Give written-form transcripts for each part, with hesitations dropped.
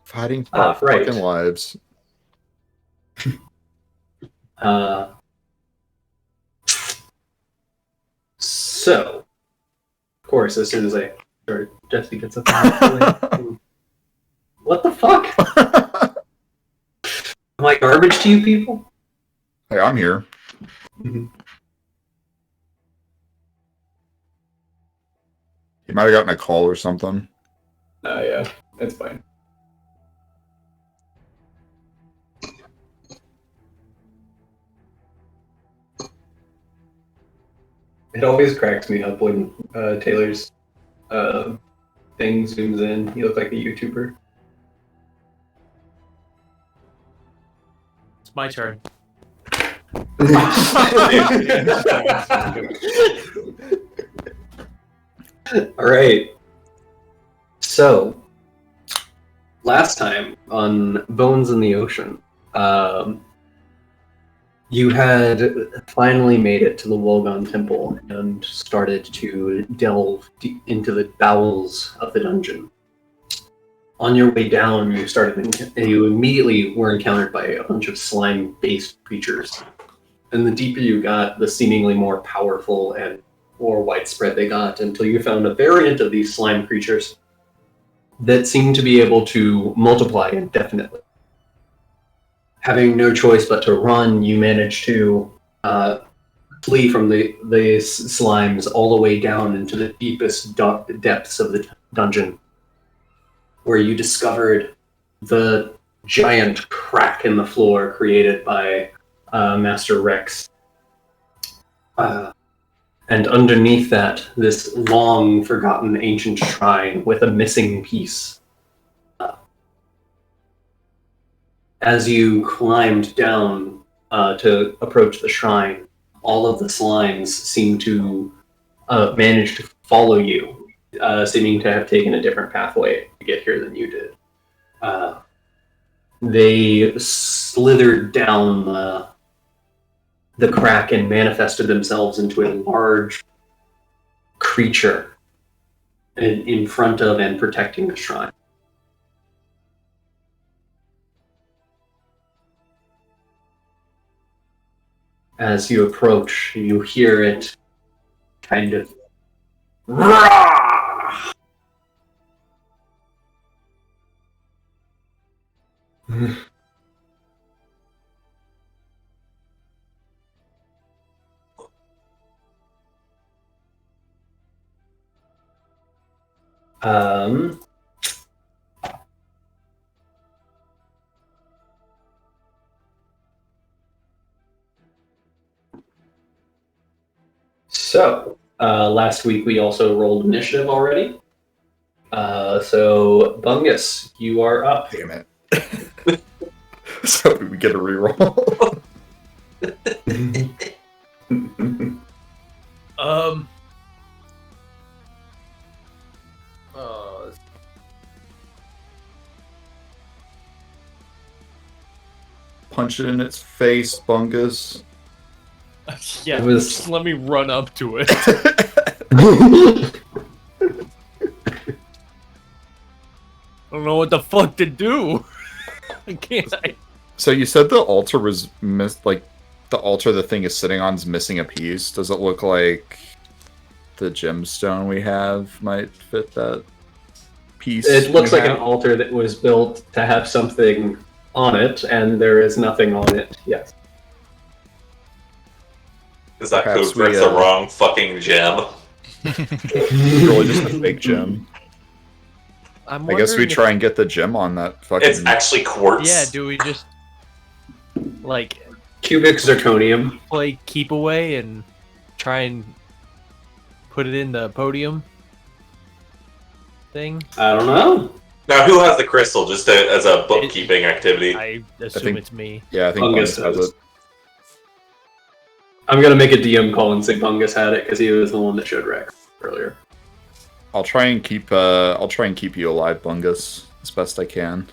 Fighting for our right. fucking lives. So, of course, as soon as Jesse gets up. What the fuck? Am I garbage to you people? Hey, I'm here. Mm-hmm. He might have gotten a call or something. Oh, yeah. That's fine. It always cracks me up when Taylor's thing zooms in. He looks like a YouTuber. It's my turn. All right. So, last time on Bones in the Ocean, you had finally made it to the Wolgon Temple and started to delve into the bowels of the dungeon. On your way down, you immediately were encountered by a bunch of slime-based creatures. And the deeper you got, the seemingly more powerful and more widespread they got, until you found a variant of these slime creatures that seemed to be able to multiply indefinitely. Having no choice but to run, you managed to flee from the slimes all the way down into the deepest depths of the dungeon, where you discovered the giant crack in the floor created by Master Rex. And underneath that, this long forgotten ancient shrine with a missing piece. As you climbed down to approach the shrine, all of the slimes seem to manage to follow you, seeming to have taken a different pathway to get here than you did. They slithered down the crack and manifested themselves into a large creature in front of and protecting the shrine. As you approach, you hear it kind of Rah! So, last week we also rolled initiative already. So, Bungus, you are up. Damn it. So we get a reroll. Punch it in its face, Bungus. Yeah, just let me run up to it. I don't know what the fuck to do. I can't. So you said the altar was the altar the thing is sitting on is missing a piece. Does it look like the gemstone we have might fit that piece? It looks like an altar that was built to have something on it, and there is nothing on it. Yes. Is that Perhaps code for it's the wrong fucking gem? Really just a fake gem. I guess we try and get the gem on that fucking... It's actually quartz. Yeah, do we just, like... Cubic zirconium. Play keep away and try and put it in the podium thing? I don't know. Now, who has the crystal, just as a bookkeeping activity? I assume it's me. Yeah, I think Bungus has it. I'm gonna make a DM call and say Bungus had it because he was the one that showed Rex earlier. I'll try and keep you alive, Bungus, as best I can.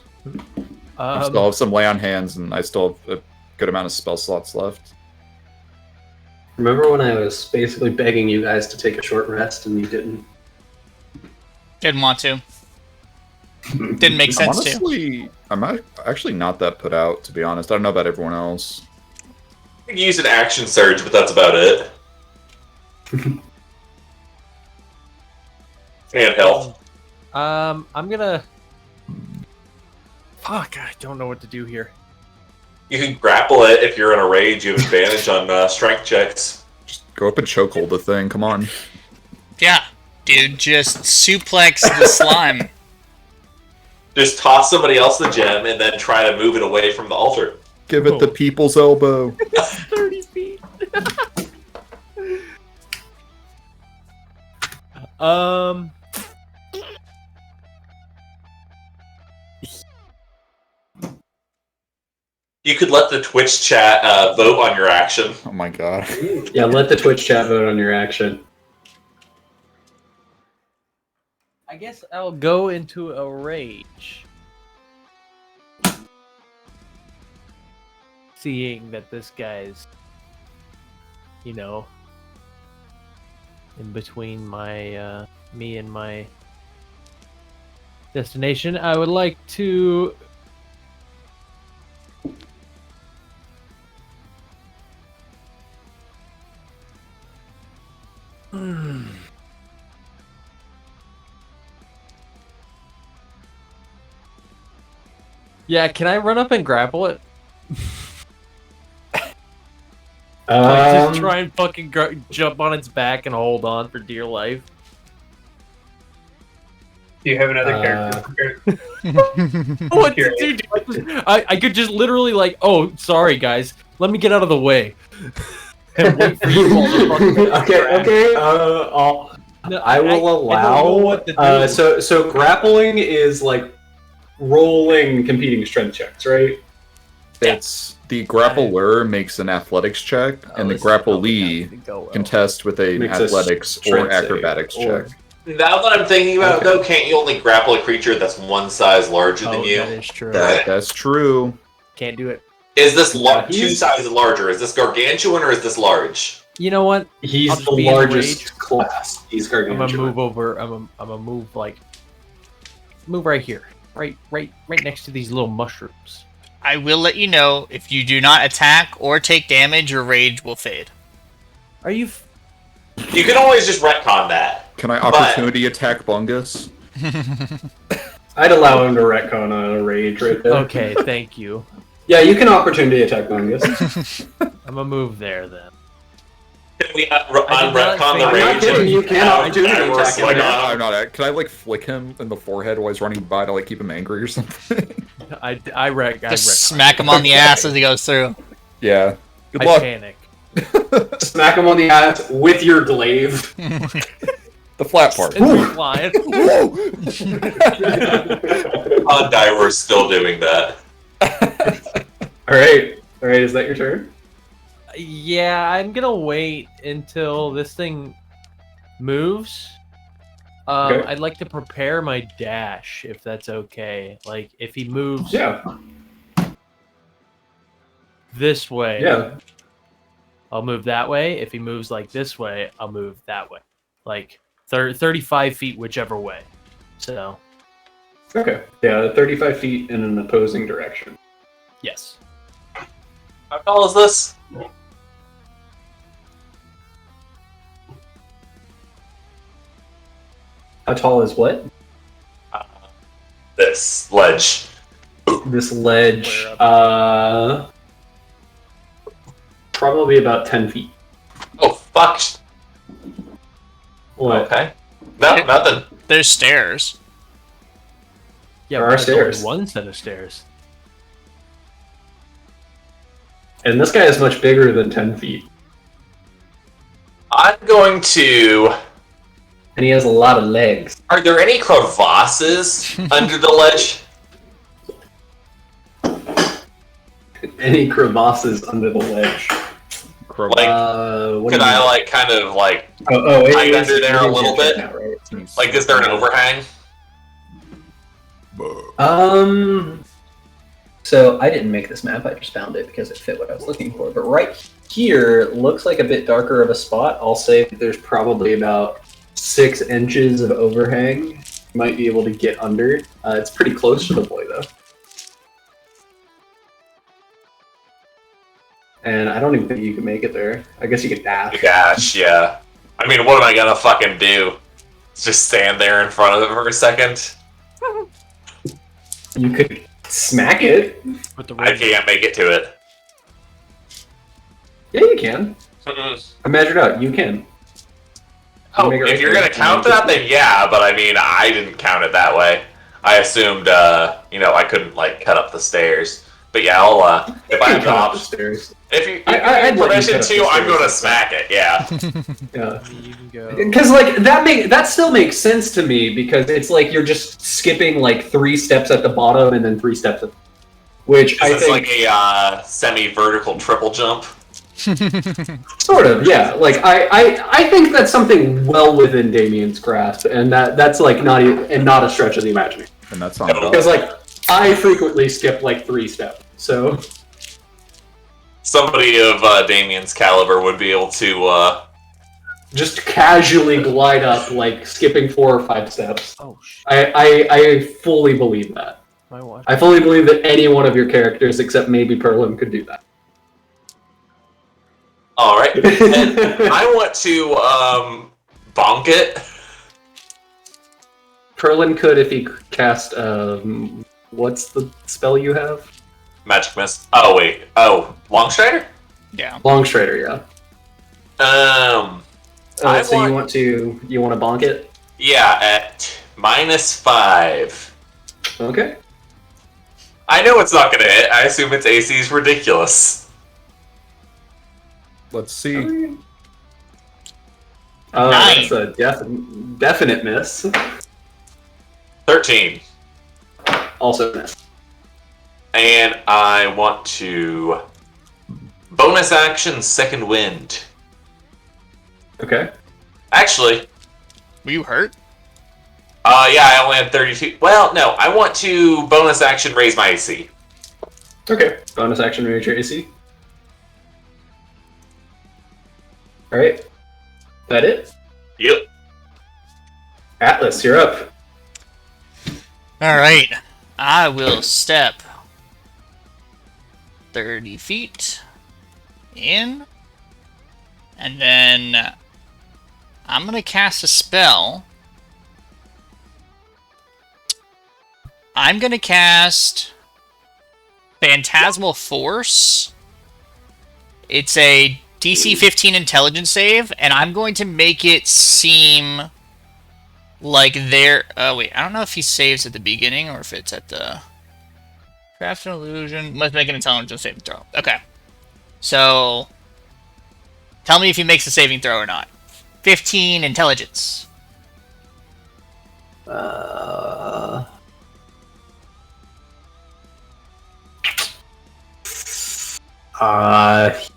I still have some lay on hands, and I still have a good amount of spell slots left. Remember when I was basically begging you guys to take a short rest and you didn't? Didn't want to. Didn't make sense to. Honestly, I'm actually not that put out, to be honest. I don't know about everyone else. You can use an action surge, but that's about it. And health. I'm gonna. Fuck! I don't know what to do here. You can grapple it if you're in a rage. You have advantage on strength checks. Just go up and chokehold the thing. Come on. Yeah, dude, just suplex the slime. Just toss somebody else the gem and then try to move it away from the altar. Give it the people's elbow. 30 feet. You could let the Twitch chat vote on your action. Oh my god. Yeah, let the Twitch chat vote on your action. I guess I'll go into a rage. Seeing that this guy's, you know, in between my, me and my destination, I would like to... Yeah, can I run up and grapple it? Like, just try and fucking jump on its back and hold on for dear life. Do you have another character? What to do? I could just literally like, oh, sorry guys, let me get out of the way. And wait for you all to fucking Okay. I will allow. I don't know what to do. So grappling is like rolling competing strength checks, right? It's the grappler makes an athletics check, and the grapplee can test with an Makes a athletics or strength save, acrobatics or- check. Now that I'm thinking about it, though, can't you only grapple a creature that's one size larger than you? That is true. That's true. Can't do it. Is this two sizes larger? Is this gargantuan or is this large? You know what? He's I'll the just be in largest rage. class. He's I'm gargantuan. gonna move over. I'm gonna move like, move right here, right next to these little mushrooms. I will let you know, if you do not attack or take damage, your rage will fade. Are you? You can always just retcon that. Can I opportunity attack Bungus? I'd allow him to retcon on a rage right there. Okay, thank you. Yeah, you can opportunity attack Bungus. I'm gonna move there then. Can we I did not retcon the think- rage? I'm not kidding, you can have opportunity Diver attack him. swing Yeah. on I'm not. Can I like flick him in the forehead while he's running by to like keep him angry or something? I wreck. Just smack him on the ass as he goes through. Yeah. Good I luck. panic. Smack him on the ass with your glaive. The flat part. And they're flying. Diver's still doing that. Alright, is that your turn? Yeah, I'm gonna wait until this thing moves. Okay. I'd like to prepare my dash, if that's okay. Like, if he moves Yeah. this way, Yeah. I'll move that way. If he moves like this way, I'll move that way. Like 35 feet whichever way. So, Okay. Yeah, 35 feet in an opposing direction. yes. How tall is this? How tall is what? This ledge. This ledge, probably about 10 feet. Oh, fuck. What? Okay. No, nothing. There's stairs. Yeah, There but are there's only stairs. one set of stairs. And this guy is much bigger than 10 feet. I'm going to... And he has a lot of legs. Are there any crevasses under the ledge? Any crevasses under the ledge. Crow. Like, What could do you I, mean? like, kind of, like... it hide is- under there it a is little your bit? turn now, right? Like, is there an overhang? So I didn't make this map, I just found it because it fit what I was looking for. But right here looks like a bit darker of a spot. I'll say that there's probably about 6 inches of overhang You might be able to get under. It's pretty close to the boy, though. And I don't even think you can make it there. I guess you could dash. Gosh, yeah. I mean, what am I gonna fucking do? Just stand there in front of it for a second? You could smack it. With the I can't make it to it. Yeah, you can. I measured out. You can. Oh, Make it if right you're there. gonna count that, then yeah, but I mean, I didn't count it that way. I assumed, I couldn't, like, cut up the stairs. But yeah, I'll, if I have the cut up the option. stairs. If you I'd let you permission cut up the to, I'm stairs. gonna smack it, yeah. Yeah. You can go. Because like that still makes sense to me because it's like you're just skipping like 3 steps at the bottom and then 3 steps at which I It's think like a semi-vertical triple jump. sort of, yeah. Like I think that's something well within Damien's grasp, and that's like not a stretch of the imagination. And that's on Because like I frequently skip like 3 steps, so Somebody of Damien's caliber would be able to, just casually glide up like skipping 4 or 5 steps. Oh shit! I fully believe that. My watch. I fully believe that any one of your characters, except maybe Perlin, could do that. Alright. And I want to, bonk it. Perlin could if he cast, what's the spell you have? Magic Mist. Oh, wait. Oh, Longstrider? Yeah. Longstrider, yeah. I So want- you want to bonk it? Yeah, at -5. Okay. I know it's not gonna hit. I assume its AC is ridiculous. Let's see. Oh, 9. that's a definite miss. 13. Also miss. And I want to bonus action Second Wind. Okay. Actually, Were you hurt? yeah, I only had 32. Well, no, I want to bonus action raise my AC. Okay. Bonus action raise your AC. Alright. That it? Yep. Atlas, you're up. Alright. I will step 30 feet in. And then I'm going to cast a spell. I'm going to cast Phantasmal Force. It's a DC 15 intelligence save, and I'm going to make it seem like they're... Oh, wait, I don't know if he saves at the beginning or if it's at the... Craft an illusion. Must make an intelligence saving throw. Okay. So, tell me if he makes a saving throw or not. 15 intelligence.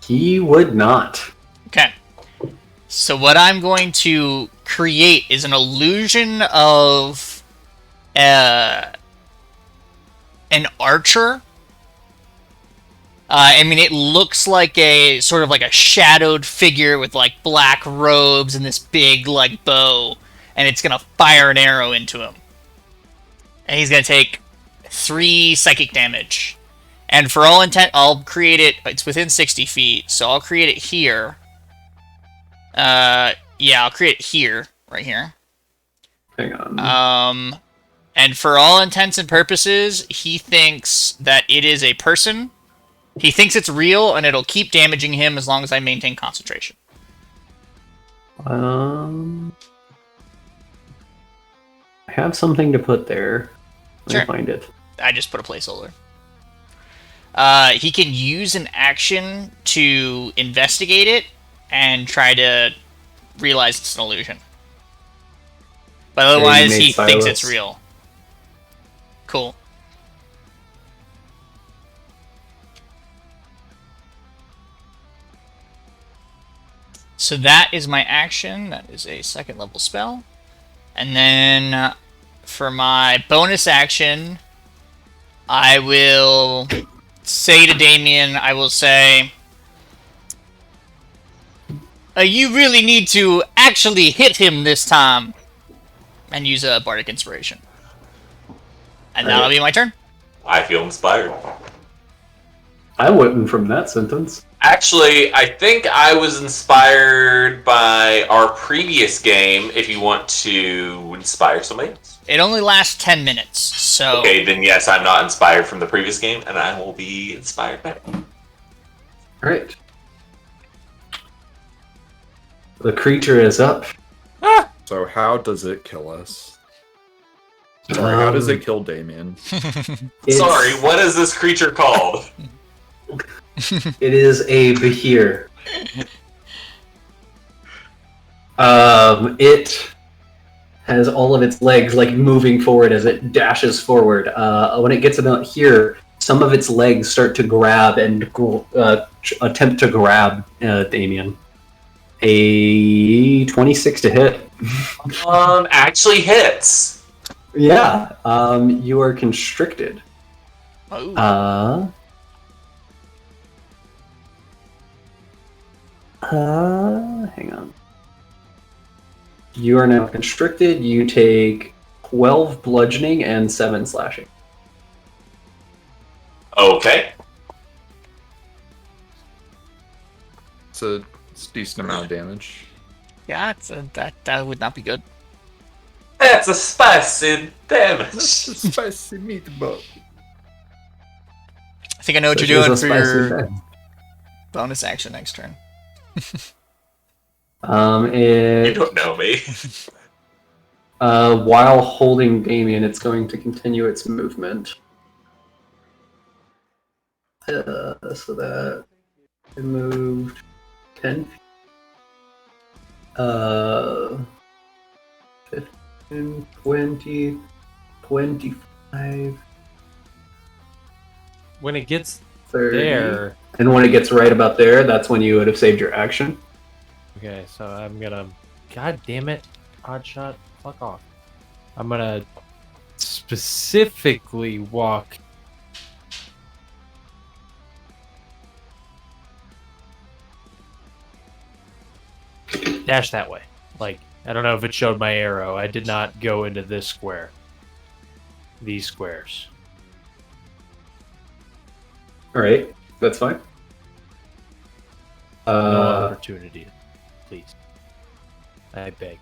He would not. Okay. So what I'm going to create is an illusion of an archer. I mean, it looks like a sort of like a shadowed figure with like black robes and this big like bow, and it's gonna fire an arrow into him, and he's gonna take 3 psychic damage. And for all intent, I'll create it. It's within 60 feet, so I'll create it here. Yeah, I'll create it here, right here. Hang on. And for all intents and purposes, he thinks that it is a person. He thinks it's real, and it'll keep damaging him as long as I maintain concentration. I have something to put there. Let Sure. me find it. I just put a placeholder. He can use an action to investigate it and try to realize it's an illusion. But otherwise, made he thinks it's Silas. real. Cool. So that is my action. That is a 2nd level spell. And then for my bonus action, I will say to Damien, I will say, you really need to actually hit him this time. and use a Bardic Inspiration. And that'll be my turn. I feel inspired. I wouldn't from that sentence. Actually, I think I was inspired by our previous game. If you want to inspire somebody else. It only lasts 10 minutes, so... Okay, then yes, I'm not inspired from the previous game, and I will be inspired back. Alright. The creature is up. So how does it kill us? Sorry, how does it kill Damien? Sorry, what is this creature called? It is a Behir. It has all of its legs like moving forward as it dashes forward. When it gets about here, some of its legs start to grab and attempt to grab Damien. A 26 to hit. Actually hits. Yeah. You are constricted. Oh. Hang on. You are now constricted. You take 12 bludgeoning and 7 slashing. Okay. It's a decent amount of damage. Yeah, that would not be good. That's a spicy damage. That's a spicy meatball. I think I know what Which you're is doing a for spicy your thing. bonus action next turn. You don't know me. While holding Damien, it's going to continue its movement. So that it moved 10 feet. 15, 20, 25, When it gets 30. there... And when it gets right about there, that's when you would have saved your action. Okay, so I'm gonna... God damn it, Oddshot, fuck off. I'm gonna specifically walk... Dash that way. Like, I don't know if it showed my arrow. I did not go into this square. These squares. Alright, that's fine. No opportunity, please. I beg.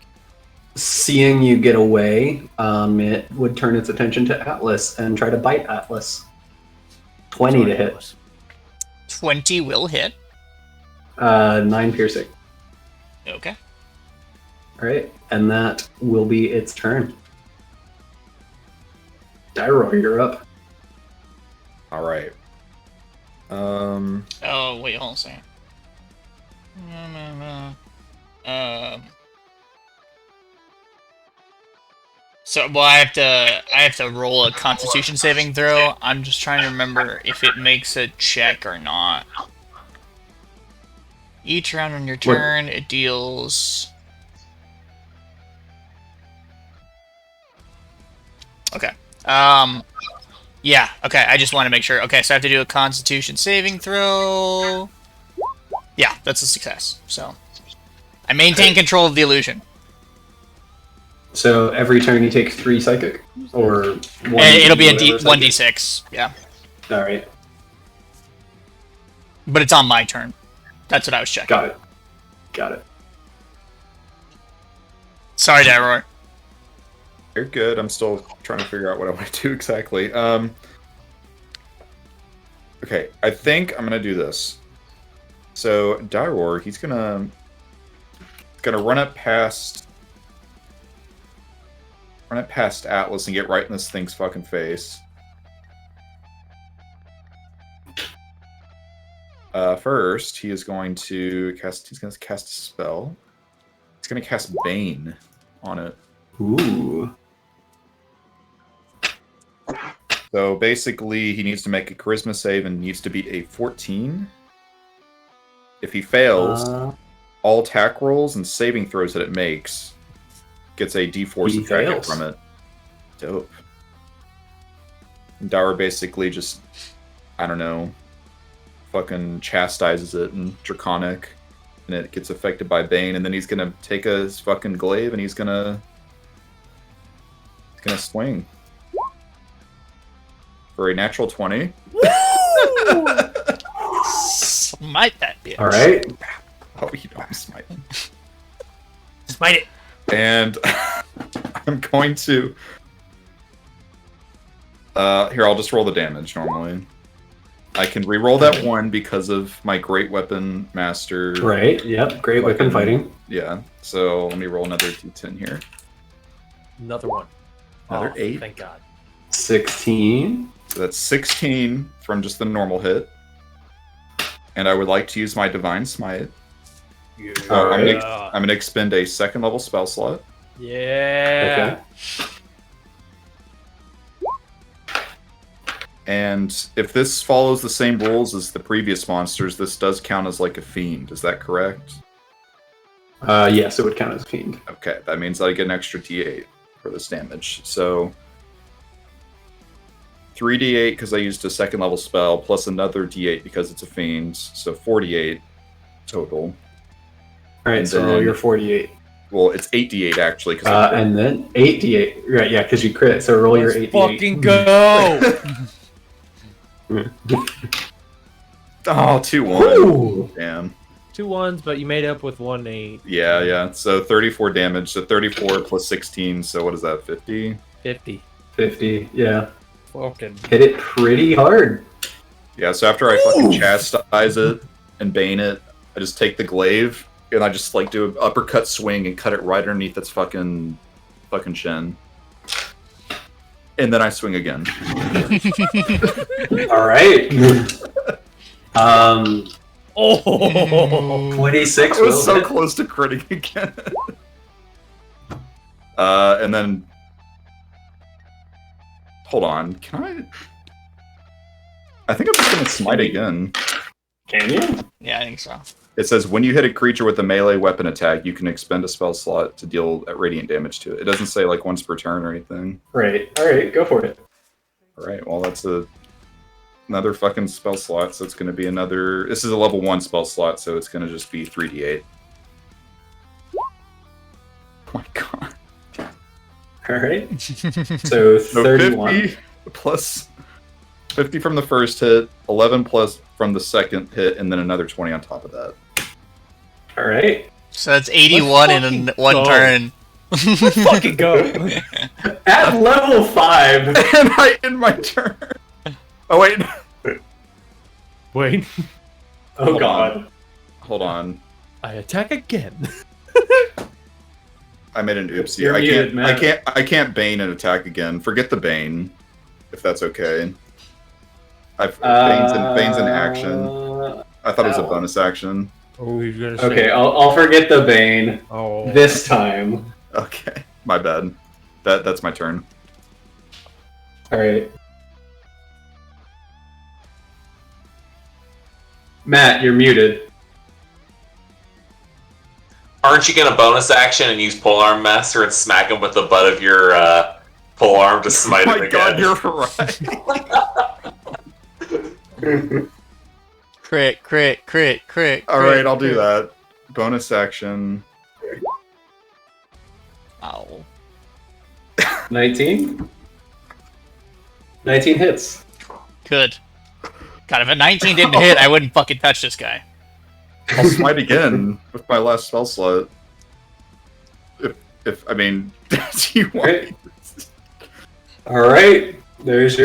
Seeing you get away, it would turn its attention to Atlas and try to bite Atlas. 20 Sorry, to hit. Atlas. 20 will hit. 9 piercing. Okay. Alright, and that will be its turn. Dairo, you're up. All right. Oh, wait, hold on a second. So, well, I have to roll a Constitution saving throw. I'm just trying to remember if it makes a check or not. Each round on your turn, it deals. Okay. Yeah. Okay. I just want to make sure. Okay, so I have to do a Constitution saving throw. Yeah, that's a success. So, I maintain control of the illusion. So every turn you take 3 psychic? Or 1? It'll be a whatever psychic? 1d6. Yeah. Alright, But it's on my turn. That's what I was checking. got it. Got it. Sorry, Daroy. You're good. I'm still trying to figure out what I want to do exactly. Okay, I think I'm gonna do this. So Dyror, he's gonna run it past Atlas and get right in this thing's fucking face. First, he's gonna cast a spell. He's gonna cast Bane on it. Ooh. So basically, he needs to make a charisma save and needs to beat a 14. If he fails, all attack rolls and saving throws that it makes gets a D4 He subtracted fails. from it. Dope. And Dower basically just, I don't know, fucking chastises it in Draconic, and it gets affected by Bane, and then he's gonna take his fucking glaive and he's gonna Gonna swing. For a natural 20. Smite that bitch. All right. Oh, you know I'm smiting. Smite it. And I'm going to... here, I'll just roll the damage normally. I can re-roll that 1 because of my Great Weapon Master. Right. Yep. Great weapon fighting. Yeah. So let me roll another d10 here. Another one. Another 8. Thank God. 16. So that's 16 from just the normal hit. And I would like to use my Divine Smite. Yeah. I'm gonna expend a 2nd level spell slot. Yeah. Okay. And if this follows the same rules as the previous monsters, this does count as like a fiend. Is that correct? Yes, it would count as a fiend. Okay, that means I get an extra d8 for this damage. So 3d8 because I used a 2nd level spell, plus another d8 because it's a fiend. So 48 total. All right, And so then- roll your 48. Well, it's 8d8 actually. And then 8d8. Right, yeah, because you crit. So roll your Let's 8d8. fucking go. Oh, 2-1. Ooh. Damn. 2 1s, but you made up with 1 8. Yeah. So 34 damage. So 34 plus 16. So what is that? 50? 50. 50, yeah. Fucking. Hit it pretty hard. Yeah. So after I fucking chastise it and bane it, I just take the glaive and I just like do an uppercut swing and cut it right underneath its fucking chin. And then I swing again. All right. Oh! 26 I was will so hit. close to critting again. And then... Hold on, can I think I'm just gonna smite again. Can you? Yeah, I think so. It says, when you hit a creature with a melee weapon attack, you can expend a spell slot to deal radiant damage to it. It doesn't say, like, once per turn or anything. Right. All right, go for it. Alright, well, that's another fucking spell slot, so it's gonna be another... This is a level 1 spell slot, so it's gonna just be 3d8. Oh my god. All right. So So 31. 50 plus 50 from the first hit, 11 plus from the second hit, and then another 20 on top of that. All right. So that's 81 in fucking one go. turn. Let's fucking go. At level 5. And I end my turn. Oh wait, Wait. Oh Hold god. hold on. I attack again. I made an oopsie. You're muted, Matt. I can't bane and attack again. Forget the bane, if that's okay. Bane's an action. I thought it was a ow. bonus action. Oh, he's gonna say. Okay, I'll forget the Bane Oh. this time. Okay, my bad. That's my turn. All right. Matt, you're muted. Aren't you gonna bonus action and use polearm master and smack him with the butt of your polearm to smite Oh him my again? god, you're right. Crit. All right, I'll do that. Bonus action. Ow. 19? 19 hits. Good. God, if a 19 didn't hit, I wouldn't fucking touch this guy. I'll smite again with my last spell slot. If I mean, do you want? Right. All right. There's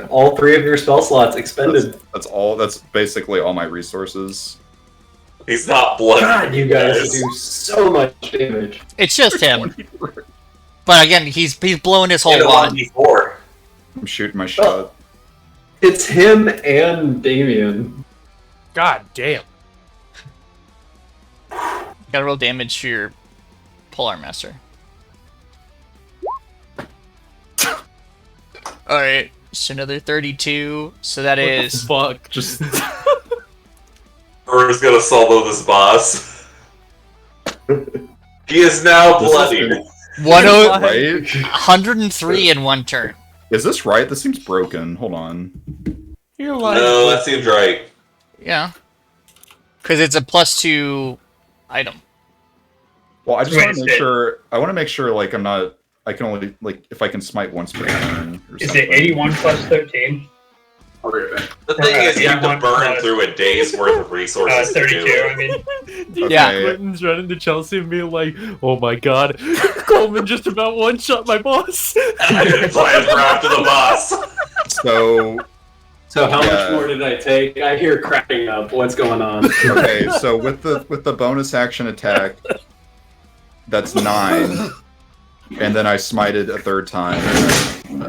all 3 of your spell slots expended. That's all. That's basically all my resources. He's not bloody. God, you guys do so much damage. It's just him. But again, he's blowing his whole Hit him on wad. D4. I'm shooting my shot. It's him and Damien. God damn. Gotta roll damage for your polearm master. Alright, so another 32. So that is Fuck. Just We're gonna solo this boss. He is now bloodied. 103 in one turn. Is this right? This seems broken. Hold on. You're like. No, that seems right. Yeah. Because it's a +2 item. Well, I just Wait, want to make shit. sure. I want to make sure, like, I I can only like if I can smite once per turn. Or Is something. it 81 plus 13? I'll be right back. The thing is, you have to 81 burn plus, through a day's worth of resources to 32, do it. I mean. Dude, Yeah. Clinton's running to Chelsea and being like, "Oh my god, Coleman just about one-shot my boss." I didn't plan for after the boss. So how Yeah. much more did I take? I hear cracking up. What's going on? Okay, so with the bonus action attack, that's 9, and then I smited a third time,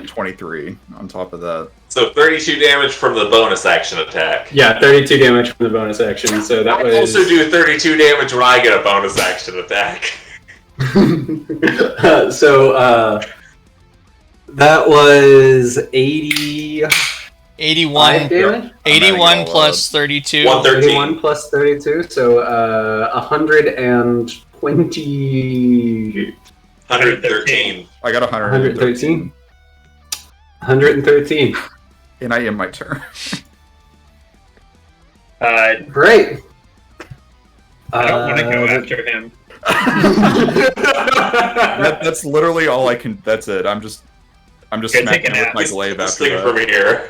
23 on top of that. So 32 damage from the bonus action attack. Yeah, 32 damage from the bonus action. So that I was. also do 32 damage when I get a bonus action attack. That was 80. 81, damage? 81 plus 32. 113. 81 plus 32, so 120. 113. I got 113. 113. And I end my turn. Great. I don't want to go after him. That's literally all I can. That's it. I'm just Go smacking take a it with nap. my glaive Just after stick from that. here.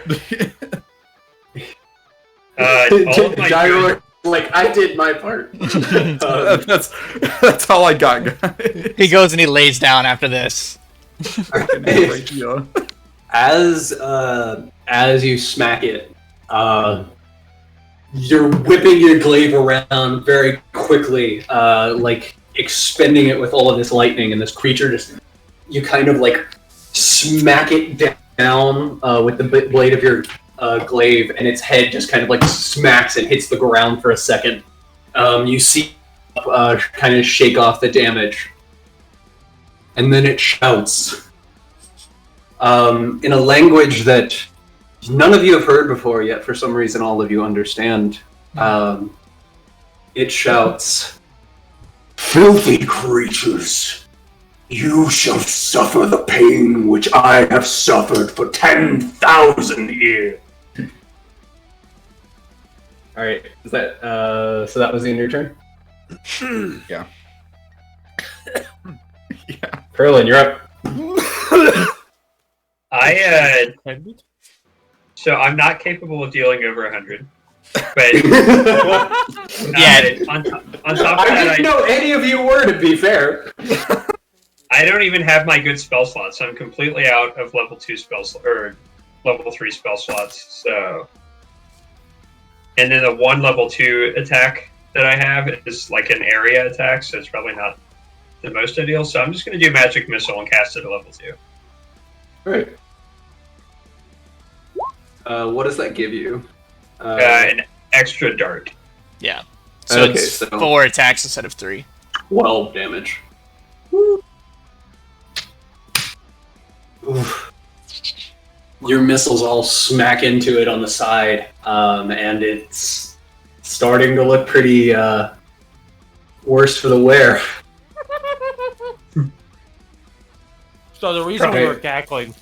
All of my Gyro, like, I did my part. That's all I got, guys. He goes and he lays down after this. Yeah. As you smack it, you're whipping your glaive around very quickly, like expending it with all of this lightning, and this creature just, you kind of like smack it down with the blade of your glaive, and its head just kind of like smacks and hits the ground for a second. You see kind of shake off the damage, and then it shouts in a language that none of you have heard before, yet for some reason all of you understand. It shouts, "Filthy creatures, you shall suffer the pain which I have suffered for 10,000 years." Alright, is that, so that was the end of your turn? Yeah. Yeah. Perlin, you're up. So I'm not capable of dealing over 100. But Yeah. on top of I that, didn't know any of you were, to be fair. I don't even have my good spell slots. So I'm completely out of level 2 spells or level 3 spell slots. So, and then the one level 2 attack that I have is like an area attack, so it's probably not the most ideal. So I'm just going to do magic missile and cast it at level 2. Right. What does that give you? An extra dart. Yeah. So Okay, it's so- 4 attacks instead of 3. 12 damage. Oof. Your missiles all smack into it on the side, and it's starting to look pretty worse for the wear. So the reason we Right. were cackling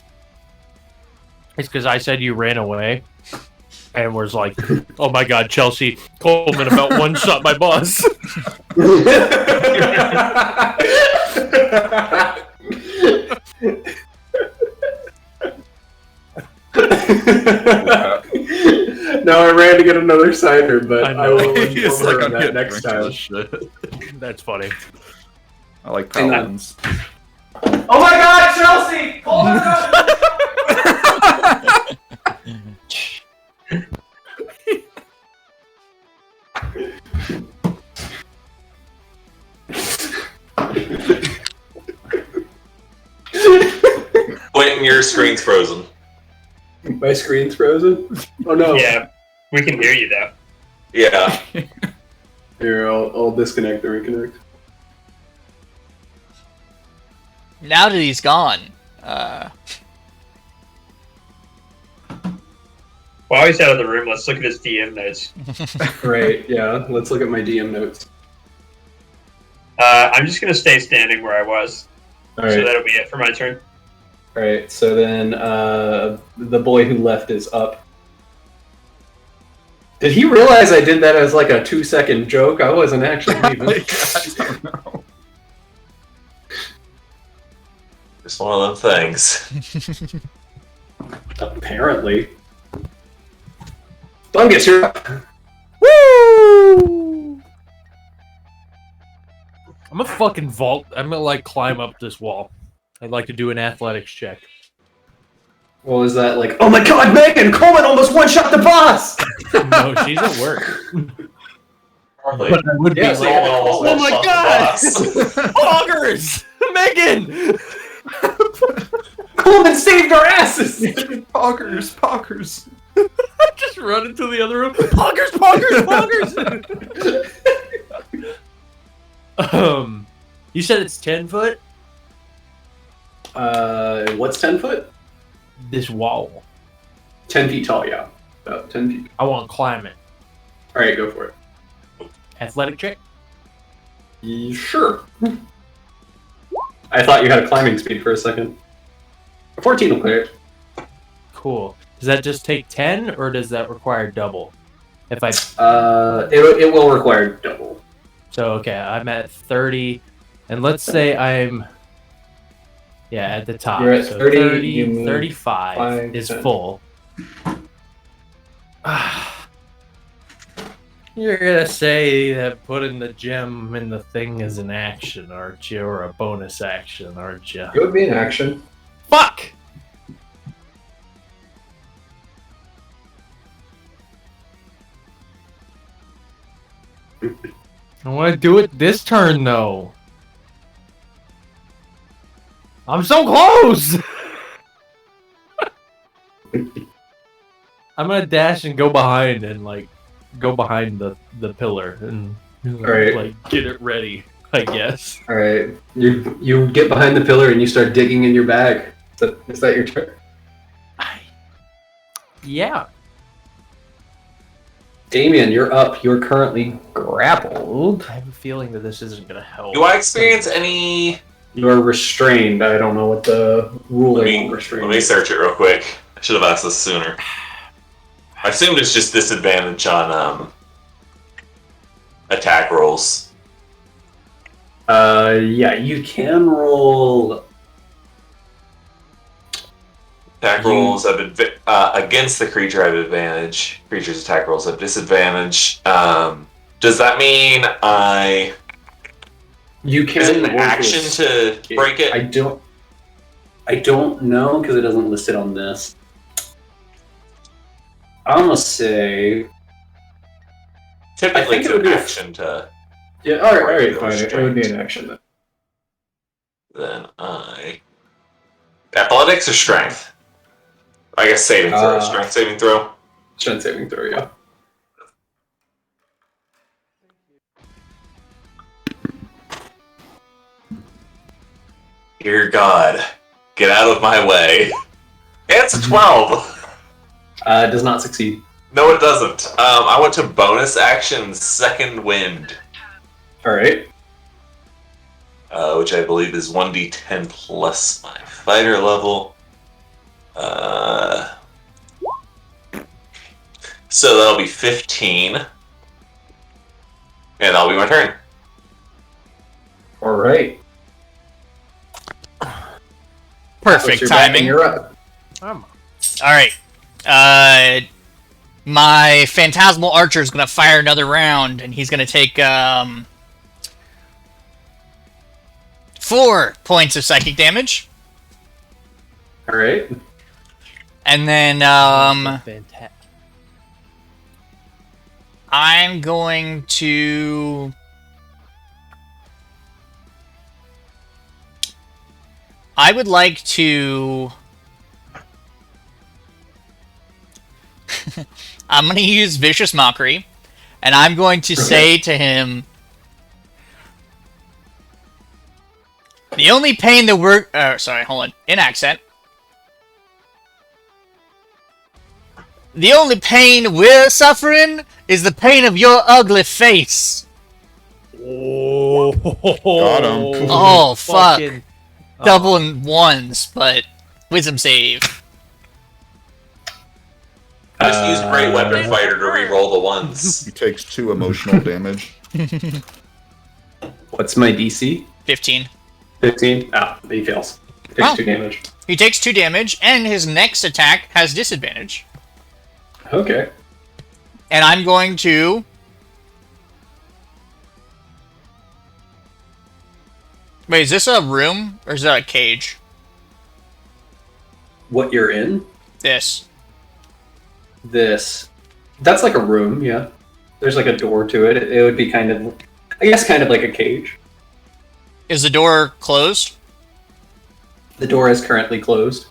is because I said you ran away, and was like, "Oh my God, Chelsea Coleman about one shot my boss." No, I ran to get another cider, but I know. I will It's inform like, I'm that getting next drunk to time. this shit. That's funny. I like And then- paladins. Oh my God, Chelsea! Hold on! Quentin, your screen's frozen. My screen's frozen? Oh no. Yeah, we can hear you though. Yeah. Here, I'll disconnect and reconnect. Now that he's gone, While he's out of the room, let's look at his DM notes. Right, yeah. Let's look at my DM notes. I'm just gonna stay standing where I was, so Alright, that'll be it for my turn. alright. So then, the boy who left is up. Did he realize I did that as like a 2-second joke? I wasn't actually leaving. I don't know. Just one of them things. Apparently. Bungus, you're up. Woo! I'm gonna fucking vault. I'm gonna like climb up this wall. I'd like to do an athletics check. What was that like? Oh my god, Megan! Coleman almost one-shot the boss! No, she's at work. Hardly. But I would be Yeah, like, Coleman almost oh my one-shot god! the Poggers! Megan! Coleman saved our asses! Poggers. Just run into the other room. Poggers! You said it's 10 foot? What's 10 foot? This wall. 10 feet tall, yeah. About 10 feet. I want to climb it. Alright, go for it. Athletic check? Sure. I thought you had a climbing speed for a second. 14 will clear it. Cool. Does that just take 10 or does that require double? If I It will require double. So okay, I'm at 30 and let's say I'm at the top. You're at so 30, you move 35 5, is 10. full. You're gonna say that putting the gem in the thing is an action, aren't you? Or a bonus action, aren't you? It would be an action. Fuck! I want to do it this turn, though. I'm so close! I'm gonna dash and go behind and, like, go behind the pillar and, Alright. like, get it ready, I guess. Alright. You get behind the pillar and you start digging in your bag. Is that your turn? Yeah. Damien, you're up. You're currently grappled. I have a feeling that this isn't gonna help. Do I experience any... You're restrained. I don't know what the ruling on restrained Let me is. search it real quick. I should have asked this sooner. I assumed it's just disadvantage on attack rolls. Yeah, you can roll. Attack rolls have against the creature have advantage. Creature's attack rolls have disadvantage. Does that mean You can. is it an roll action to break it? I don't know because it doesn't list it on this. I'm gonna say. Typically, I think it's it would an be a- action to. Yeah. All right. Break Fine. It would be an action then. Then athletics or strength. I guess saving throw. Strength saving throw. Strength saving throw. Yeah. Dear God, get out of my way. It's a 12. Does not succeed. No, it doesn't. I went to bonus action second wind, All right. which I believe is 1d10 plus my fighter level. So that'll be 15. And that'll be my turn. All right. Perfect You're back and timing. You're up. I'm All right. My Phantasmal Archer is going to fire another round, and he's going to take 4 points of psychic damage. All right. And then fantastic. I'm going to... I would like to... I'm going to use Vicious Mockery, and I'm going to say to him... The only pain that we're... sorry, hold on. In accent. The only pain we're suffering is the pain of your ugly face. Oh, Got him. Oh, fuck. Fucking- Double and ones, but wisdom save. I just used Great Weapon Fighter to re-roll the ones. He takes 2 emotional damage. What's my DC? 15. 15. Ah, he fails. Takes 2 damage. He takes 2 damage, and his next attack has disadvantage. Okay. And I'm going to... Wait, is this a room, or is that a cage? What you're in? This. That's like a room, yeah. There's like a door to it. It would be kind of, I guess, kind of like a cage. Is the door closed? The door is currently closed.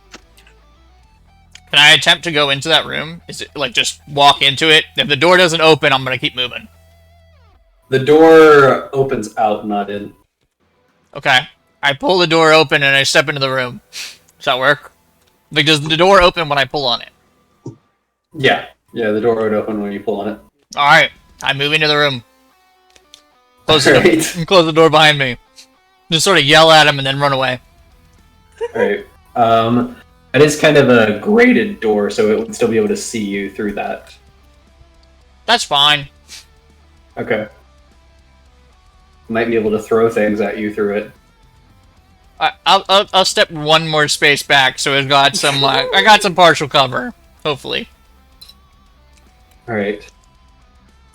Can I attempt to go into that room? Is it like just walk into it? If the door doesn't open, I'm gonna keep moving. The door opens out, not in. Okay. I pull the door open and I step into the room. Does that work? Like, does the door open when I pull on it? Yeah. Yeah, the door would open when you pull on it. Alright. I move into the room. Close Alright. close the door behind me. Just sort of yell at him and then run away. Alright. It is kind of a grated door, so it would still be able to see you through that. That's fine. Okay. Might be able to throw things at you through it. I'll step one more space back, so it's got some I got some partial cover, hopefully. All right.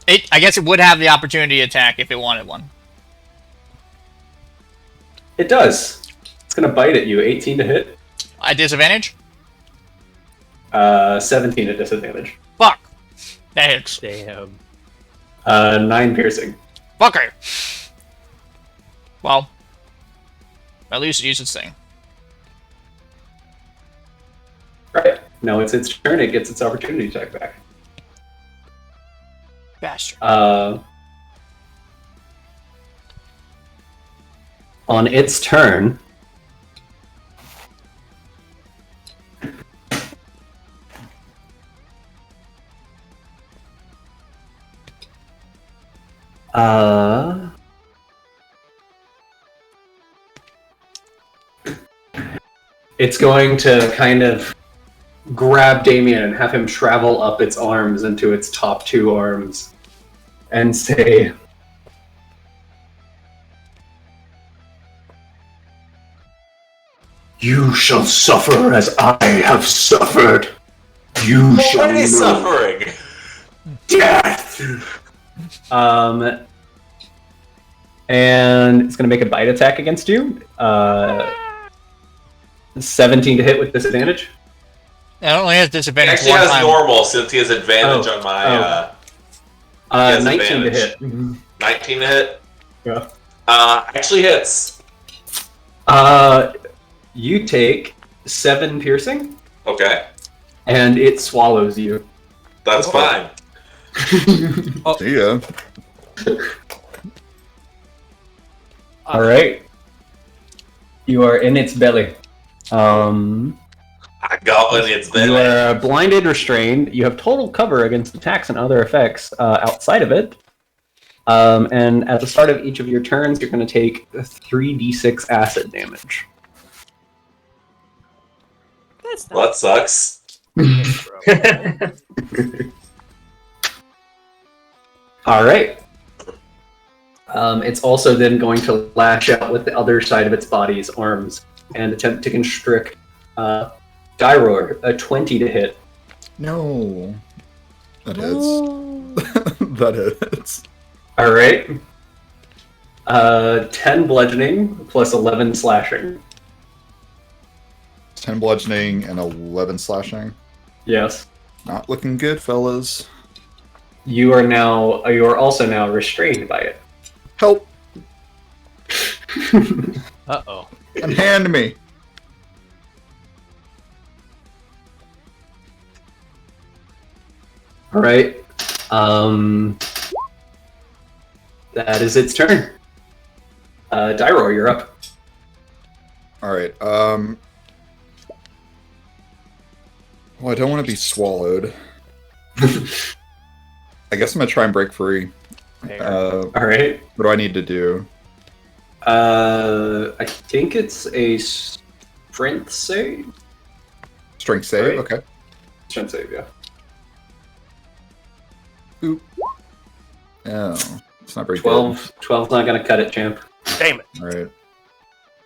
I guess it would have the opportunity attack if it wanted one. It does. It's gonna bite at you. 18 to hit. At disadvantage? 17 at disadvantage. Fuck. That hits. Damn. 9 piercing. Fucker. Well, at least it used its thing. Right. Now it's its turn. It gets its opportunity attack back. Bastard. On its turn, it's going to kind of grab Damien and have him travel up its arms into its top 2 arms and say, "You shall suffer as I have suffered. You shall Already know suffering. death." And it's going to make a bite attack against you. 17 to hit with disadvantage. It only has He disadvantage actually one has time. normal since he has advantage on my. He has 19 advantage. to hit. 19 to hit. Yeah. Actually hits. You take 7 piercing, Okay, and it swallows you. that's fine. See ya. All right. You are in its belly. I got in its You belly. are blinded, restrained. You have total cover against attacks and other effects outside of it. And at the start of each of your turns, you're going to take 3d6 acid damage. That's Well, that sucks. All right. It's also then going to lash out with the other side of its body's arms and attempt to constrict Dyror, a 20 to hit. No. That hits. That hits. All right. 10 bludgeoning plus 11 slashing. 10 bludgeoning and 11 slashing. Yes. Not looking good, fellas. You are also now restrained by it. Help! Uh-oh. Unhand me! All right. That is its turn. Dyror, you're up. Alright, well, I don't want to be swallowed. I guess I'm gonna try and break free. All right. What do I need to do? I think it's a strength save. Strength save? Right. Okay. Strength save, yeah. Oop. Oh, it's not very 12. 12's not gonna cut it, champ. Damn it. good. Alright.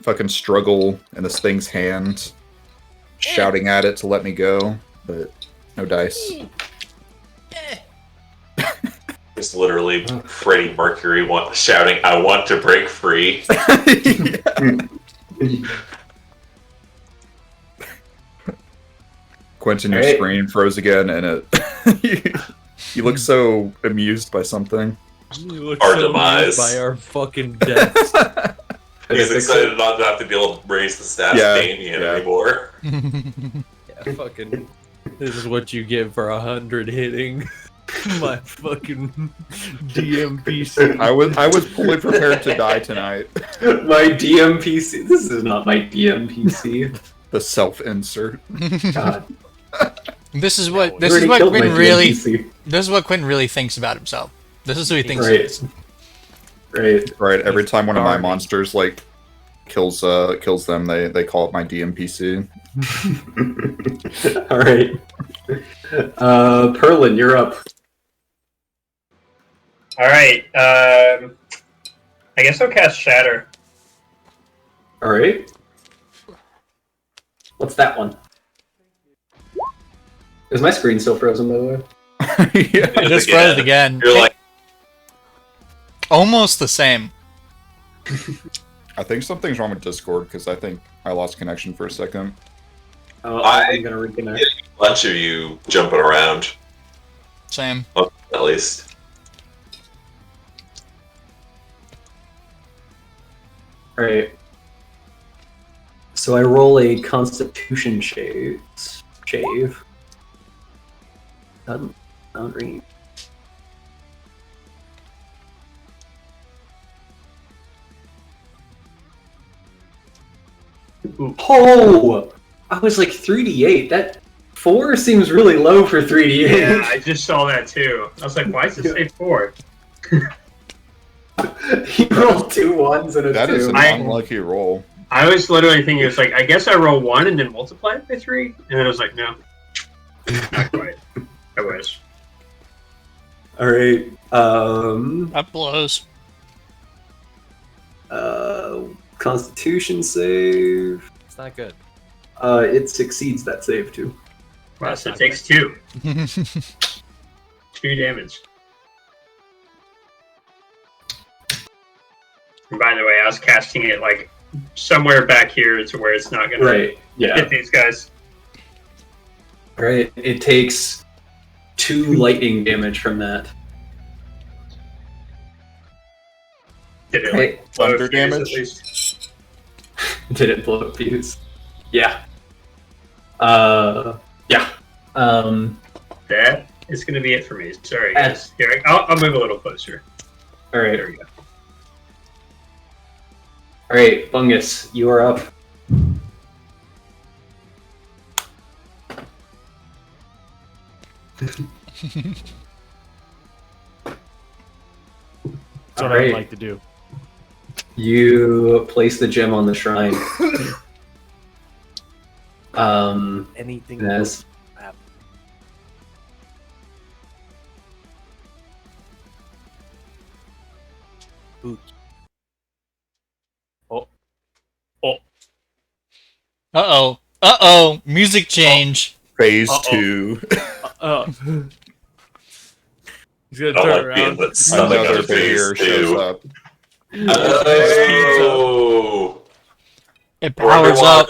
fucking struggle in this thing's hand, shouting at it to let me go, but no dice. It's literally Freddie Mercury shouting, "I want to break free." Quentin, your screen froze again, and you look so amused by something. You look Our so demise. amused by our fucking deaths. He's excited not to have to be able to raise the stats Damien anymore. Yeah, fucking. This is what you get for 100 hitting my fucking DMPC. I was fully prepared to die tonight. My DMPC. This is not my DMPC. The self-insert. God. This is what You already killed my Quinn really. DMPC. This is what Quinn really thinks about himself. This is who he thinks he Right. is. Right. Every time one of my monsters like kills them, they call it my DMPC. All right. Perlin, you're up. All right. I guess I'll cast Shatter. All right. What's that one? Is my screen still frozen, by the way? Yeah. I just froze again. You're like, Almost the same. I think something's wrong with Discord because I think I lost connection for a second. Oh, I'm gonna reconnect. a bunch of you jumping around, Same. at least. All right. So I roll a Constitution shave. Not ringing. Oh! I was like 3d8. That 4 seems really low for 3d8. Yeah, I just saw that too. I was like, why does it say 4? He rolled 2 1s and a That 2. is an unlucky roll. I was literally thinking, it was like, I guess I roll 1 and then multiply it by 3? And then I was like, no. Not quite. I wish. Alright. That blows. Constitution save. It's not good. It succeeds that save too. Wow, so it takes 2. 2 damage. And by the way, I was casting it like somewhere back here to where it's not gonna hit these guys. Right. It takes 2 lightning damage from that. Did it Right. like blow a Thunder fuse at damage? least? Did it blow up fuse? Yeah. Yeah. That is gonna be it for me. Sorry guys. Here, I'll move a little closer. Alright. There we go. Alright, Fungus, you are up. That's what I would like to do. You place the gem on the shrine. Anything Yes. Uh-oh. Uh-oh. Music change. Phase 2. He's gonna I don't turn like being around. lit stomach Another on bear phase shows 2. up. Oh! It powers up.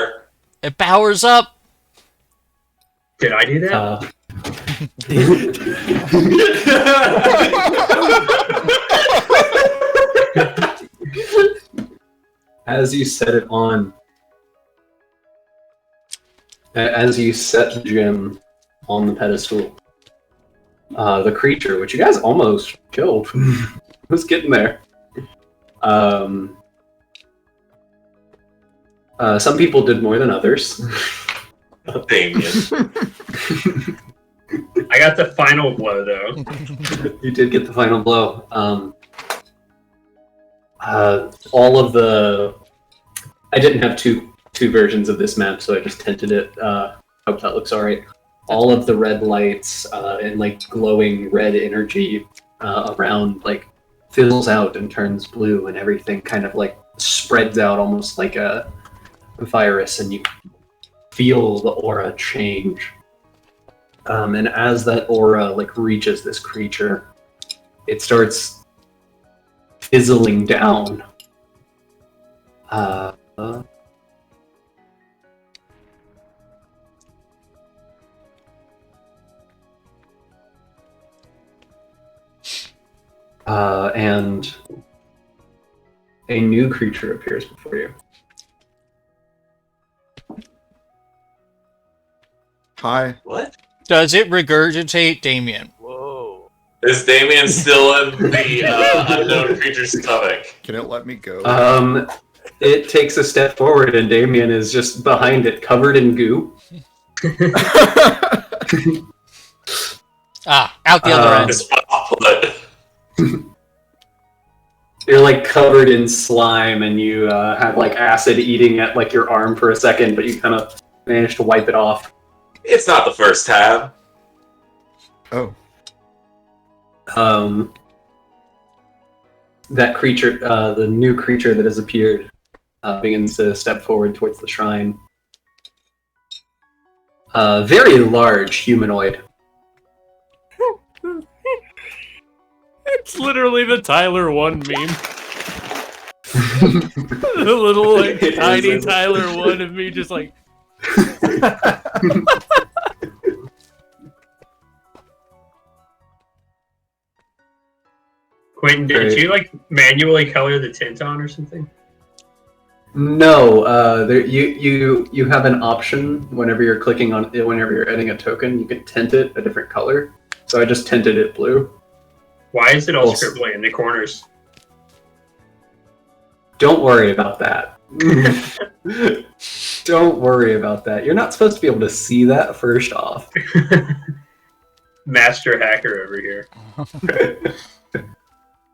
It powers up. Did I do that? As you set it on, as you set the gem on the pedestal, the creature, which you guys almost killed, was getting there. Some people did more than others. Damien. I got the final blow though. You did get the final blow. All of the... I didn't have two versions of this map, so I just tinted it. Hope that looks alright. All of the red lights and like glowing red energy around like fizzles out and turns blue, and everything kind of like spreads out almost like a virus, and you feel the aura change. And as that aura reaches this creature, it starts fizzling down. And a new creature appears before you. Hi. What? Does it regurgitate Damien? Whoa. Is Damien still in the unknown creature's stomach? Can it let me go? It takes a step forward, and Damien is just behind it, covered in goo. Out the other end. It's off-put. You're covered in slime, and you have acid eating at your arm for a second, but you kind of manage to wipe it off. It's not the first time. Oh. That creature, the new creature that has appeared, begins to step forward towards the shrine. Very large humanoid. It's literally the Tyler 1 meme. The little tiny Tyler 1 of me just Quentin, did you manually color the tint on or something? No, you have an option whenever you're clicking on it, whenever you're adding a token, you can tint it a different color. So I just tinted it blue. Why is it all scribbly in the corners? Don't worry about that. Don't worry about that. You're not supposed to be able to see that first off. Master hacker over here.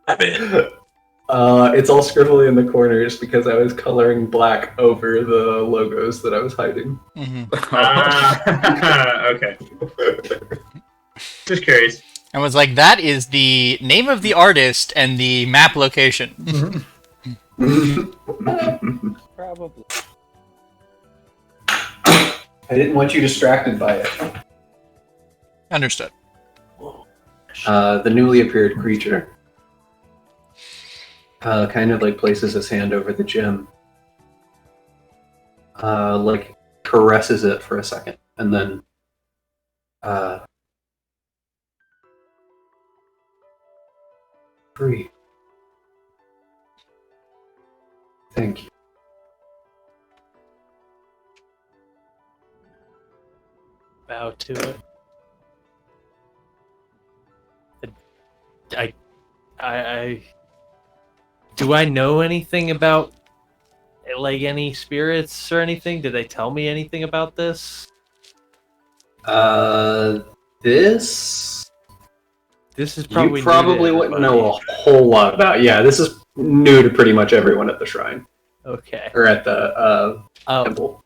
I'm in. It's all scribbly in the corners because I was coloring black over the logos that I was hiding. Okay. Just curious. And was like, that is the name of the artist and the map location. probably. I didn't want you distracted by it. Understood. The newly appeared creature kind of places his hand over the gem, caresses it for a second, and then free. Thank you. Bow to it. I do I know anything about any spirits or anything? Did they tell me anything about this? This is probably you probably wouldn't know a whole lot about. Yeah, this is new to pretty much everyone at the shrine. Okay. Or at the temple.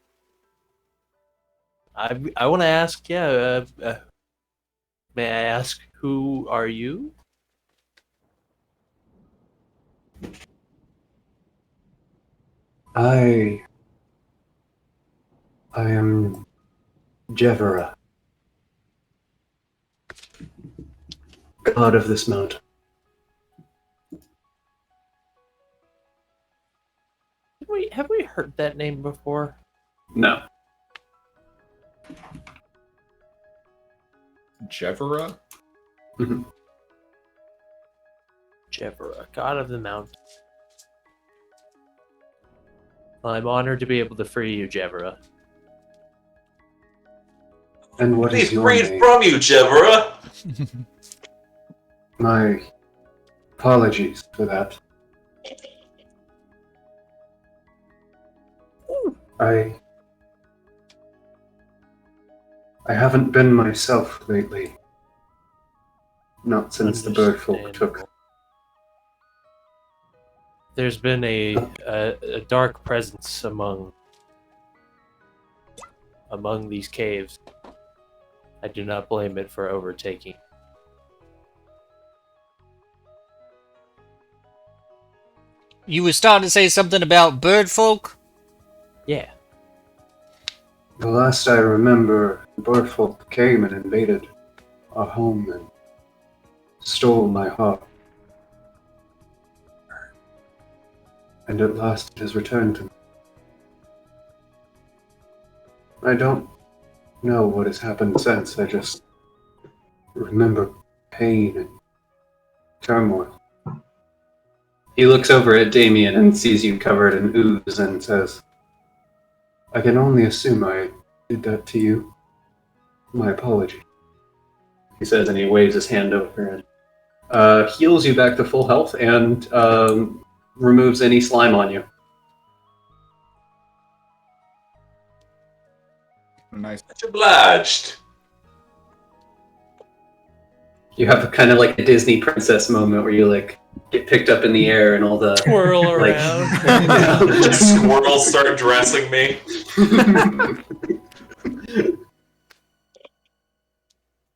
I want to ask. Yeah. May I ask, who are you? I am Jevera, god of this mountain. Have we heard that name before? No. Jevera? Mm-hmm. Jevera, god of the mountain. Well, I'm honored to be able to free you, Jevera. And what is He's your freed name? from you, Jevera. My apologies for that. I haven't been myself lately. Not since the bird folk took. There's been a dark presence among these caves. I do not blame it for overtaking. You were starting to say something about bird folk? Yeah. The last I remember, Birdfolk came and invaded our home and stole my heart. And at last it has returned to me. I don't know what has happened since. I just remember pain and turmoil. He looks over at Damien and sees you covered in ooze and says, I can only assume I did that to you. My apology. He says, and he waves his hand over and heals you back to full health and removes any slime on you. Nice. Much obliged. You have kind of like a Disney princess moment where you like get picked up in the air and all the Twirl like, around. Squirrels start dressing me.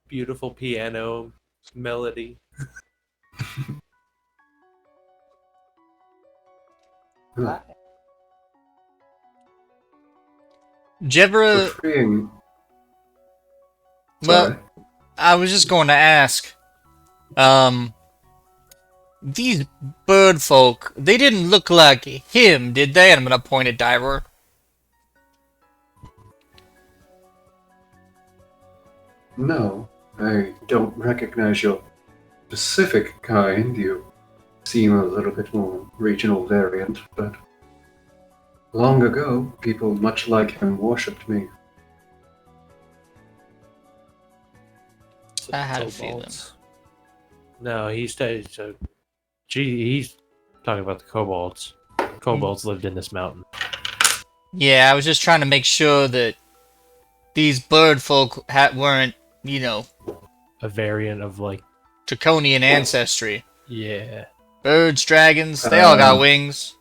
Beautiful piano melody. Jebra, freeing. well, Sorry. I was just going to ask. These bird folk, they didn't look like him, did they? And I'm gonna point at Dyror. No, I don't recognize your specific kind. You seem a little bit more regional variant, but long ago, people much like him worshipped me. I had a feeling. No, he's talking about the kobolds. Kobolds lived in this mountain. Yeah, I was just trying to make sure that these bird folk weren't, A variant of like, draconian ancestry. yeah, Birds, dragons, they all got wings.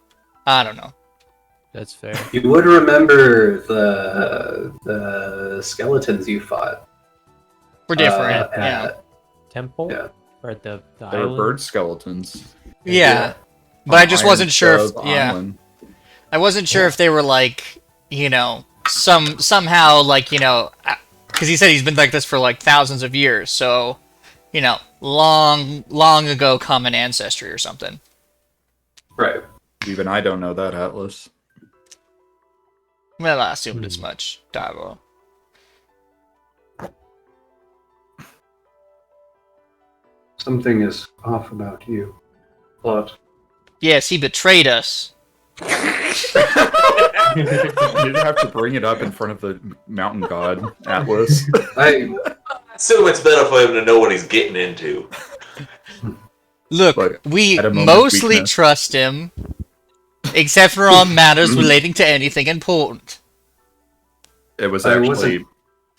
I don't know. that's fair. You would remember the skeletons you fought. We're different. at- Yeah. Temple? Yeah. Or at the They were island? bird skeletons. Yeah. But I just wasn't sure if I wasn't sure if they were like, somehow like, because he said he's been like this for like thousands of years, so, long ago common ancestry or something. Right. Even I don't know that, Atlas. Well, I assumed as much, Davo. Something is off about you. But Yes, he betrayed us. You didn't have to bring it up in front of the mountain god, Atlas. I Assume it's better for him to know what he's getting into. Look, But we at a moment's mostly weakness. trust him, except for on matters relating to anything important. It was I actually wasn't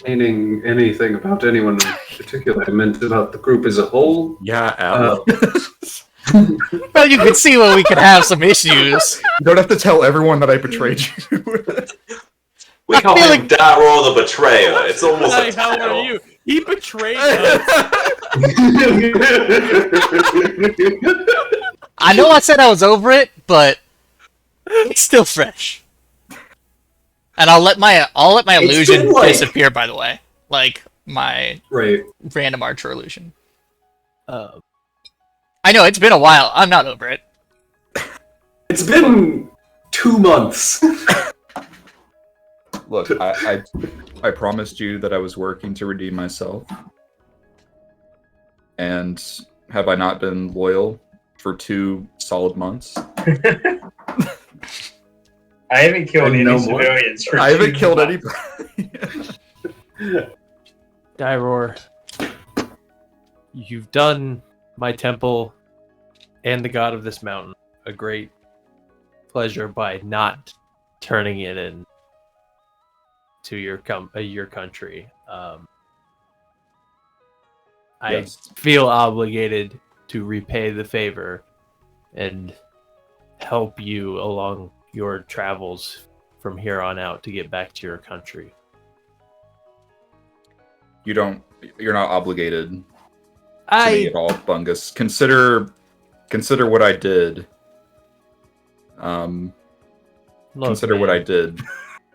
meaning anything about anyone in particular. I meant about the group as a whole. yeah, Atlas. Well, you could see where we could have some issues. You don't have to tell everyone that I betrayed you. We I call feel him Dyror the Betrayer. It's almost Hi, a how title. are you? He betrayed us. I know I said I was over it, but it's still fresh. And I'll let my It's illusion been, like- disappear. By the way, like my Right. random archer illusion. I know it's been a while. I'm not over it. It's been 2 months. Look, I promised you that I was working to redeem myself. And have I not been loyal for 2 solid months? I haven't killed And any no more. civilians for I haven't 2 killed months. anybody. Dyror, you've done my temple and the god of this mountain a great pleasure by not turning it in to your country. I Yes. feel obligated to repay the favor and help you along your travels from here on out to get back to your country. You're not obligated to me I at all, Bungus. Consider what I did Consider what I did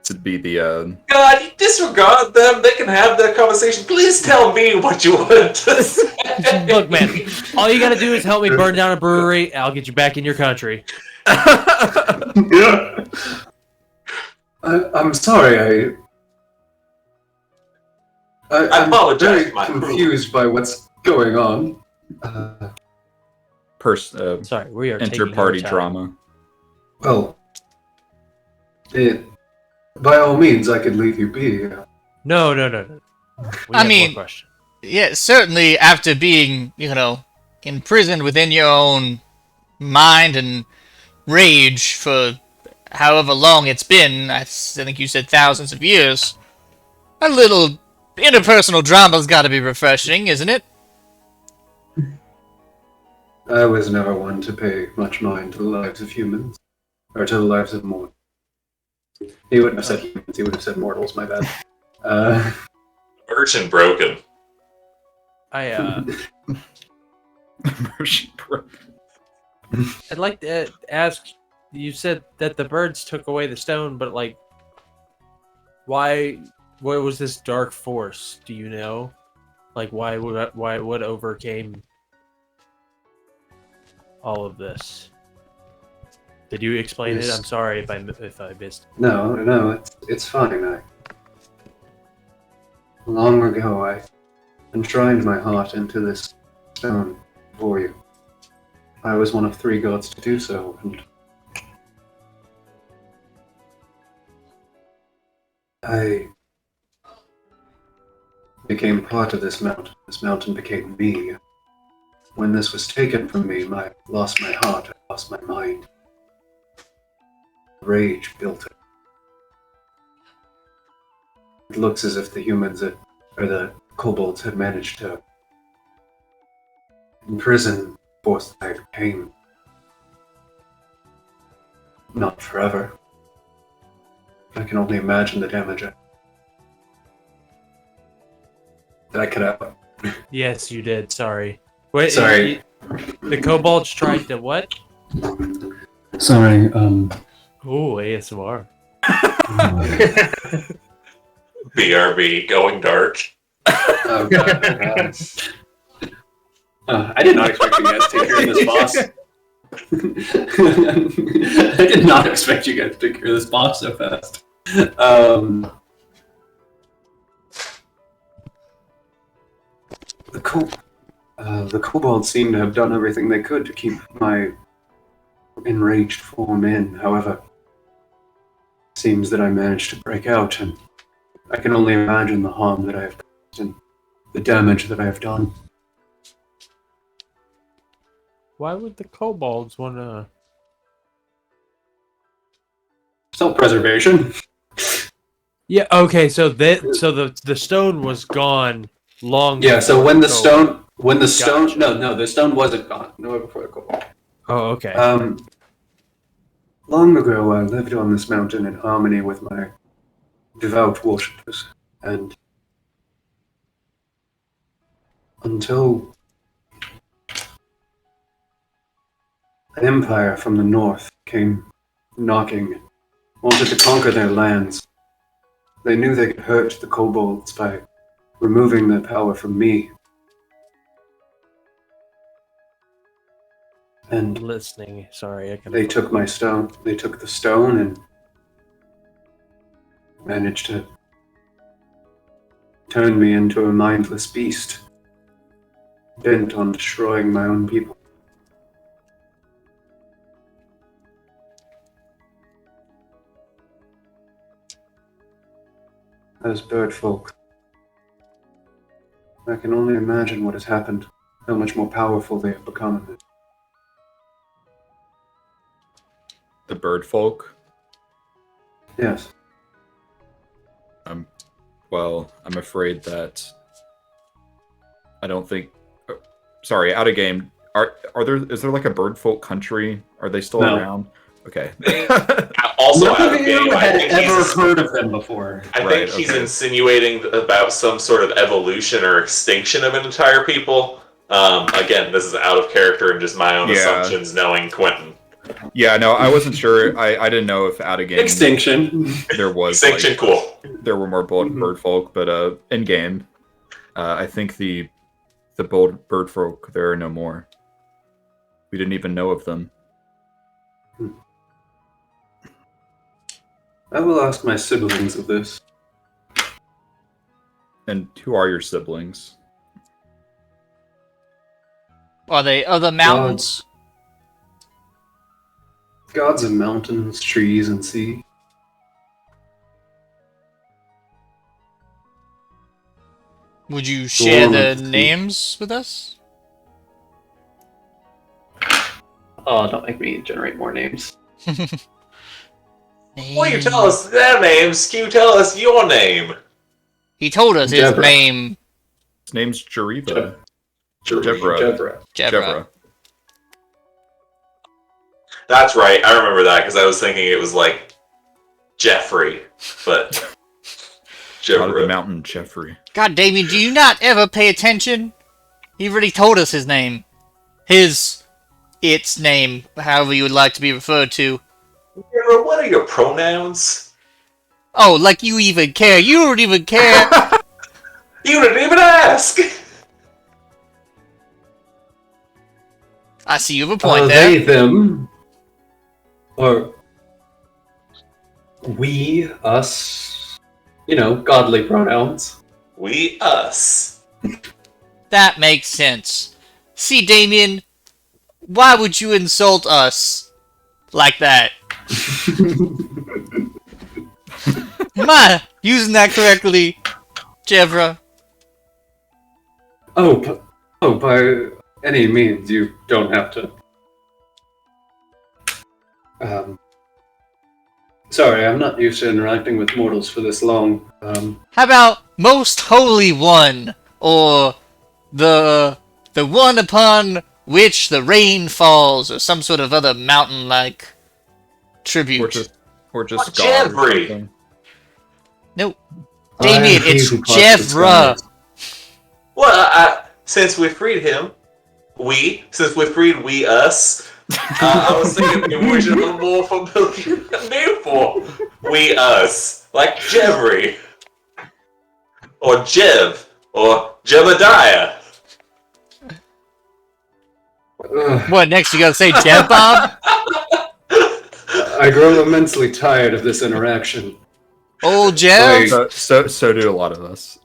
to be the. God, you disregard them. They can have their conversation. Please tell me what you want to say. Look, man, all you gotta do is help me burn down a brewery, and I'll get you back in your country. I'm sorry. I'm apologize, very my confused by what's going on. Sorry, we are inter-party taking our time. drama. Well, by all means, I could leave you be. No. We have more questions. Yeah, certainly after being, imprisoned within your own mind and rage for however long it's been, I think you said thousands of years, a little interpersonal drama's got to be refreshing, isn't it? I was never one to pay much mind to the lives of humans, or to the lives of mortals. He wouldn't have said humans, he would have said mortals, my bad. Merchant broken. Merchant broken. I'd like to ask, you said that the birds took away the stone, but why? What was this dark force? Do you know? Why what overcame all of this? Did you explain it? I'm sorry if I missed. No, it's fine. Long ago, I enshrined my heart into this stone for you. I was one of 3 gods to do so, and I became part of this mountain. This mountain became me. When this was taken from me, I lost my heart, I lost my mind. Rage built it. It looks as if the humans, or the kobolds, had managed to imprison the force that I became. Not forever. I can only imagine the damage that I could have. Yes, you did. Sorry. Wait, Sorry. The kobolds tried to what? Sorry, Ooh, ASMR. BRB, going dark. Oh god. I did not expect you guys to take care of this boss. I did not expect you guys to take care of this boss so fast. The kobolds seem to have done everything they could to keep my enraged form in. However, it seems that I managed to break out, and I can only imagine the harm that I have caused and the damage that I have done. Why would the kobolds want to? Self-preservation. Yeah. Okay. So the stone was gone long. Yeah. So before when the kobold. stone, Gotcha. no, the stone wasn't gone. No, before the kobold. Oh, okay. Long ago, I lived on this mountain in harmony with my devout worshippers, and until an empire from the north came knocking, wanted to conquer their lands. They knew they could hurt the kobolds by removing their power from me. And Listening. Sorry, I can. they took my stone. They took the stone and managed to turn me into a mindless beast, bent on destroying my own people. As bird folk, I can only imagine what has happened, how much more powerful they have become. The bird folk. Yes. Well, I'm afraid that I don't think. Sorry, out of game. Are there? Is there like a bird folk country? Are they still No. around? Okay. Also, None out of of you game, I had think ever he's, heard of them before. I Right, think he's okay. insinuating about some sort of evolution or extinction of an entire people. Again, this is out of character and just my own Yeah. assumptions, knowing Quentin. Yeah, no, I wasn't sure. I didn't know if out of game Extinction. there was Extinction, cool. there were more bird folk, but in game, I think the bird folk there are no more. We didn't even know of them. I will ask my siblings of this. And who are your siblings? Are they other mountains? Gods of mountains, trees, and sea. Would you share the Dormant. names with us? Oh, don't make me generate more names. Well, you tell us their names. Can you tell us your name? He told us his Jebra. name. His name's Jariva. Jebra. Jebra. That's right. I remember that because I was thinking it was like Jeffrey, but Out of the Jeffrey. mountain, Jeffrey. God, Damien, do you not ever pay attention? He already told us his name. Its name, however you would like to be referred to. What are your pronouns? Oh, like you even care. You don't even care. You didn't even ask. I see you have a point They, there. them, or we, us, godly pronouns. We, us. That makes sense. See, Damien, why would you insult us like that? Am I using that correctly, Jevra? By any means, you don't have to. Sorry, I'm not used to interacting with mortals for this long. How about Most Holy One, or the one upon which the rain falls, or some sort of other mountain-like tribute? Or just Oh, God. Or Jeffrey. something. No, Damien, I am it's he who parts the Jevra. skies. Well, since we freed him, since we freed we, us, I was thinking we should have a more familiar name for we, us. Like Jeffrey. Or Jev. Or Jebediah. Ugh, What, next you gotta say Jev Bob? I grow immensely tired of this interaction. Old Jev? Wait. So do a lot of us.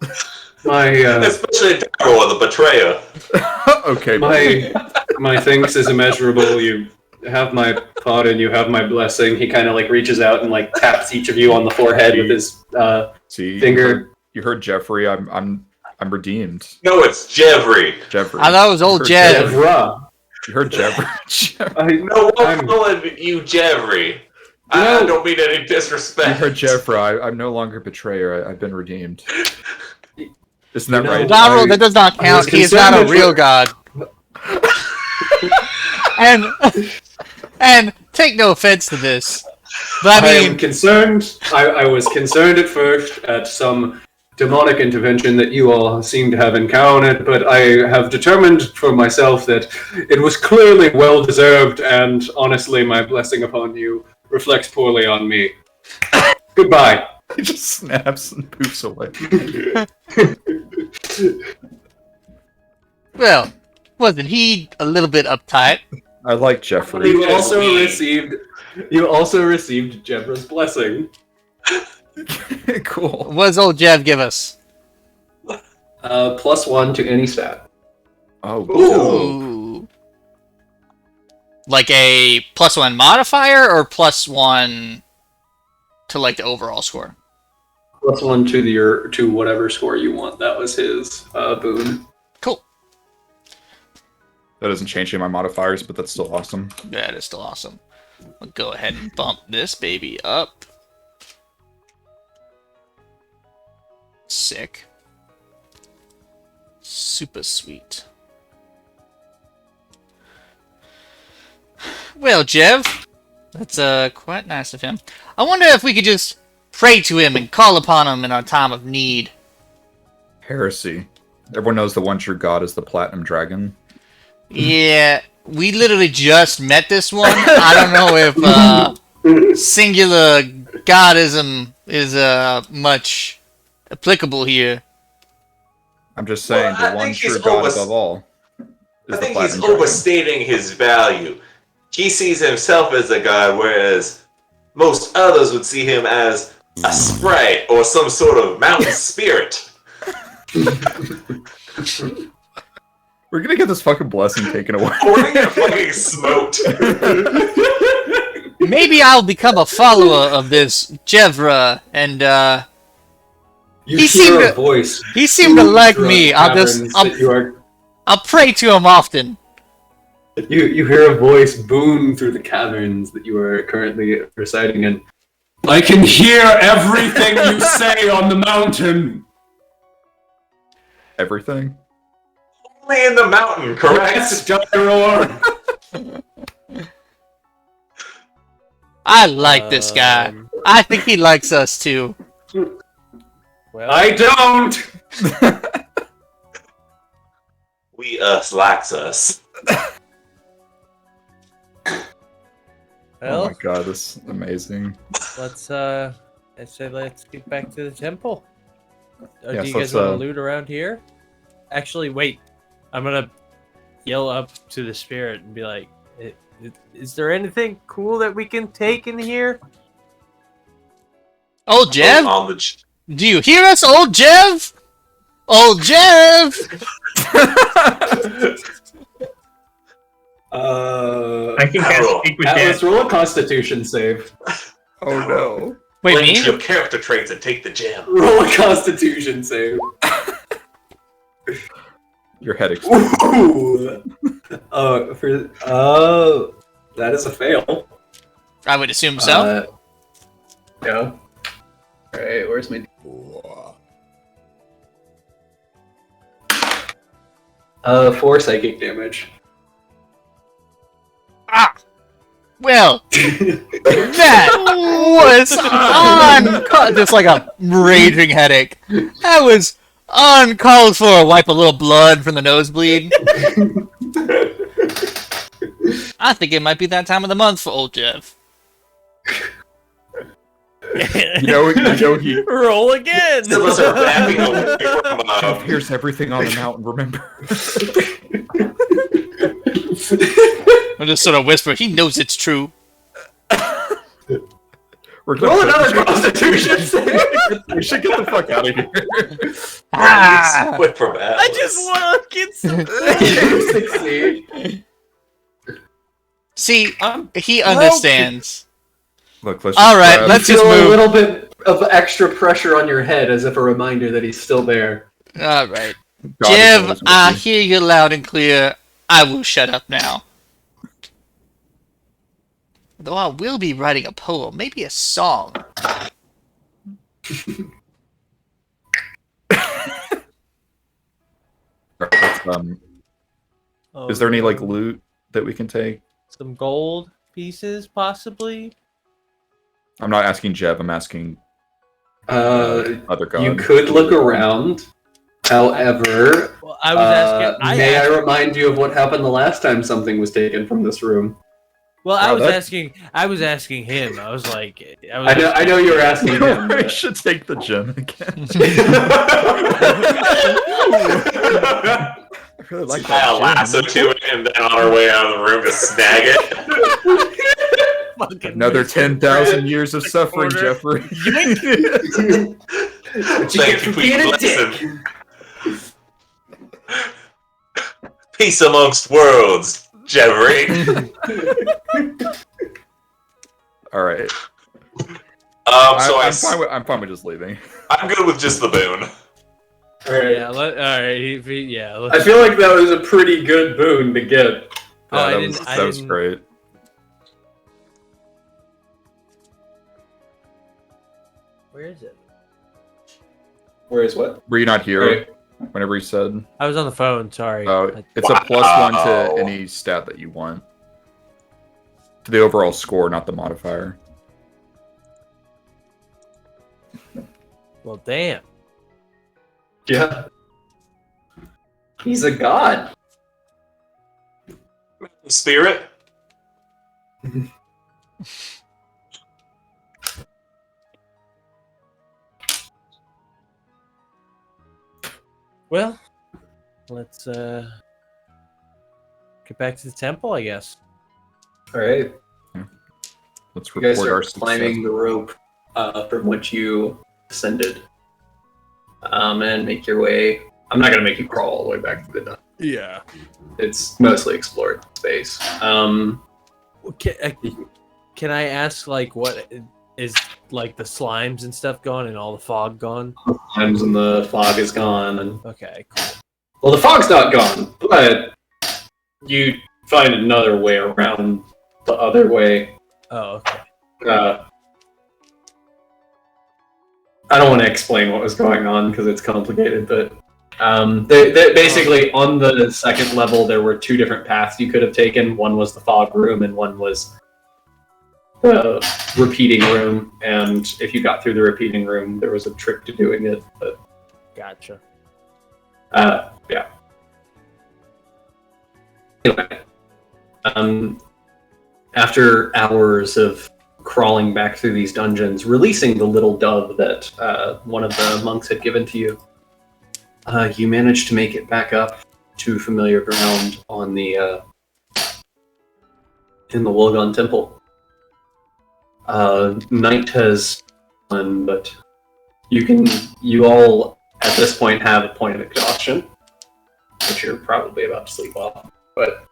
My Especially Daryl, the betrayer. Okay, my thanks is immeasurable. You have my thought and you have my blessing. He kind of reaches out and taps each of you on the forehead with his see, finger. You heard Jeffrey. I'm redeemed. No, it's Jeffrey. Jeffrey. I thought it was old You Jev. heard Jevra. You heard Jeffrey. No, I'm I'm- calling you Jeffrey. I No. don't mean any You disrespect. heard Jeffrey. I'm no longer betrayer. I've been redeemed. Isn't that You know, right? Donald, that does not I count. was He is not a concerned real with- god. and take no offense to this, but I I am mean, concerned. I was concerned at first at some demonic intervention that you all seem to have encountered, but I have determined for myself that it was clearly well deserved, and honestly, my blessing upon you reflects poorly on me. Goodbye. He just snaps and poofs away. well, wasn't he a little bit uptight? I like Jeffrey. You also received Jebra's blessing. Cool. What does old Jev give us? +1 to any stat. Oh, Ooh. Like a +1 modifier, or +1 to the overall score? +1 to whatever score you want. That was his boon. Cool. that doesn't change any of my modifiers, but that's still awesome. That is still awesome. We'll go ahead and bump this baby up. Sick. Super sweet. Well, Jev, that's quite nice of him. I wonder if we could just pray to him and call upon him in our time of need. Heresy. Everyone knows the one true god is the Platinum Dragon. Yeah, we literally just met this one. I don't know if singular godism is much applicable here. I'm just saying, Well, I the one think true he's god above all I is the think he's platinum dragon. overstating his value. He sees himself as a god, whereas most others would see him as a sprite or some sort of mountain spirit. We're gonna get this fucking blessing taken away. We're gonna get fucking smoked. Maybe I'll become a follower of this Jevra, and You He hear seemed a to- voice. he seemed to like throughout me. the I'll caverns that you are. I'll pray to him often. You hear a voice boom through the caverns that you are currently residing in. I can hear everything you say on the mountain. Everything? Only in the mountain, correct? Yes, Dyror. I like this guy. I think he likes us too. Well, I don't. We us likes us. Oh well, my god, this is amazing. let's let's get back to the temple. Do Yes, you let's, guys want to loot around here? Actually, wait. I'm gonna yell up to the spirit and be like, "Is there anything cool that we can take in here?" Old Jev? On the Do you hear us, old Jev? Old Jev! I can cast Cool. Speak with Atlas, Dead. roll a Constitution save. Oh no. Wait, link me? your character traits and take the gem. Roll a Constitution save. Your head explodes. Ooh. That is a fail. I would assume so. Yeah. Alright, where's my... 4 psychic damage. Ah! Well, that was just like a raging headache. That was uncalled for. Wipe a little blood from the nosebleed. I think it might be that time of the month for old Jeff. You know he Roll again. Some of us are backing away from, hears everything on the mountain, remember? I just sort of whisper, he knows it's true. We're Roll another Constitution save! We should get the fuck out of here. Ah! Quit from Atlas. I just want to get some. You succeed. See, I'm he understands. Look, let's All just right, grab- let's You just feel a move. little bit of extra pressure on your head as if a reminder that he's still there. All right. God is Jev, always with I you. hear you loud and clear. I will shut up now. Though I will be writing a poem, maybe a song. Let's, is there any like loot that we can take? some gold pieces, possibly? I'm not asking Jeb. I'm asking other gods. You could look around. However, Well, I was asking. may I remind you of what happened the last time something was taken from this room? Well, I Wow, was that- asking. I was asking him. I was like, I know you were asking him. I should take the gem again. I really like Tie a that lasso to it and then on our way out of the room to snag it. fucking Another 10,000 years of suffering, quarter. Jeffrey. Thank you for your lesson. Peace amongst worlds, Jeffrey. All right. So I'm fine with just leaving. I'm good with just the boon. Alright. Yeah. All right. Yeah. I feel like that was a pretty good boon to get. Oh, I that didn't- was, I that was didn't- great. Where is it? Where is what? Were you not here Right. whenever you said? I was on the phone. Sorry. It's a +1 Wow. to any stat that you want. To the overall score, not the modifier. Well, damn. Yeah. He's a god. Spirit? Well, let's get back to the temple, I guess. All right. Let's You guys report our are success. climbing the rope from which you ascended, and make your way. I'm not gonna make you crawl all the way back to the dungeon. Yeah. It's mostly explored space. Can I ask, like, what is, like, the slimes and stuff gone and all the fog gone? Times and the fog is gone, and Okay, cool. well, the fog's not gone, but you find another way around the other way. Oh, okay. I don't want to explain what was going on because it's complicated, but basically on the second level there were two different paths you could have taken. One was the fog room and one was the repeating room, and if you got through the repeating room there was a trick to doing it, but Gotcha. yeah. Anyway, after hours of crawling back through these dungeons, releasing the little dove that one of the monks had given to you, you managed to make it back up to familiar ground on the in the Wolgon Temple. Night has fallen, but you all at this point have a point of exhaustion, which you're probably about to sleep off. But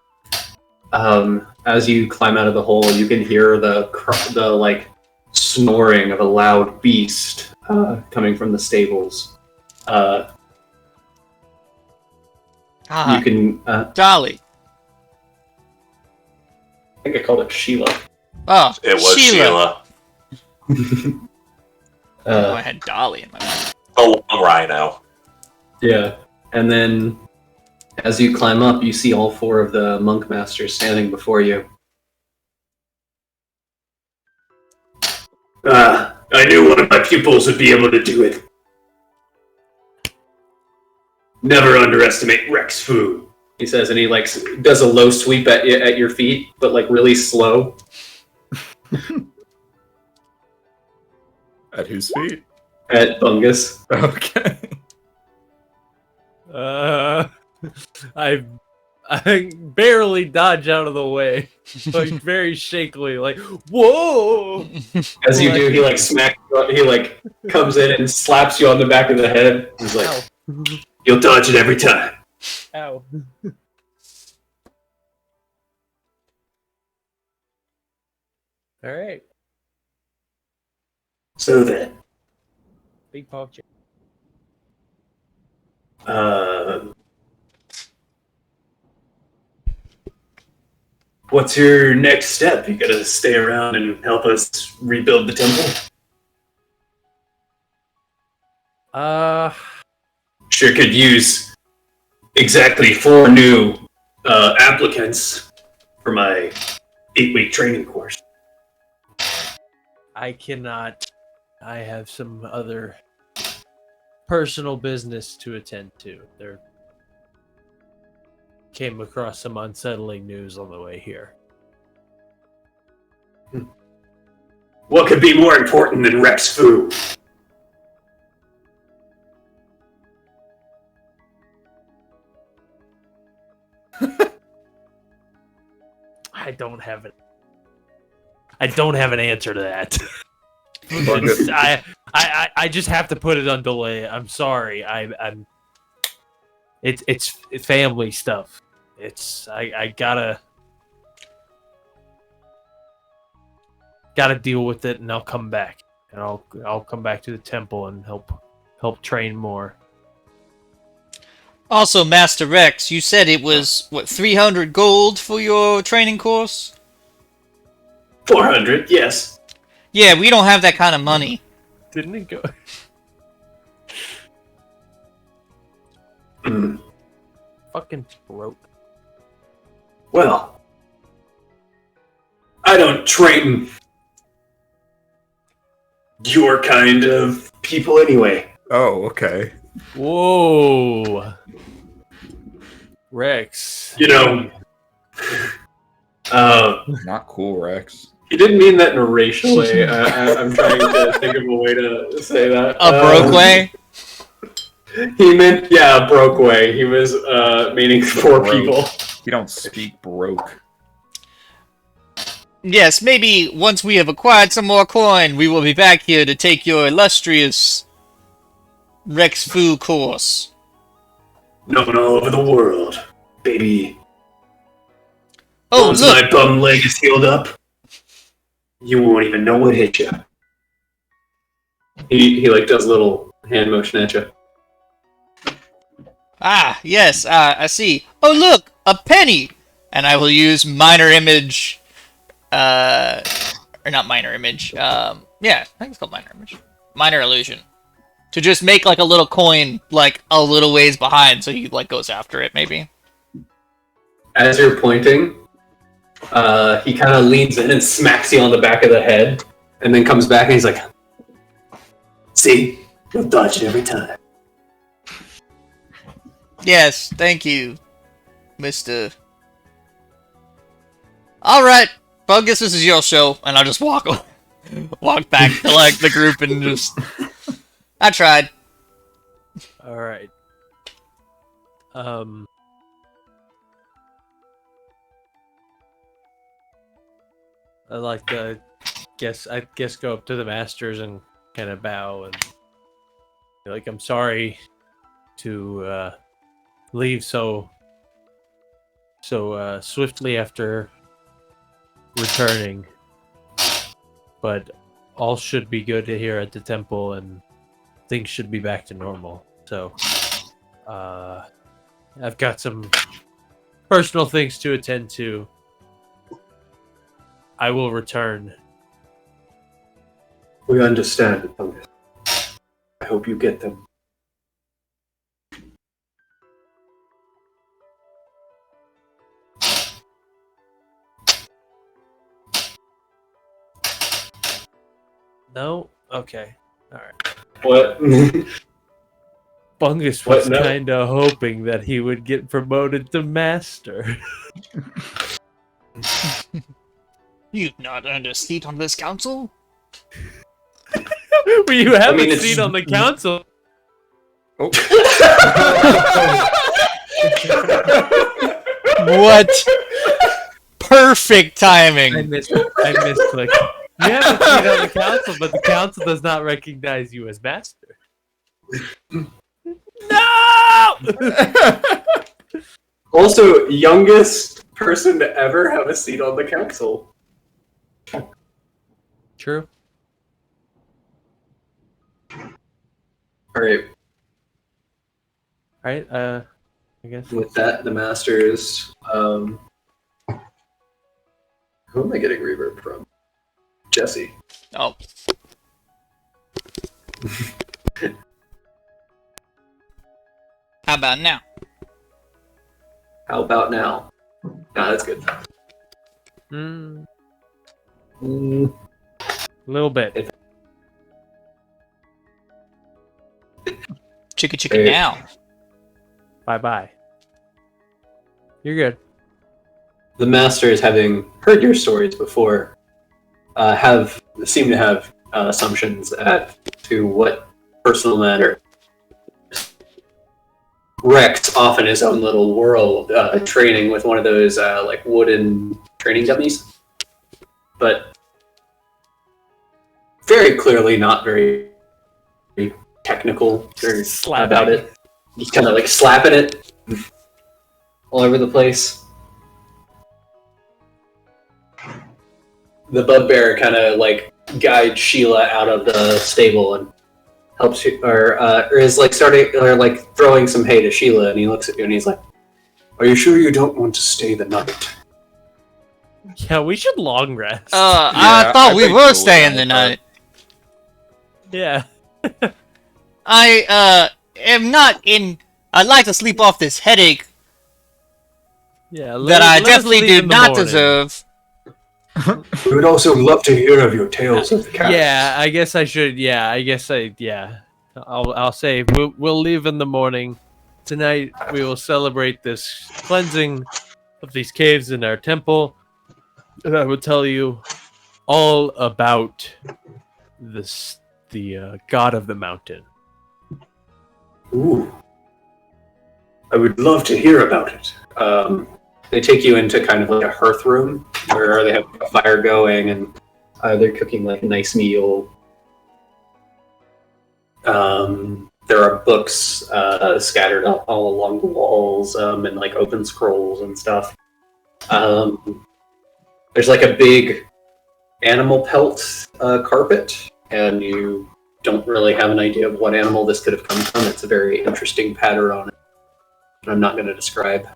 as you climb out of the hole, you can hear the like snoring of a loud beast coming from the stables. You can. Dolly. I think I called it Sheila. Oh, It was Sheila. Oh, I had Dolly in my mind. A long rhino. Yeah, and then as you climb up, you see all four of the monk masters standing before you. I knew one of my pupils would be able to do it. Never underestimate Rex Fu. He says, and he like does a low sweep at your feet, but like really slow. At whose feet? At Bungus. Okay. I barely dodge out of the way, like very shakily, like whoa. As you do, he like smacks. He like comes in and slaps you on the back of the head. He's like, Ow. You'll dodge it every time. Ow. All right, So then, big pop check. what's your next step? You gotta stay around and help us rebuild the temple? Sure could use exactly 4 new applicants for my 8-week training course. I cannot. I have some other personal business to attend to. There came across some unsettling news on the way here. What could be more important than Rex Fu? I don't have it. I don't have an answer to that. I just have to put it on delay. I'm sorry. I'm. It's family stuff. I gotta deal with it, and I'll come back, and I'll come back to the temple and help train more. Also, Master Rex, you said it was, what, 300 gold for your training course? 400, yes. Yeah, we don't have that kind of money. Didn't it go? Fucking broke. Well, I don't train your kind of people anyway. Oh, okay. Whoa, Rex. You know, Not cool, Rex. He didn't mean that in a racial way. I'm trying to think of a way to say that. A broke way? He meant, a broke way. He was meaning poor Broke. people. You don't speak broke. Yes, maybe once we have acquired some more coin, we will be back here to take your illustrious Rex Fu course. Knocking all over the world, baby. Oh, Once look! my bum leg is healed up, you won't even know what hit you. He like does a little hand motion at you. Ah, yes, I see. Oh, look! A penny! And I will use minor image, or not minor image, yeah, I think it's called minor image. Minor illusion. To just make, like, a little coin, like, a little ways behind, so he, like, goes after it, maybe. As you're pointing, he kind of leans in and smacks you on the back of the head, and then comes back and he's like, See? You'll dodge it every time. Yes, thank you, Mr. Alright, Bungus, this is your show, and I'll just walk back to, like, the group and just... I tried. All right. I like to go up to the masters and kind of bow and be like, I'm sorry to leave so swiftly after returning, but all should be good here at the temple and things should be back to normal. So I've got some personal things to attend to. I will return. We understand, Bungus. I hope you get them. No? Okay. Alright. What? Bungus What? was No. kind of hoping that he would get promoted to master. You've not earned a seat on this council? Well, you have mean, a it's- seat on the council. What? Perfect timing. I misclicked. You have a seat on the council, but the council does not recognize you as master. No! Also, youngest person to ever have a seat on the council. True. Alright, Alright, I guess. with that, the masters. Who am I getting reverb from? Jesse. Oh. How about now? How about now? Nah, that's good. Mm, Mm, a little bit. Chicka Hey. now. Bye-bye. You're good. the masters, having heard your stories before, seem to have assumptions as to what personal matter. Rex off in his own little world, training with one of those like wooden training dummies, but very clearly not very technical about it. He's kind of like slapping it all over the place. The bugbear kind of like guides Sheila out of the stable and helps you, or is like starting or like throwing some hay to Sheila, and he looks at you and he's like, "Are you sure you don't want to stay the night?" Yeah, we should long rest. I thought we think were so, staying the yeah. night. Yeah. I am not in. I'd like to sleep off this headache Yeah. that I let us definitely leave do in the not morning. deserve. We would also love to hear of your tales of the cast. Yeah, I guess I should. Yeah, I guess I. Yeah, I'll say we'll leave in the morning. Tonight we will celebrate this cleansing of these caves in our temple. And I will tell you all about the god of the mountain. Ooh. I would love to hear about it. They take you into kind of like a hearth room where they have a fire going and They're cooking like a nice meal. There are books scattered all along the walls and like open scrolls and stuff. There's like a big animal pelt carpet, and you don't really have an idea of what animal this could have come from. It's a very interesting pattern on it. I'm not going to describe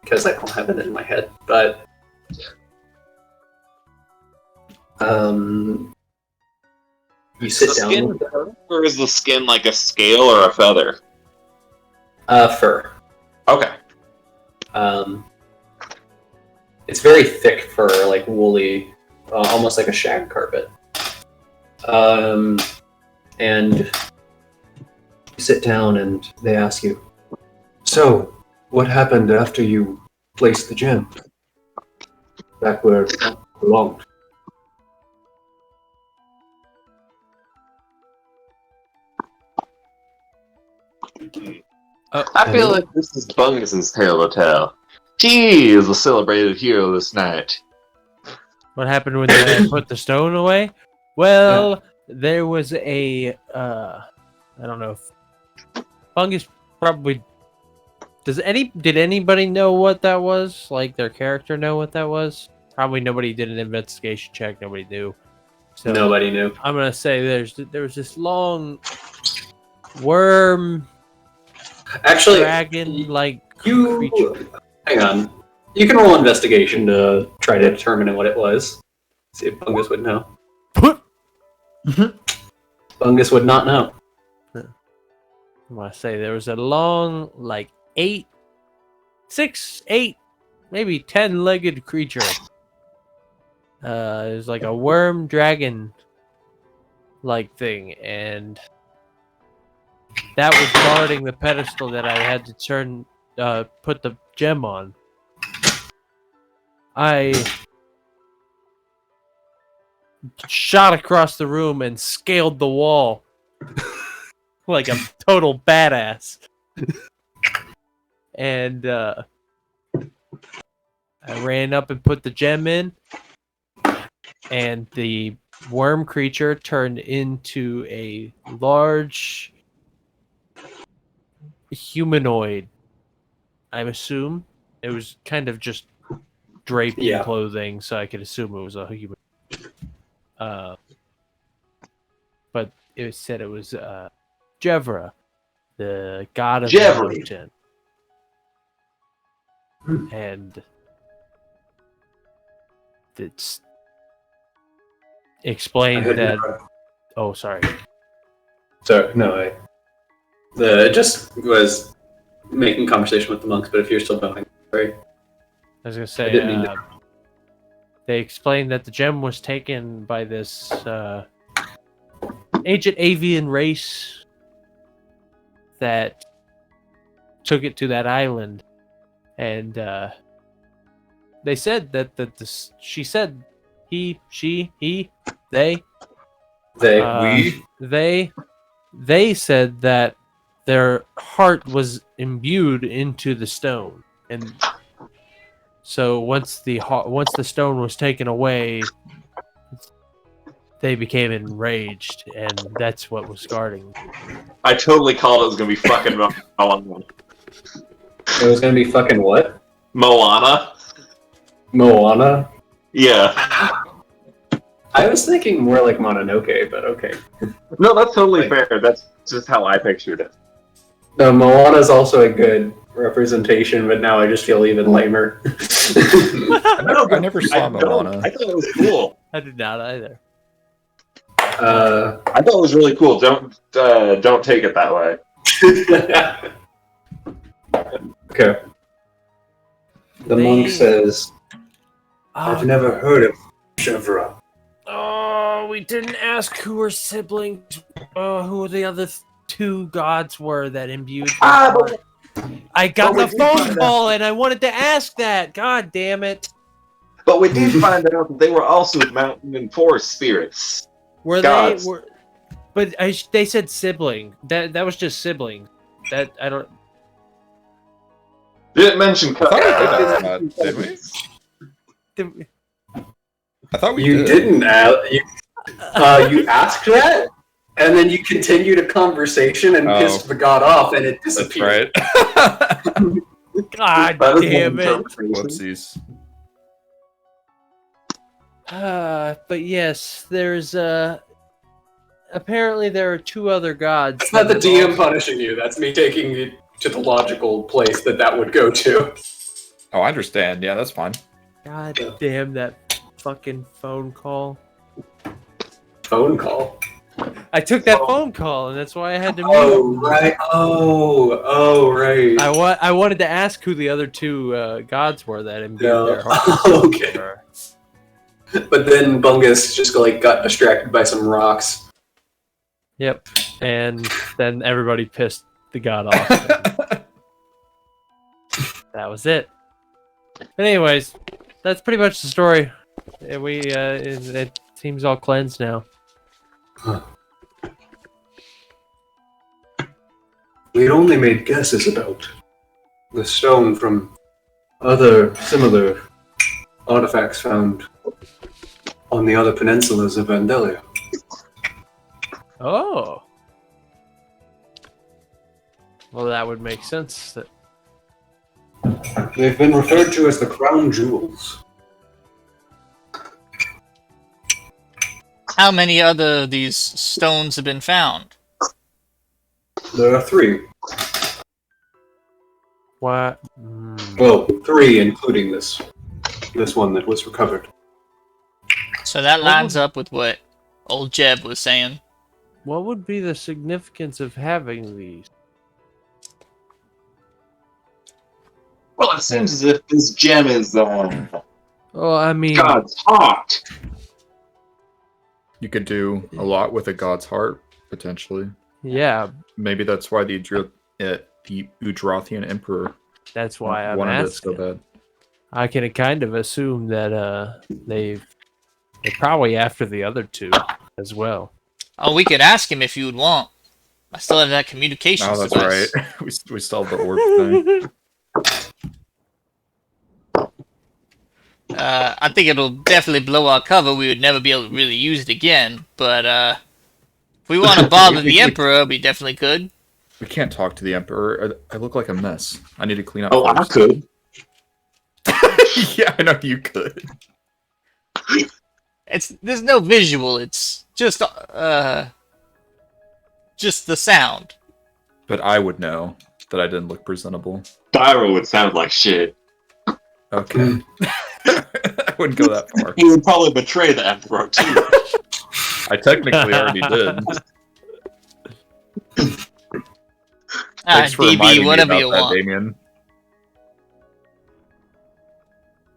because I don't have it in my head, but you sit down. Skin fur, or is the skin like a scale or a feather? Fur. Okay. It's very thick fur, like woolly, almost like a shag carpet. And you sit down and they ask you, so, what happened after you placed the gem? Back where it belonged. I feel like this is Bungus's tale to tell. He is a celebrated hero this night. What happened when they put the stone away? Well, there was a I don't know if Bungus probably did anybody know what that was? Like their character know what that was? Probably nobody did an investigation check, nobody knew. So Nobody knew. I'm gonna say there was this long worm Actually, dragon like you creature. hang on. You can roll investigation to try to determine what it was. See if Bungus would know. Bungus would not know. I want to say there was a long, like 6, 8, maybe 10-legged creature. It was like a worm dragon like thing, and that was guarding the pedestal that I had to put the gem on. I shot across the room and scaled the wall like a total badass. And I ran up and put the gem in, and the worm creature turned into a large humanoid. I assume it was kind of just draped in clothing, so I could assume it was a human. But it said it was Jevra, the god of the mountain. And it's explained that. Oh, sorry. So no, it just was making conversation with the monks. But if you're still going, sorry. I was gonna say they explained that the gem was taken by this ancient avian race that took it to that island, and they said that she said he, she, he, they, they said that their heart was imbued into the stone, and so once the stone was taken away, they became enraged, and that's what was guarding. I totally called it was gonna be fucking Moana. It was gonna be fucking what? Moana? Moana? Yeah. I was thinking more like Mononoke, but okay. No, that's totally fair. That's just how I pictured it. No, Moana's also a good representation, but now I just feel even lamer. I never saw Moana. I thought it was cool. I did not either. I thought it was really cool. Don't take it that way. Okay. The monk says, I've never heard of Jevra. Oh, we didn't ask who her siblings, who the other two gods were that imbued. I got the phone call and I wanted to ask that. God damn it! But we did find out that they were also mountain and forest spirits. Were Gods. they? But they said sibling. That was just sibling. That I don't. Didn't mention I thought we did ask that, did we? I thought we You did. didn't. You asked that, and then you continued a conversation and pissed the god off, and it That's disappeared. right. God That is damn one it! interpretation. Whoopsies. But yes, there's apparently there are two other gods. That's not the that DM also- punishing you. That's me taking you to the logical place that would go to. Oh, I understand. Yeah, that's fine. God damn that fucking phone call! Phone call. I took that phone call, and that's why I had to mute. Oh right. Oh right. I wanted to ask who the other two gods were that imbued No. their hearts. Okay. But then Bungus just got distracted by some rocks. Yep, and then everybody pissed the god off. That was it. But anyways, that's pretty much the story. It seems all cleansed now. We'd only made guesses about the stone from other similar artifacts found on the other peninsulas of Vandalia. Oh. Well, that would make sense. They've been referred to as the crown jewels. How many other these stones have been found? There are 3. What? Well, 3 including this one that was recovered. So that lines up with what old Jeb was saying. What would be the significance of having these? Well, it seems as if this gem is Well, I mean, God's heart. You could do a lot with a god's heart, potentially. yeah, Maybe that's why the Udrothian Emperor that's why I'm wanted it so asking. bad. I can kind of assume that they're probably after the other two as well. Oh, we could ask him if you would want. I still have that communication Oh, that's device. right. we still have the orb thing. I think it'll definitely blow our cover. We would never be able to really use it again. But if we want to bother the Emperor, we definitely could. We can't talk to the Emperor. I look like a mess. I need to clean up. Oh, I first. could. Yeah, I know you could. There's no visual. It's just the sound. But I would know that I didn't look presentable. Pyro would sound like shit. Okay. I wouldn't go that far. He would probably betray the Emperor too. I technically already did. Thanks for reminding DB, me whatever about you that, want. Damien.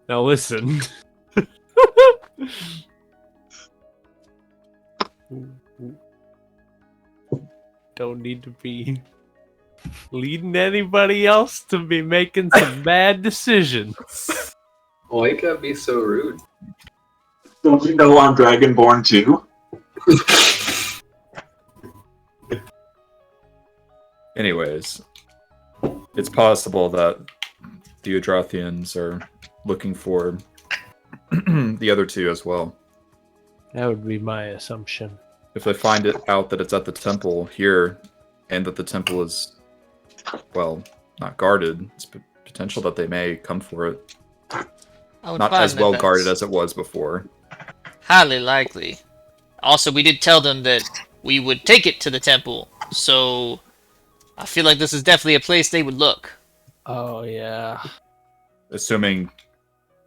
Now listen. Don't need to be leading anybody else to be making some bad decisions. Why you gotta be so rude? Don't you know I'm Dragonborn too? Anyways, it's possible that the Udrothians are looking for the other two as well. That would be my assumption. If they find it out that it's at the temple here, and that the temple is, well, not guarded, it's potential that they may come for it. I would Not find as that well that's guarded as it was before. highly likely. Also, we did tell them that we would take it to the temple, so I feel like this is definitely a place they would look. Oh yeah. Assuming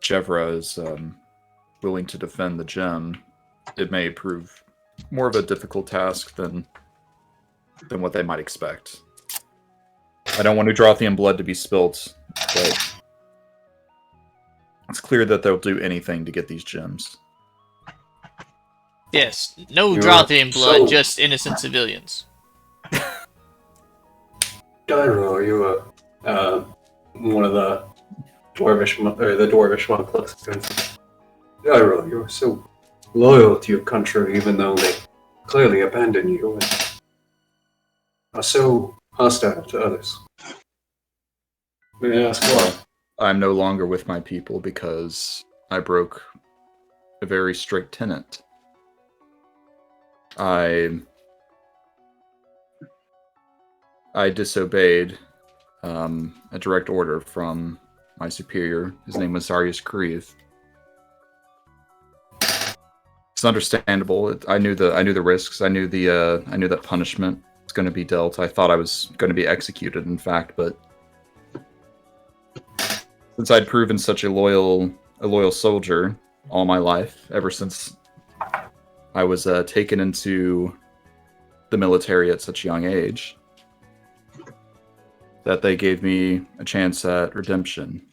Jevra is willing to defend the gem, it may prove more of a difficult task than what they might expect. I don't want Udrothian blood to be spilt, but it's clear that they'll do anything to get these gems. Yes, no You're Drothian blood, so- just innocent civilians. Gyro, are you one of the dwarvish monk, or the dwarvish monk? Iroh, you're so loyal to your country, even though they clearly abandon you and are so hostile to others. May I ask why? I'm no longer with my people because I broke a very strict tenet. I disobeyed a direct order from my superior. His name was Zarius Kreeth. It's understandable. I knew the risks. I knew that punishment was going to be dealt. I thought I was going to be executed, in fact, but since I'd proven such a loyal soldier all my life, ever since I was taken into the military at such a young age, that they gave me a chance at redemption.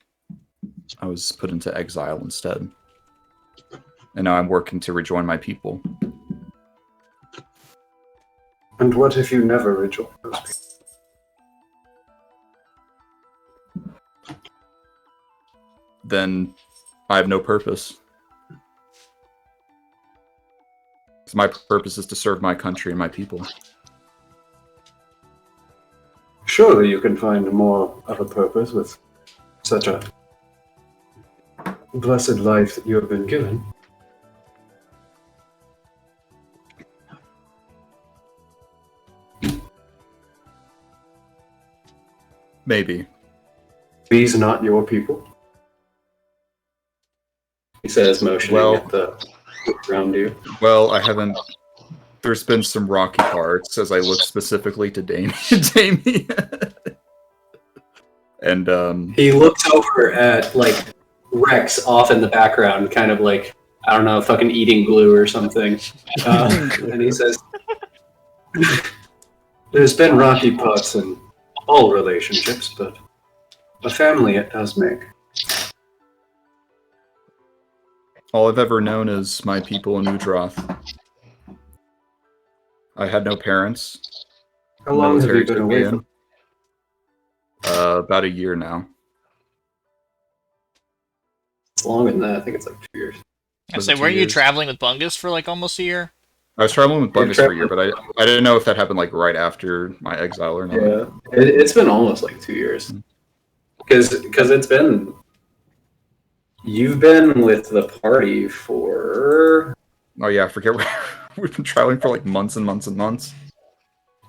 I was put into exile instead. And now I'm working to rejoin my people. And what if you never rejoin those people? Then I have no purpose. So my purpose is to serve my country and my people. Surely you can find more of a purpose with such a blessed life that you have been given. Maybe. These not your people? He says, motioning at the around you. Well, I haven't. There's been some rocky parts as I look specifically to Damien. And He looks over at like Rex off in the background, kind of like, I don't know, fucking eating glue or something. And he says, There's been rocky parts in all relationships, but a family it does make. all I've ever known is my people in Udroth. I had no parents. How long have Military you been took me away in. from? About a year now. it's longer than that. I think it's like 2 years. I Was say, it 2 weren't you years? traveling with Bungus for like almost a year? I was traveling with You're Bungus for a year, but I didn't know if that happened like right after my exile or not. Yeah, it's been almost like 2 years. Because it's been... You've been with the party for... Oh yeah, I forget. We've been traveling for like months and months and months.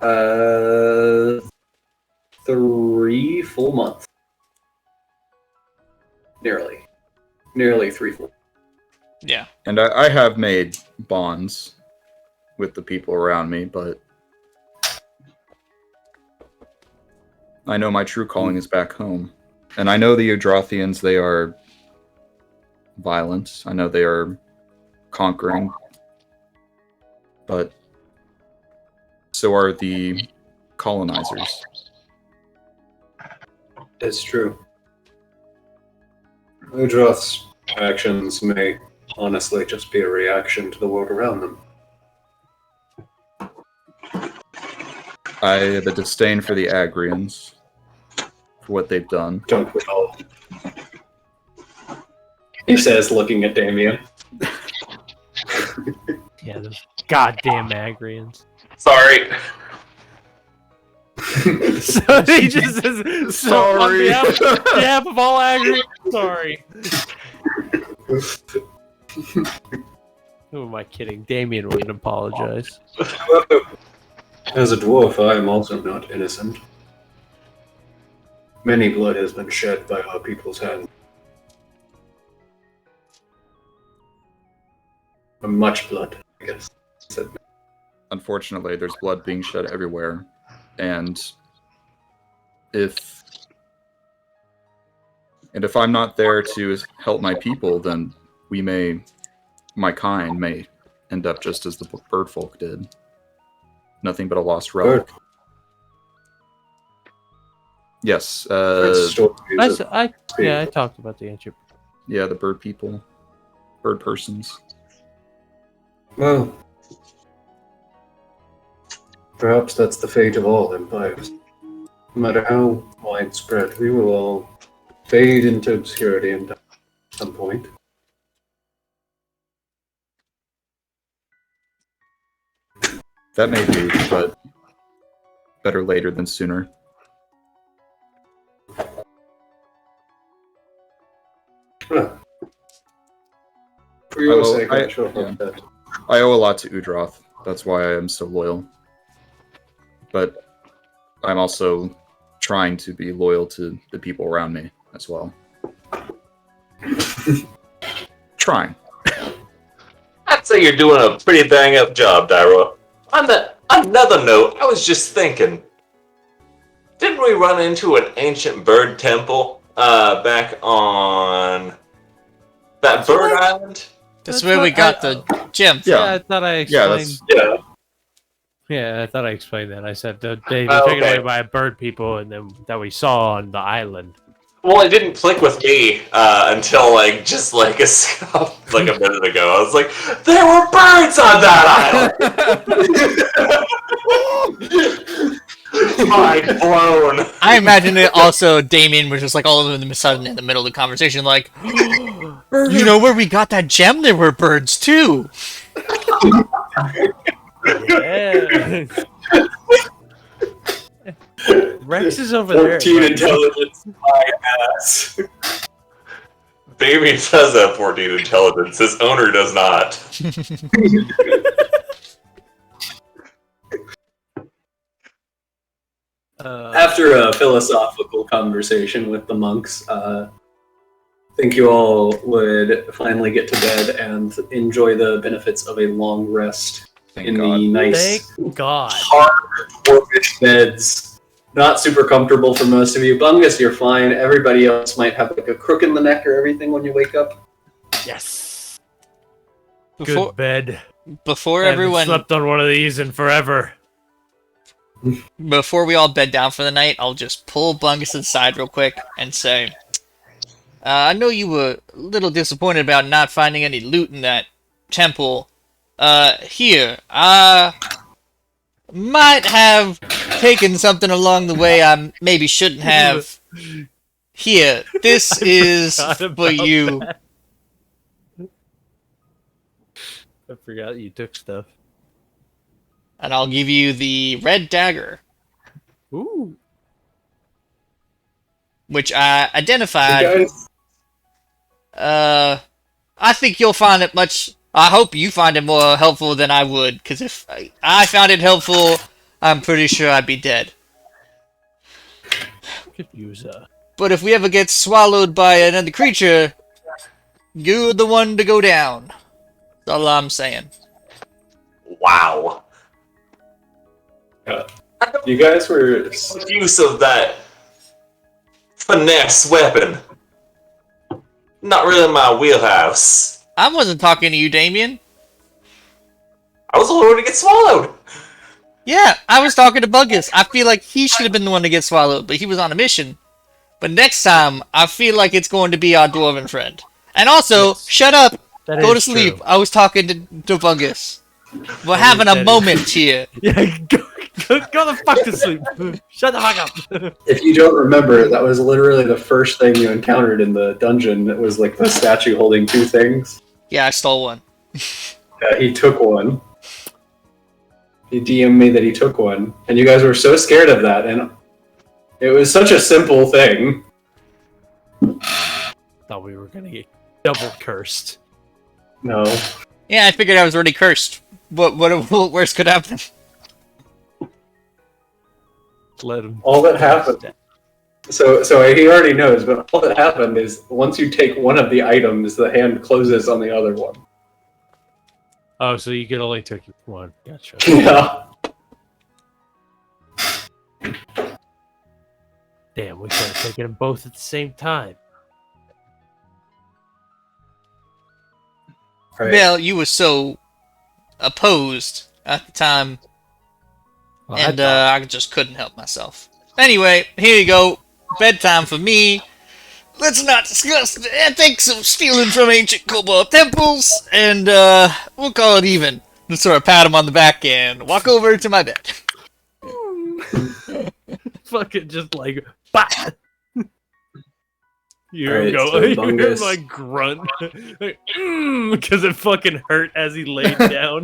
3 full months. Nearly 3 full. Yeah. And I have made bonds with the people around me, but I know my true calling is back home. And I know the Udrothians, they are violent. I know they are conquering. But so are the colonizers. It's true. Udroth's actions may honestly just be a reaction to the world around them. I have a disdain for the Agrians, for what they've done. Don't we all? He says, looking at Damien. Yeah, those goddamn Agrians. Sorry. So he just says, so on behalf of all Agrians, sorry. Who am I kidding? Damien wouldn't apologize. As a dwarf, I am also not innocent. Many blood has been shed by our people's hand. Much blood, I guess. Unfortunately, there's blood being shed everywhere. And if I'm not there to help my people, then my kind may end up just as the bird folk did. Nothing but a lost relic. Bird. Yes. I talked about the ancient. Yeah, the bird people. Bird persons. Well, perhaps that's the fate of all empires. No matter how widespread, we will all fade into obscurity at some point. That may be, but better later than sooner. Huh. For your sake, I'm sure yeah. about that. I owe a lot to Udroth. That's why I am so loyal. But I'm also trying to be loyal to the people around me as well. Trying. I'd say you're doing a pretty bang up job, Dairo. On another note, I was just thinking, didn't we run into an ancient bird temple back on that bird island? That's where we got the gem. Yeah, I thought I explained. Yeah. Yeah, I thought I explained that. I said that they were taken away by bird people, and then that we saw on the island. Well, it didn't click with me until just like a minute ago. I was like, there were birds on that island. Mind blown. I imagine it also. Damien was just like all of a sudden in the middle of the conversation, like, you know where we got that gem? There were birds too. Yeah. Rex is over there. 14 intelligence, my ass. Damien does have 14 intelligence. His owner does not. After a philosophical conversation with the monks, I think you all would finally get to bed and enjoy the benefits of a long rest in the nice, Thank God. hard, dwarfish beds. Not super comfortable for most of you. Bungus, you're fine. Everybody else might have like a crook in the neck or everything when you wake up. Yes. Before, Good bed. before I haven't everyone, slept on one of these in forever. before we all bed down for the night, I'll just pull Bungus aside real quick and say, I know you were a little disappointed about not finding any loot in that temple. Here, might have taken something along the way I maybe shouldn't have. Here, this is for you. That. I forgot you took stuff. And I'll give you the red dagger, Ooh. which I Hey, identified. guys, I think you'll find it much. I hope you find it more helpful than I would, because if I found it helpful, I'm pretty sure I'd be dead. Could use But if we ever get swallowed by another creature, you're the one to go down. That's all I'm saying. Wow. you guys were Use of that finesse weapon. Not really my wheelhouse. I wasn't talking to you, Damien. I was the one to get swallowed. Yeah, I was talking to Bungus. I feel like he should have been the one to get swallowed, but he was on a mission. But next time, I feel like it's going to be our dwarven friend. And also, shut up. Go to sleep. True. I was talking to Bungus. We're having a moment here. Yeah, go the fuck to sleep. Shut the fuck up. If you don't remember, that was literally the first thing you encountered in the dungeon. It was like the statue holding two things. Yeah, I stole one. He took one. He DM'd me that he took one. And you guys were so scared of that. And it was such a simple thing. Thought we were gonna get double cursed. No. Yeah, I figured I was already cursed. What worse could happen? Let him. All that happened. So he already knows, but all that happened is once you take one of the items, the hand closes on the other one. Oh, so you could only take one. Gotcha. Yeah. Damn, we could have taken them both at the same time. Right. Well, you were so opposed at the time, Well, and I just couldn't help myself. Anyway, here you go. Bedtime for me. Let's not discuss the ethics of stealing from ancient kobold temples, and we'll call it even. Just sort of pat him on the back and walk over to my bed. fucking just like, bah! You Alright, go, so you hear Bungus- my grunt, because it fucking hurt as he laid down.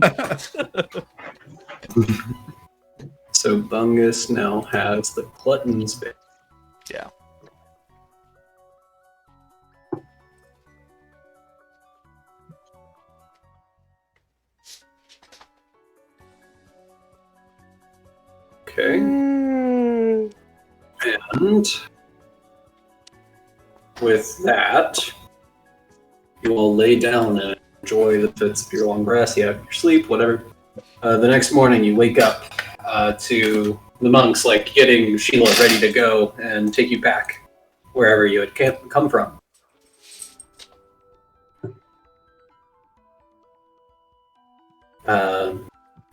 So Bungus now has the Glutton's bit. Yeah. Okay. And with that, you will lay down and enjoy the bits of your long rest. You have your sleep, whatever. The next morning, you wake up to the monks like getting Sheila ready to go and take you back wherever you had come from.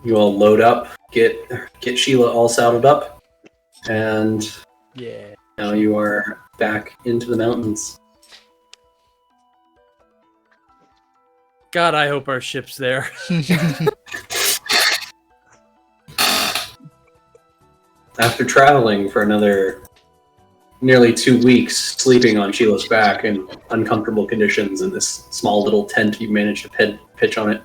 You all load up, get Sheila all saddled up, and Yeah. now you are back into the mountains. God, I hope our ship's there. After traveling for another nearly 2 weeks, sleeping on Sheila's back in uncomfortable conditions in this small little tent you managed to pitch on it,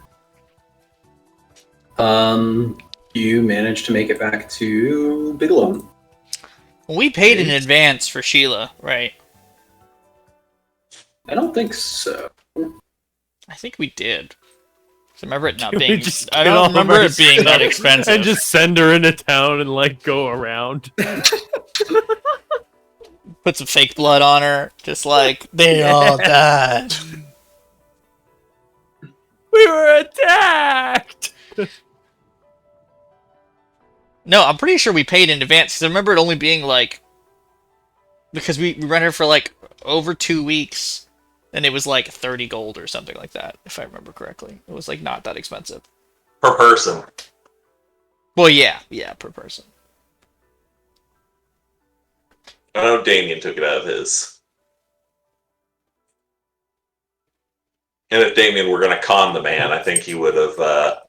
you managed to make it back to Bigelow. We paid in advance for Sheila, right? I don't think so. I think we did. I remember it not We being. just I get all don't of remember our it being that stuff expensive. And just send her into town and like go around. Put some fake blood on her, just like they all died. We were attacked. No, I'm pretty sure we paid in advance because I remember it only being like because we rented her for like over 2 weeks, and it was like 30 gold or something like that, if I remember correctly. It was like not that expensive. Per person. Well, yeah, per person. I know Damien took it out of his. And if Damien were going to con the man, I think he would have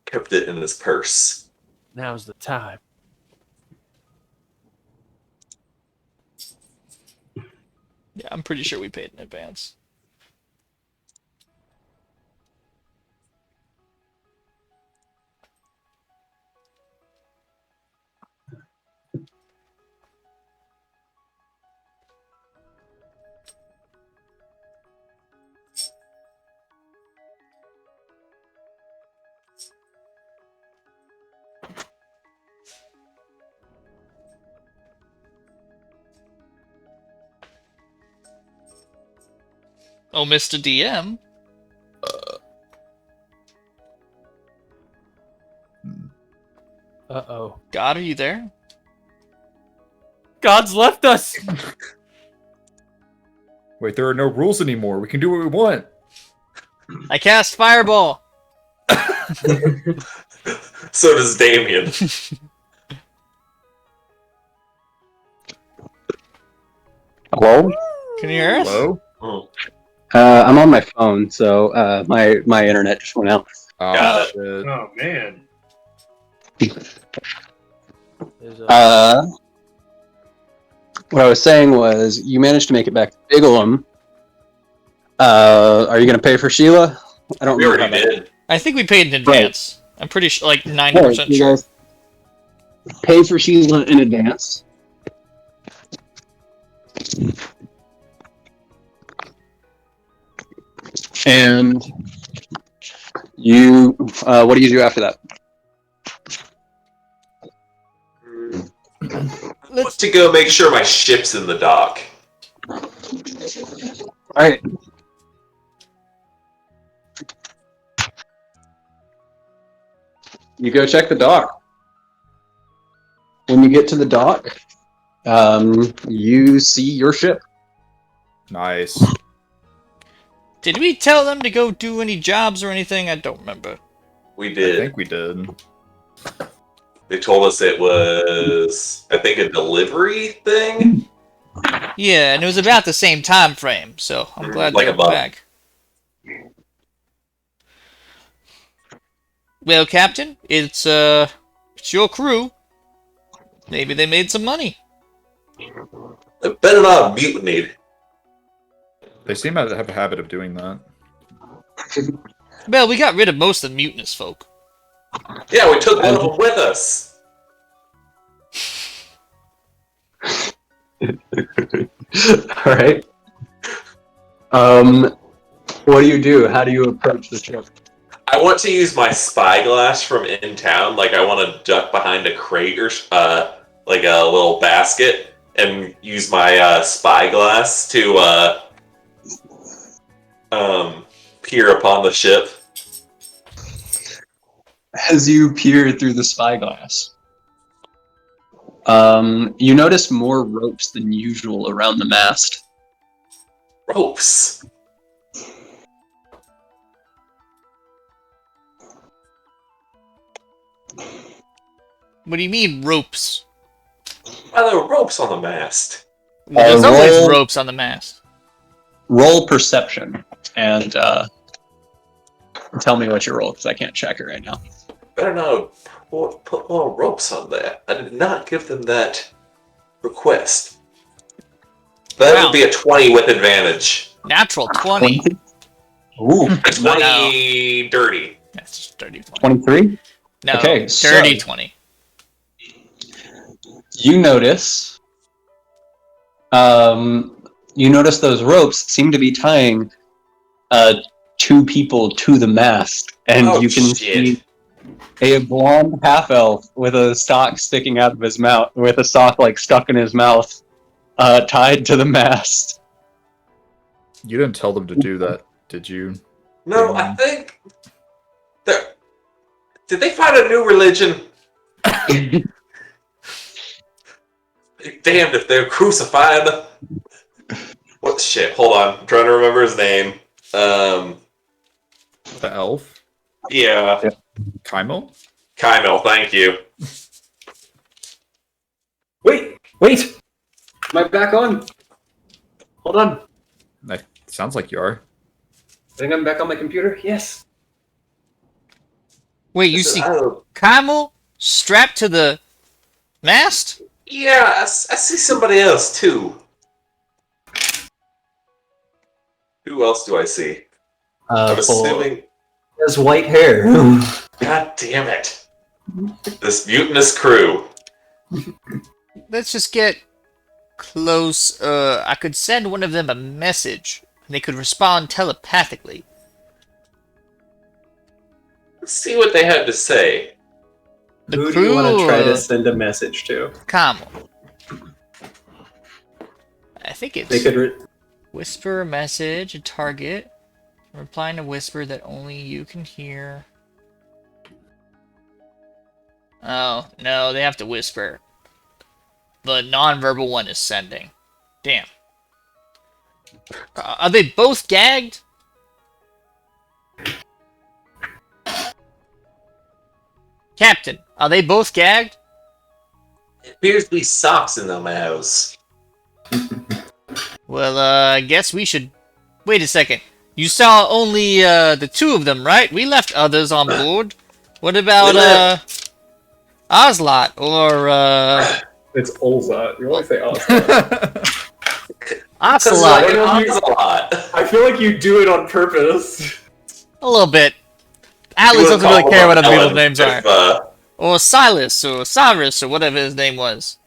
kept it in his purse. Now's the time. Yeah, I'm pretty sure we paid in advance. Oh, Mr. DM. Uh-oh. God, are you there? God's left us. Wait, there are no rules anymore. We can do what we want. I cast Fireball. So does Damien. Hello? Can you hear us? Hello? Oh, I'm on my phone, so my internet just went out. Oh, Got shit. Oh man. There's a- What I was saying was, you managed to make it back to Bigelow. Are you going to pay for Sheila? I don't we remember already how that- did. I think we paid in advance. I'm pretty sure, like 90% Right, you sure. guys paid for Sheila in advance. And you, what do you do after that? Let's to go make sure my ship's in the dock. All right. You go check the dock. When you get to the dock, you see your ship. Nice. Did we tell them to go do any jobs or anything? I don't remember. We I did. think we did. They told us it was, I think, a delivery thing. Yeah, and it was about the same time frame, so I'm glad Like they're a month. back. Well, Captain, it's your crew. Maybe they made some money. It better not have mutinied. They seem to have a habit of doing that. Well, we got rid of most of the mutinous folk. Yeah, we took one of them with us. All right. What do? How do you approach the ship? I want to use my spyglass from in town. Like, I want to duck behind a crate or like a little basket and use my spyglass to peer upon the ship. As you peer through the spyglass, you notice more ropes than usual around the mast. Ropes. What do you mean, ropes? Why there were ropes on the mast? There's always roll- ropes on the mast. Roll perception and tell me what you roll because I can't check it right now. Better not put more ropes on there. I did not give them that request. That Wow. would be a 20 with advantage. Natural 20. Ooh, A 20 dirty. That's just dirty 20. 23. No, Okay, dirty so- 20. You notice. You notice those ropes seem to be tying two people to the mast, and Oh, you can shit. see a blonde half elf with a sock sticking out of his mouth, with a sock like stuck in his mouth, tied to the mast. You didn't tell them to do that, did you? No, I think... Did they find a new religion? Damned if they're crucified. What shit? Hold on. I'm trying to remember his name. The elf? Yeah. Kymel? Kymel, thank you. Wait! Am I back on? Hold on. Sounds like you are. I think I'm back on my computer. Yes. Wait, you see Oh, Camel strapped to the mast? yeah, I see somebody else too. Who else do I see? I'm assuming. Has white hair. God damn it! This mutinous crew. Let's just get close. I could send one of them a message, and they could respond telepathically. Let's see what they have to say. The Who crew do you want to try or to send a message to? Camel? I think it's They could. whisper a message, a target, replying to whisper that only you can hear. Oh, no, they have to whisper. The non-verbal one is sending. Damn. Are they both gagged? Captain, are they both gagged? It appears to be socks in the mouths. Well, I guess we should... Wait a second. You saw only the two of them, right? We left others on board. What about Oslot or It's Olza. You always say Olza. Ocelot? I feel like you do it on purpose. A little bit. Alex doesn't really care what other people's names are. Or Silas, or Cyrus, or whatever his name was.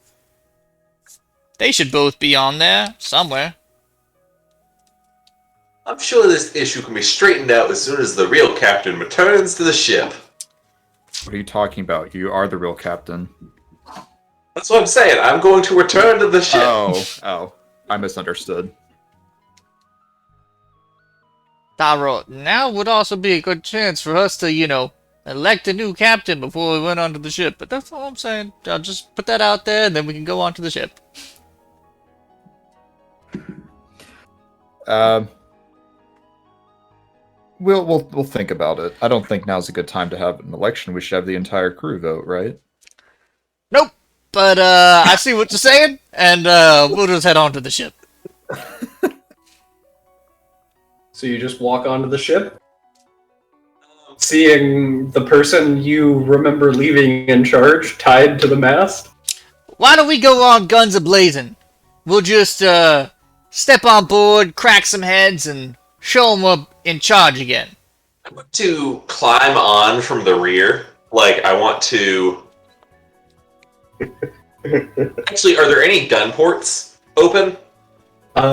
They should both be on there, somewhere. I'm sure this issue can be straightened out as soon as the real captain returns to the ship. What are you talking about? You are the real captain. That's what I'm saying. I'm going to return to the ship. Oh. I misunderstood. Taro, now would also be a good chance for us to, elect a new captain before we went onto the ship. But that's all I'm saying. I'll just put that out there, and then we can go onto the ship. We'll think about it. I don't think now's a good time to have an election. We should have the entire crew vote, right? Nope. But I see what you're saying, and we'll just head on to the ship. So you just walk onto the ship, seeing the person you remember leaving in charge tied to the mast. Why don't we go on guns a-blazing? We'll just step on board, crack some heads, and show them we're in charge again. I want to climb on from the rear Like, I want to... Actually, are there any gun ports open? There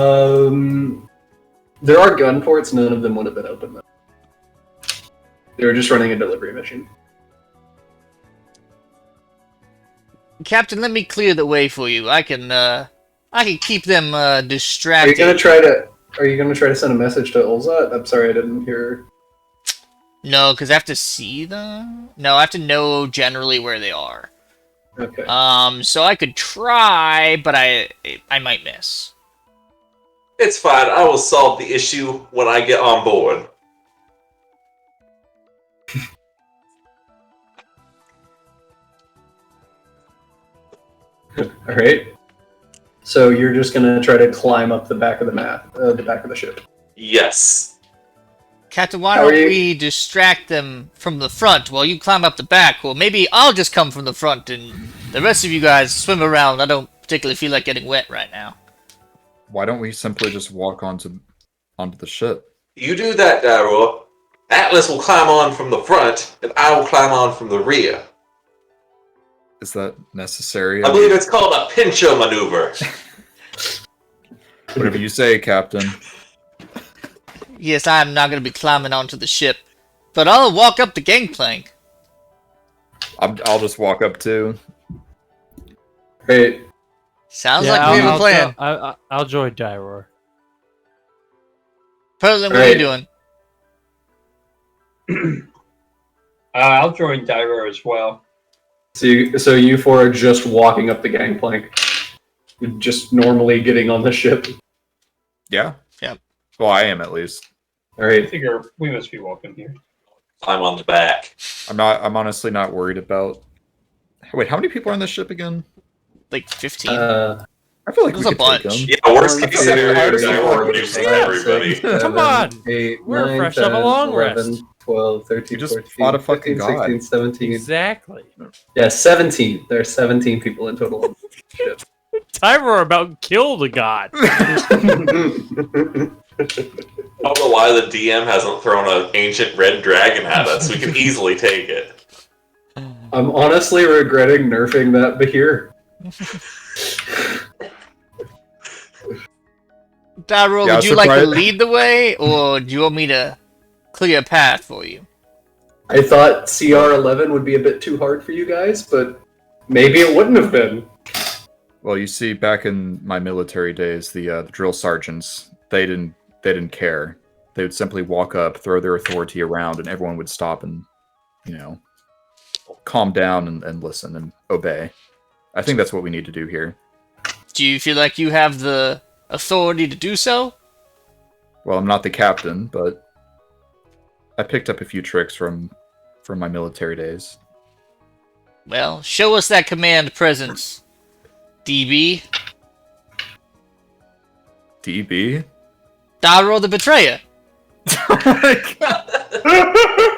are gun ports. None of them would have been open though. They were just running a delivery mission. Captain, let me clear the way for you. I can keep them distracted. Are you gonna try to send a message to Ulzat? I'm sorry, I didn't hear. No, because I have to see them. No, I have to know generally where they are. Okay. So I could try, but I might miss. It's fine. I will solve the issue when I get on board. All right. So you're just gonna try to climb up the back of the back of the ship. Yes. Captain, why How don't are you- we distract them from the front while you climb up the back? Well, maybe I'll just come from the front and the rest of you guys swim around. I don't particularly feel like getting wet right now. Why don't we simply just walk onto the ship? You do that, Daryl. Atlas will climb on from the front, and I will climb on from the rear. Is that necessary? I believe it's called a pincho maneuver. Whatever you say, Captain. Yes, I'm not going to be climbing onto the ship, but I'll walk up the gangplank. I'll just walk up too. Great. Sounds like we have a plan. I'll join Dyror. Perlin, what are you doing? I'll join Dyro as well. So you four are just walking up the gangplank, just normally getting on the ship. Yeah. Yep. Well, I am at least. All I right. figure we must be welcome here. I'm on the back. I'm honestly not worried about. Wait, how many people are on this ship again? Like 15. I feel like There's we a could take bunch. them. Yeah, worst One, case two, scenario, three, Daryl four, reduces five, everybody. six, seven, Come on. 8, We're 9, fresh off a 10, long 11, rest. 12, 13, You just 14, fought a fucking 15, god. 16, 17. Exactly. Yeah, 17. There are 17 people in total. on the ship. Dyror about killed a god. I don't know why the DM hasn't thrown an ancient red dragon at us. We could easily take it. I'm honestly regretting nerfing that Bahir. Dyror, Yeah, would you like to surprise- lead the way, or do you want me to clear a path for you? I thought CR11 would be a bit too hard for you guys, but maybe it wouldn't have been. Well, you see, back in my military days, the drill sergeants they didn't care. They would simply walk up, throw their authority around, and everyone would stop and, calm down and listen and obey. I think that's what we need to do here. Do you feel like you have the authority to do so? Well, I'm not the captain, but I picked up a few tricks from my military days. Well, show us that command presence, DB. DB? Dyror the Betrayer. Oh my god!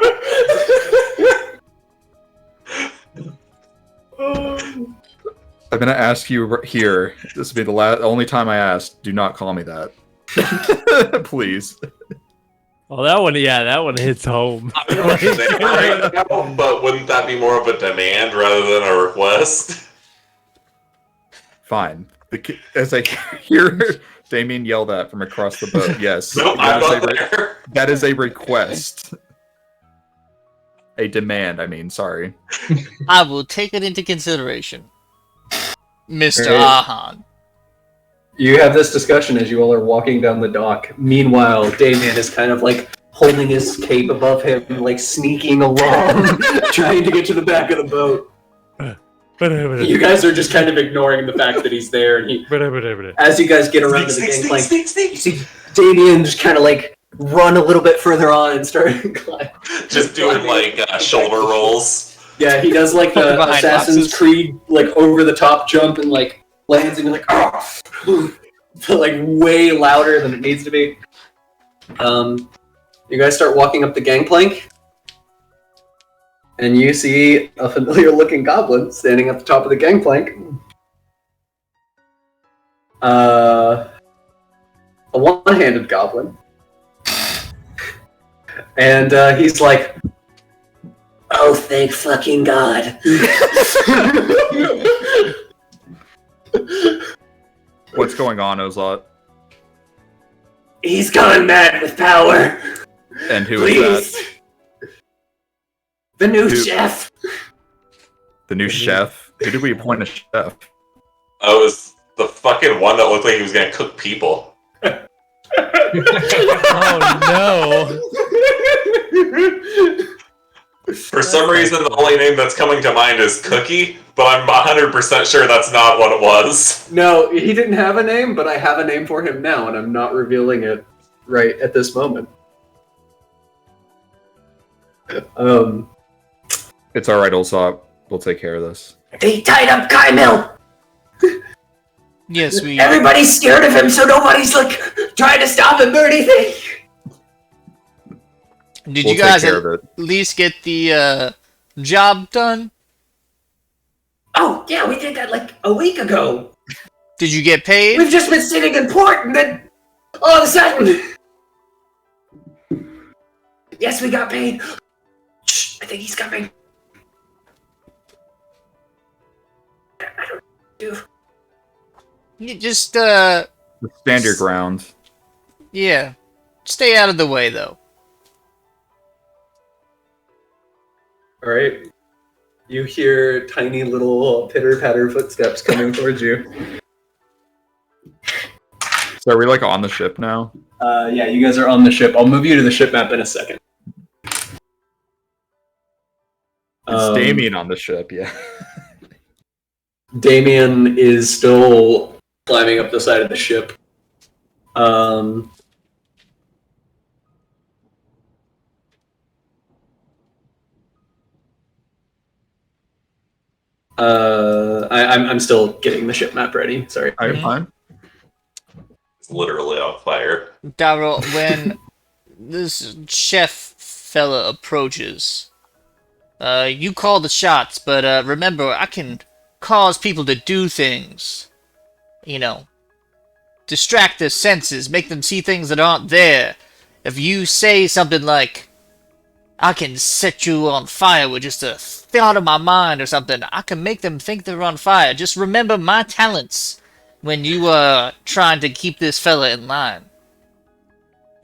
I'm gonna ask you here. This will be the only time I ask. Do not call me that, please. Oh, that one hits home. I'm not there right now, but wouldn't that be more of a demand rather than a request? Fine. As I hear Damien yell that from across the boat, yes, Nope, I'm not there. that is a request. A demand. I mean, sorry. I will take it into consideration, Mr. Right. Ahan. You have this discussion as you all are walking down the dock. Meanwhile, Damien is kind of like holding his cape above him, like sneaking along, trying to get to the back of the boat. You guys are just kind of ignoring the fact that he's there. And as you guys get around to the gangplank, you see Damien just kind of like run a little bit further on and start climbing. Just doing like shoulder rolls. Yeah, he does like the Behind Assassin's boxes. Creed, like over the top jump and like lands and you're like, oh, but like way louder than it needs to be. You guys start walking up the gangplank, and you see a familiar-looking goblin standing at the top of the gangplank. A one-handed goblin, and he's like, Oh, thank fucking God. What's going on, Ozlot? He's gone mad with power. And who is that? The new Who? chef. The new chef? Who did we appoint as chef? Oh, it was the fucking one that looked like he was gonna cook people. Oh no! For some reason, the only name that's coming to mind is Cookie, but I'm 100% sure that's not what it was. No, he didn't have a name, but I have a name for him now, and I'm not revealing it right at this moment. It's alright, Ozlot. We'll take care of this. They tied up Kymil. Yes, we. Everybody's scared of him, so nobody's like trying to stop him or anything. Did We'll you guys take care at of it. least get the job done? Oh, yeah, we did that like a week ago. Did you get paid? We've just been sitting in port, and then all of a sudden... Yes, we got paid. Shh, I think he's coming. I don't do... You just Stand your ground. yeah. Stay out of the way though. Alright. You hear tiny little pitter-patter footsteps coming towards you. So are we like on the ship now? Yeah, you guys are on the ship. I'll move you to the ship map in a second. It's Damien on the ship, yeah. Damien is still climbing up the side of the ship. I'm still getting the ship map ready. Sorry. Are you fine? It's literally on fire. Daryl, when this chef fella approaches, you call the shots, but remember, I can cause people to do things. You know, distract their senses, make them see things that aren't there. If you say something like, I can set you on fire with just a thought of my mind or something, I can make them think they're on fire. Just remember my talents when you are trying to keep this fella in line.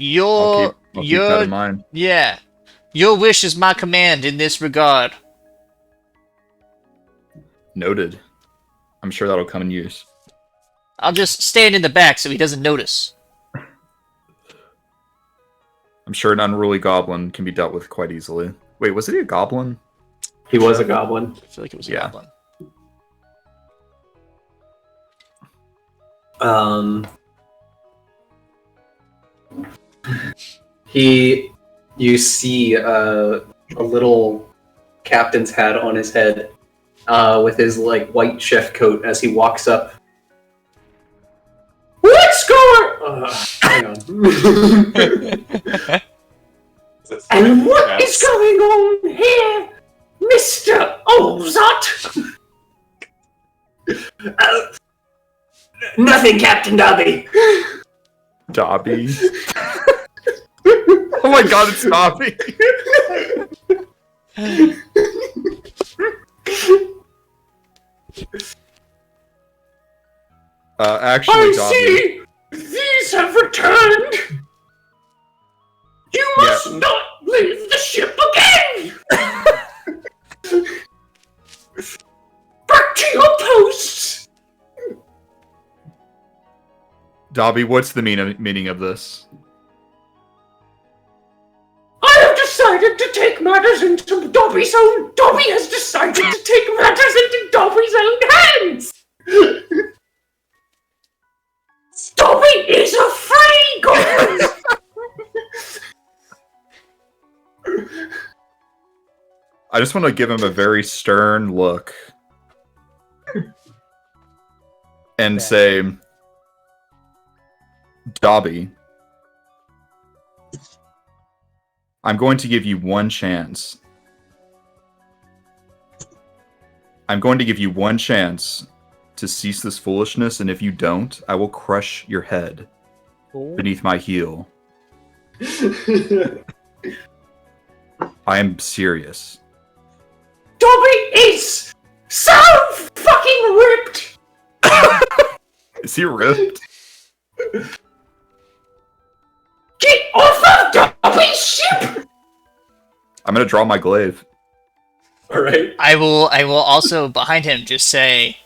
I'll keep that in mind. Yeah. Your wish is my command in this regard. Noted. I'm sure that'll come in use. I'll just stand in the back so he doesn't notice. I'm sure an unruly goblin can be dealt with quite easily. Wait, was he a goblin? He was a goblin. I feel like it was a Yeah. goblin. You see a little captain's hat on his head with his like white chef coat as he walks up. What's going? Hang on. And what is going on here, Mr. Ozot? Nothing, Captain Dobby. Dobby? Oh my god, it's Dobby! Actually, Dobby... see! These have returned! You must not leave the ship again! Back to your posts! Dobby, what's the meaning of this? I have decided to take matters into Dobby's own... Dobby has decided to take matters into Dobby's own hands! Dobby is a free goblin! I just want to give him a very stern look. And say... Dobby, I'm going to give you one chance. I'm going to give you one chance to cease this foolishness, and if you don't, I will crush your head beneath my heel. I am serious. Dobby is so fucking ripped! Is he ripped? Get off of Dobby's ship! I'm gonna draw my glaive. Alright. I will also behind him just say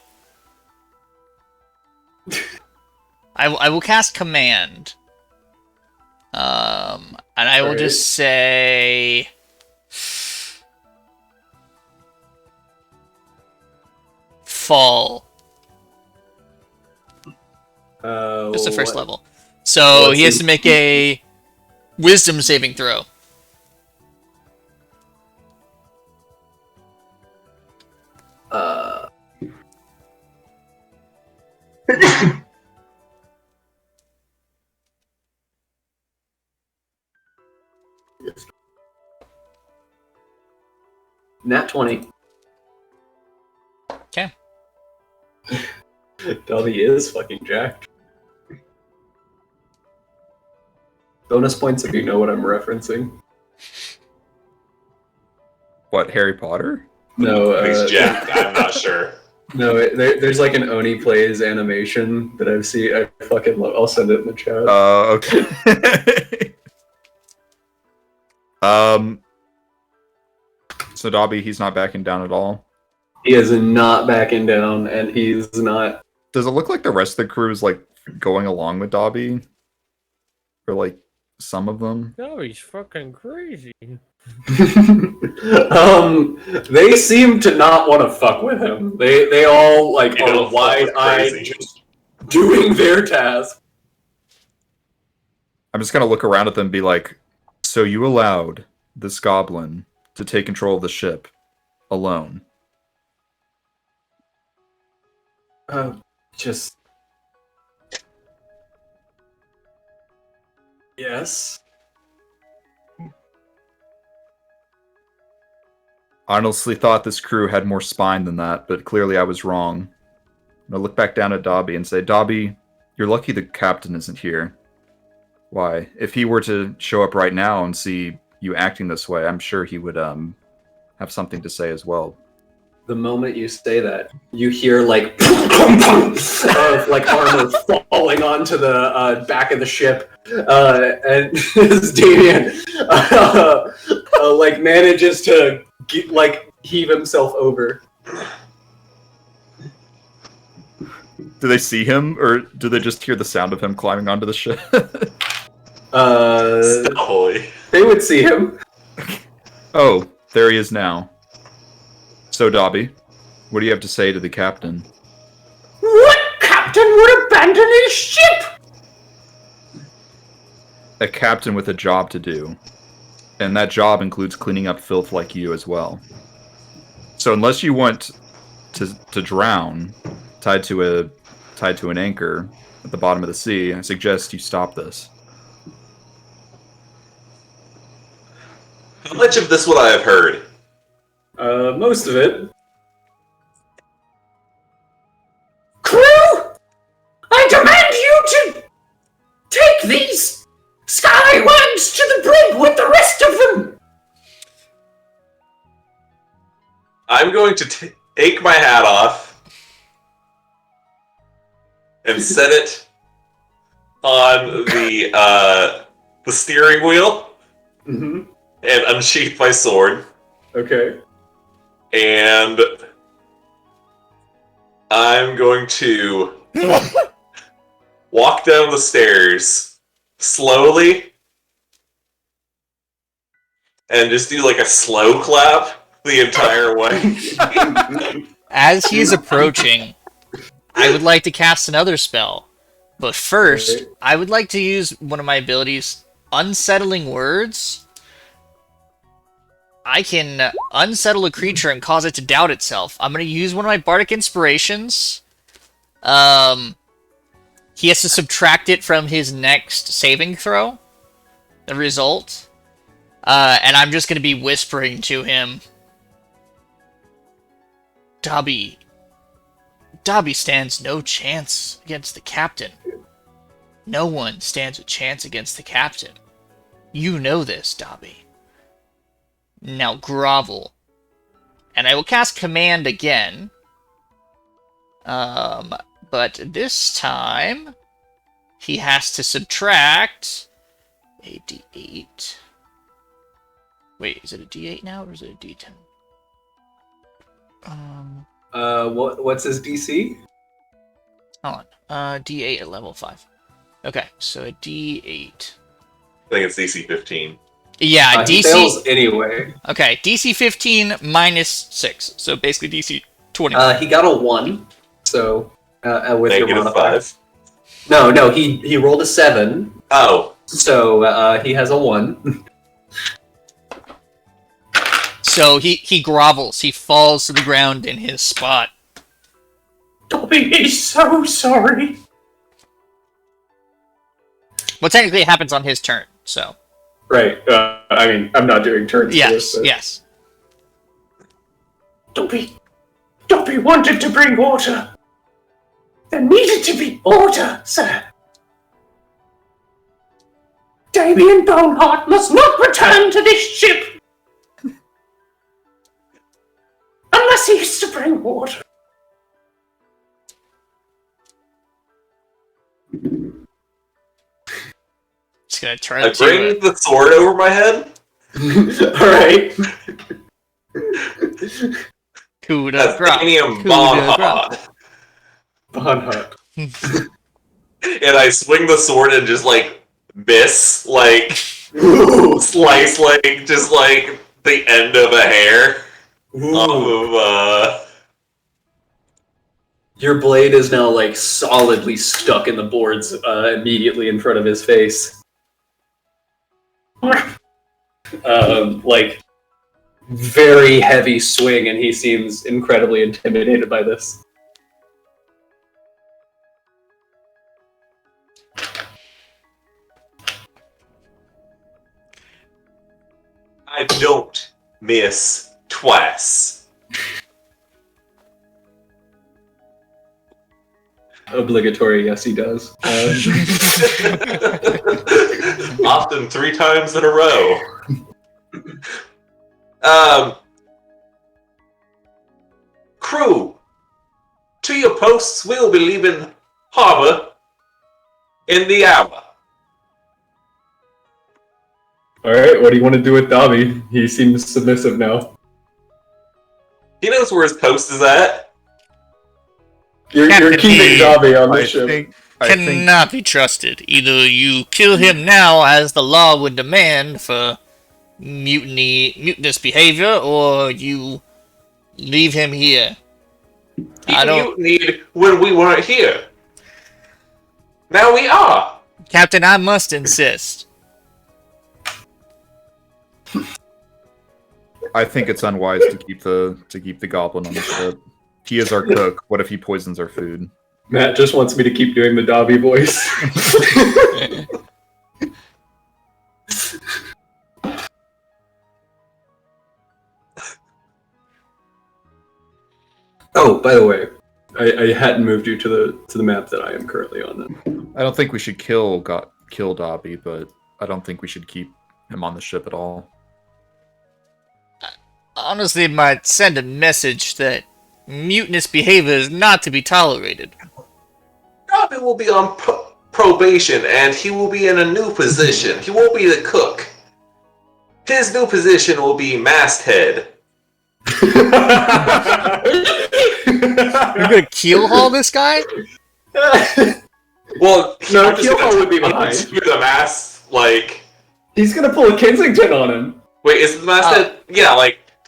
I will cast command. And I will just say fall. Just the first level. So he has to make a wisdom saving throw. Nat 20. Okay. Dobby is fucking jacked. Bonus points if you know what I'm referencing. What, Harry Potter? No, He's jacked. I'm not sure. No, there's like an Oni plays animation that I've seen. I fucking love. I'll send it in the chat. Okay. So Dobby, he's not backing down at all. He is not backing down, and he's not. Does it look like the rest of the crew is like going along with Dobby? Or like some of them? No, he's fucking crazy. They seem to not want to fuck with him. They all like are wide-eyed, just doing their task. I'm just gonna look around at them and be like, so you allowed this goblin to take control of the ship alone? Just yes. I honestly thought this crew had more spine than that, but clearly I was wrong. I'm gonna look back down at Dobby and say, Dobby, you're lucky the captain isn't here. Why? If he were to show up right now and see you acting this way, I'm sure he would have something to say as well. The moment you say that, you hear like of like armor falling onto the back of the ship, and Damien like manages to heave himself over. Do they see him, or do they just hear the sound of him climbing onto the ship? Holy. They would see him. Oh, there he is now. So, Dobby, what do you have to say to the captain? What captain would abandon his ship? A captain with a job to do. And that job includes cleaning up filth like you as well. So unless you want to drown, tied to an anchor at the bottom of the sea, I suggest you stop this. How much of this would I have heard? Most of it. Crew! I demand you to take these skywards to the brig with the rest of them! I'm going to take my hat off and set it on the steering wheel Mm-hmm. and unsheath my sword. Okay. And I'm going to walk down the stairs slowly and just do like a slow clap the entire way. As he is approaching, I would like to cast another spell. But first, I would like to use one of my abilities, Unsettling Words. I can unsettle a creature and cause it to doubt itself. I'm going to use one of my bardic inspirations. He has to subtract it from his next saving throw. The result. And I'm just going to be whispering to him. Dobby stands no chance against the captain. No one stands a chance against the captain. You know this, Dobby. Now grovel And I will cast Command again. But this time, he has to subtract a d8. Wait, is it a d8 now, or is it a d10? What's his DC? Hold on. D8 at level 5. Okay, so a d8. I think it's DC 15. Yeah, He DC. fails anyway. Okay, DC 15 minus 6. So basically DC 20. He got a 1, so with your Negative modifier. 5. No, he rolled a 7, Oh, so he has a 1. So he grovels. He falls to the ground in his spot. Dobby is so sorry. Well, technically, it happens on his turn. So Right. I mean, I'm not doing turns. for yes, this, but- yes. Dobby wanted to bring water. There needed to be order, sir. Damien Boneheart must not return to this ship. Unless he is to bring water. Just gonna turn I to bring the sword over my head. Alright. coup de That's grace. Damian Coup de Bonhot. Bonhut. And I swing the sword and just miss, slice just the end of a hair off of Your blade is now solidly stuck in the boards immediately in front of his face. Very heavy swing, and he seems incredibly intimidated by this. I don't miss twice. Obligatory, yes, he does. Often 3 times in a row. Crew, to your posts. We'll be leaving harbor in the hour. Alright, what do you want to do with Dobby? He seems submissive now. He knows where his post is at. You're Captain keeping E. Dobby on the I ship. think Cannot be trusted. Either you kill him now, as the law would demand for mutinous behavior, or you leave him here. He mutinied when we weren't here. Now we are. Captain, I must insist. I think it's unwise to keep the goblin on the ship. He is our cook. What if he poisons our food? Matt just wants me to keep doing the Dobby voice. Oh, by the way, I hadn't moved you to the map that I am currently on. Then I don't think we should kill Dobby, but I don't think we should keep him on the ship at all. Honestly, it might send a message that mutinous behavior is not to be tolerated. Robin will be on probation, and he will be in a new position. He won't be the cook. His new position will be masthead. You're gonna keel haul this guy? Well, No, I'm just Keelhaul gonna would be behind. screw the mast. he's gonna pull a Kensington on him. Wait, is the masthead? Yeah,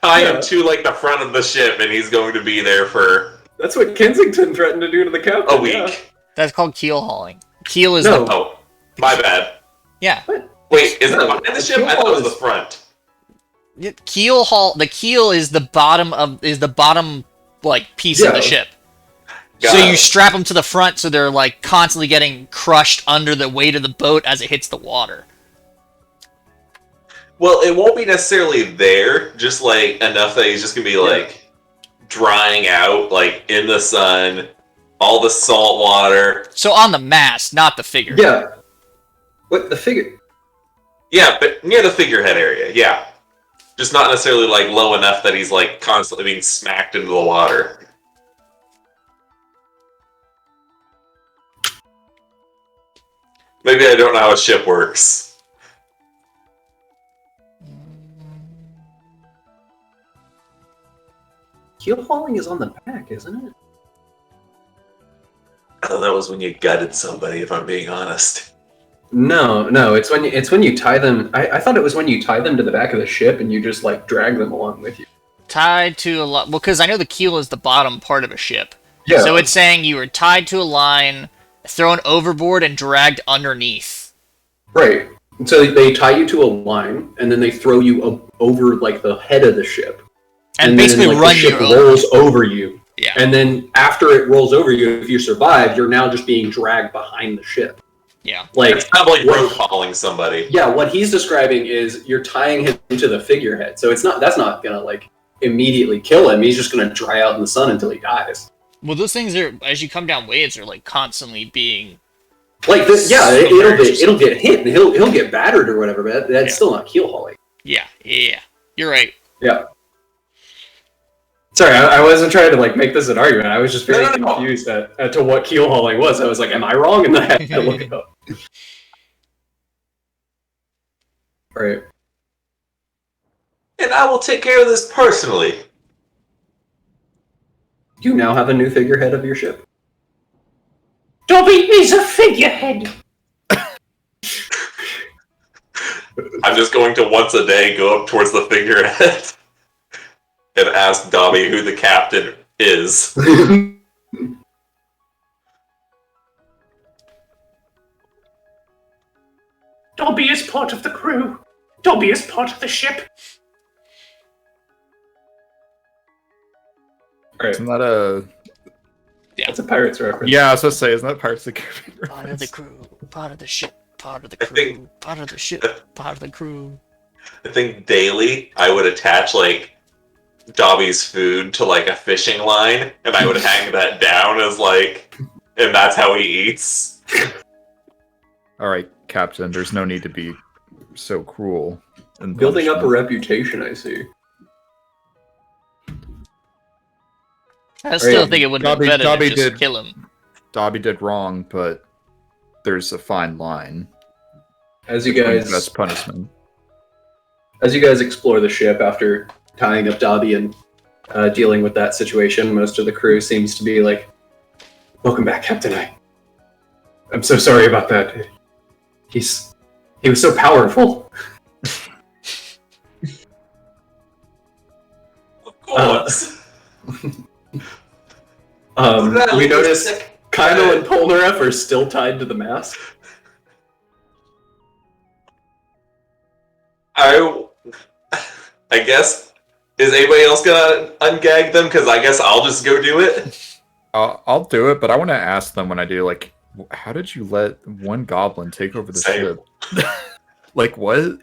tie Yeah. him to the front of the ship, and he's going to be there for That's what Kensington threatened to do to the captain. a week. Yeah. That's called keel hauling. Keel is No. Oh, my bad. yeah. Wait, is it No, behind the the ship? I thought it was the front. Keel haul. The keel is the bottom piece of Yeah. the ship. Got So it. you strap them to the front, so they're constantly getting crushed under the weight of the boat as it hits the water. Well, it won't be necessarily there, just enough that he's just gonna be drying out, in the sun, all the salt water. So on the mast, not the figure. Yeah. What, the figure? Yeah, but near the figurehead area, yeah. Just not necessarily like low enough that he's like constantly being smacked into the water. Maybe I don't know how a ship works. Keel hauling is on the back, isn't it? I thought that was when you gutted somebody, if I'm being honest. No, it's when you tie them. I thought it was when you tie them to the back of the ship and you just like drag them along with you. Tied to a line. Well, because I know the keel is the bottom part of a ship. Yeah. So it's saying you were tied to a line, thrown overboard, and dragged underneath. Right. So they tie you to a line and then they throw you over like the head of the ship. And basically then, like, run the ship you over. rolls over you. Yeah. And then after it rolls over you, if you survive, you're now just being dragged behind the ship. Yeah. Like It's not like road hauling somebody. yeah, what he's describing is you're tying him to the figurehead. So that's not gonna like immediately kill him. He's just gonna dry out in the sun until he dies. Well, those things are, as you come down waves, are like constantly being. Like this, yeah, Submerged. it'll get hit and he'll get battered or whatever, but that's Yeah. still not keel hauling. Yeah. You're right. Yeah. Sorry, I wasn't trying to like make this an argument. I was just very No. confused at to what keel hauling was. I was like, am I wrong? And I had to look it up. Right. And I will take care of this personally. You now have a new figurehead of your ship. Dobby is a figurehead. I'm just going to once a day go up towards the figurehead and ask Dobby who the captain is. Dobby is part of the crew. Dobby is part of the ship. Right. Isn't that a... That's a Pirates reference. Yeah, I was supposed to say, isn't that Pirates of the Caribbean Part of the reference? crew, part of the ship, part of the I crew, think- part of the ship, part of the crew. I think daily I would attach like Dobby's food to like a fishing line and I would hang that down as like, and that's how he eats. Alright, Captain, there's no need to be so cruel. in Building up a punishment. reputation, I see. I still Right. think it would be Dobby- better Dobby to just did- kill him. Dobby did wrong, but there's a fine line. As you between guys best punishment. explore the ship after tying up Dobby and dealing with that situation, most of the crew seems to be like, "Welcome back, Captain. I'm so sorry about that. He was so powerful." Of course. We notice Kylo and Polnareff are still tied to the mast. I guess, is anybody else gonna ungag them? Because I guess I'll just go do it. I'll do it, but I want to ask them when I do, like, how did you let one goblin take over the Same. ship? Like, what?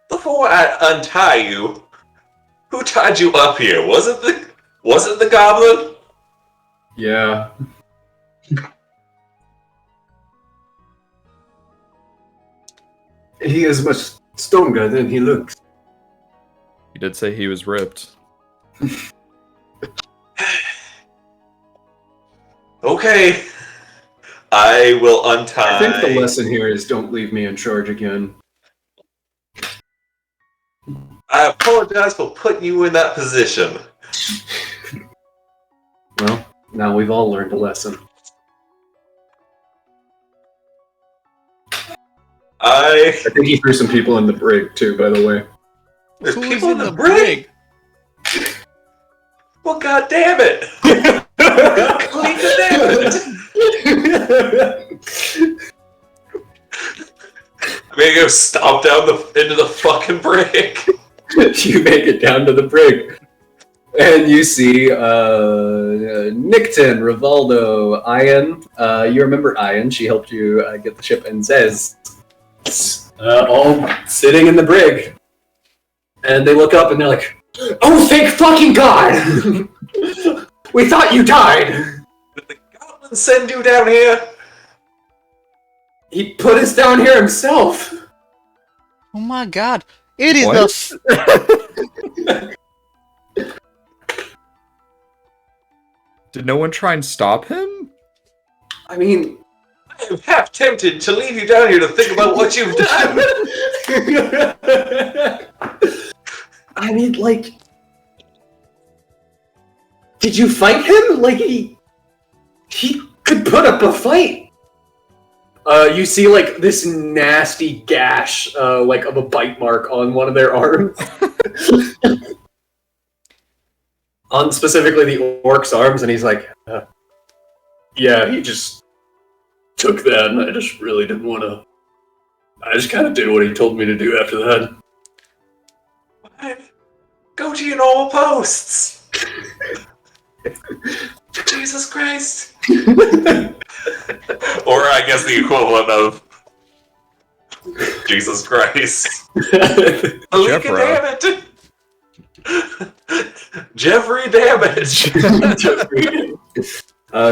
Before I untie you, who tied you up here? Was it the goblin? Yeah. He is much stronger than he looks. He did say he was ripped. Okay. I will untie. I think the lesson here is don't leave me in charge again. I apologize for putting you in that position. Well, now we've all learned a lesson. I think he threw some people in the brig too, by the way. There's Who people is in the brig? Well, god damn it! Clean the damn it! I'm gonna go stomp down into the fucking brig. You make it down to the brig. And you see Nickton, Rivaldo, Ian. You remember Ian. She helped you get the ship, and Zez. All sitting in the brig. And they look up and they're like, "Oh, thank fucking God! We thought you died!" Did the goblin send you down here? He put us down here himself! Oh my god. It is What? Did no one try and stop him? I mean, I'm half tempted to leave you down here to think about what you've done. I mean, like, did you fight him? Like, he could put up a fight. You see, like, this nasty gash, like, of a bite mark on one of their arms. On specifically the orc's arms, and he's like, yeah, he just took that, and I just really didn't want to. I just kind of did what he told me to do after that. Go to your normal posts. Jesus Christ. Or I guess the equivalent of Jesus Christ. Alika, damn it. Jeffrey, damn it.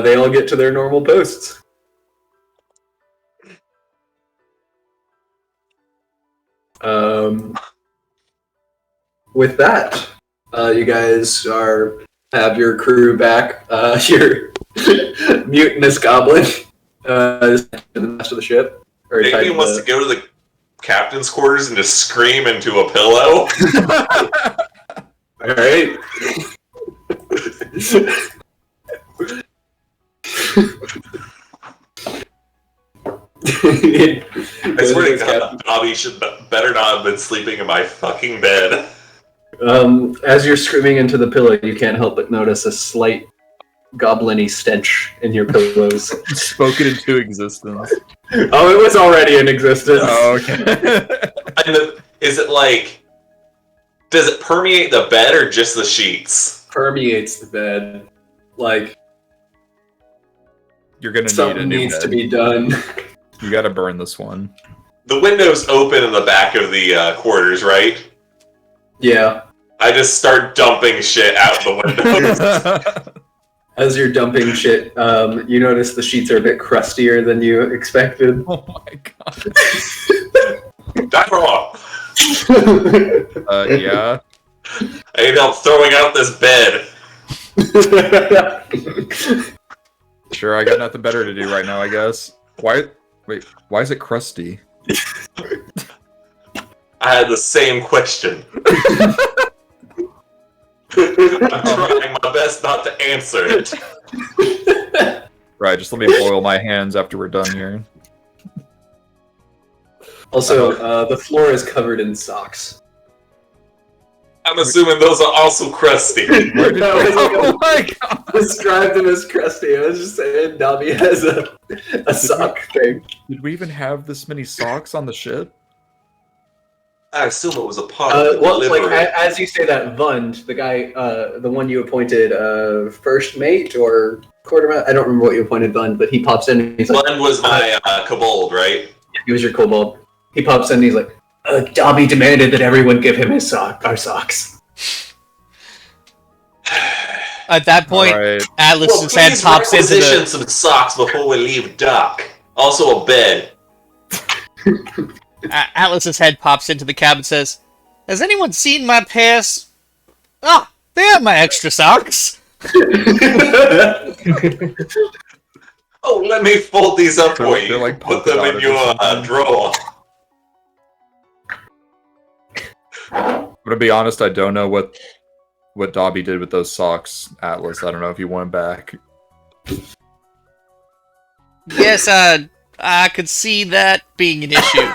They all get to their normal posts. With that, you guys have your crew back. Your mutinous goblin is the master of the ship. Maybe wants to go to the captain's quarters and just scream into a pillow. All right. I swear to God, Bobby should better not have been sleeping in my fucking bed. As you're screaming into the pillow, you can't help but notice a slight goblin-y stench in your pillows. Spoken into existence. Oh, it was already in existence. Oh, okay. Is it like... Does it permeate the bed or just the sheets? Permeates the bed. Like... You're gonna something need a new needs bed. to be done. You gotta burn this one. The window's open in the back of the quarters, right? Yeah. I just start dumping shit out the windows. As you're dumping shit, you notice the sheets are a bit crustier than you expected. Oh my god. Not wrong. Yeah. I need help throwing out this bed. Sure, I got nothing better to do right now, I guess. Wait, why is it crusty? I had the same question. I'm trying my best not to answer it. Right, just let me boil my hands after we're done here. Also, the floor is covered in socks. I'm assuming those are also crusty. Oh my god! Described them as crusty. I was just saying Dobby has a sock thing. Did we even have this many socks on the ship? I assume it was a part of the Well, delivery. like as you say that, Vund, the guy, the one you appointed first mate or quartermaster, I don't remember what you appointed Vund, but he pops in and he's like, Glenn was my kobold, right? he was your kobold. He pops in and he's like, Dobby demanded that everyone give him our socks. At that point, Alright. Atlas's head please pops into requisition the... some socks before we leave dock. Also a bed. Atlas's head pops into the cab and says, "Has anyone seen my pairs? Ah, they're my extra socks." Oh, let me fold these up for you. They're like Put polka them in dotted your or something. drawer. But to be honest, I don't know what Dobby did with those socks, Atlas. I don't know if you want back. Yes, I could see that being an issue.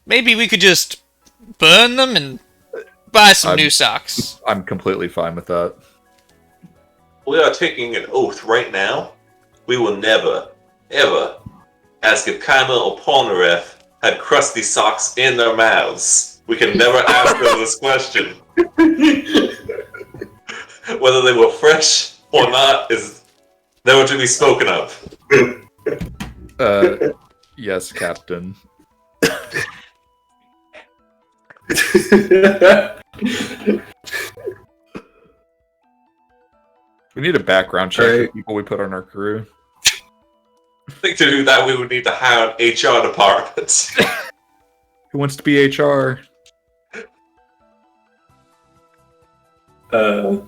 Maybe we could just burn them and buy some new socks. I'm completely fine with that. We are taking an oath right now. We will never, ever ask if Kaima or Polnareff had crusty socks in their mouths. We can never ask them this question. Whether they were fresh or not is never to be spoken of. Yes, Captain. We need a background check for people we put on our crew. I think to do that we would need to hire an HR department. Who wants to be HR? You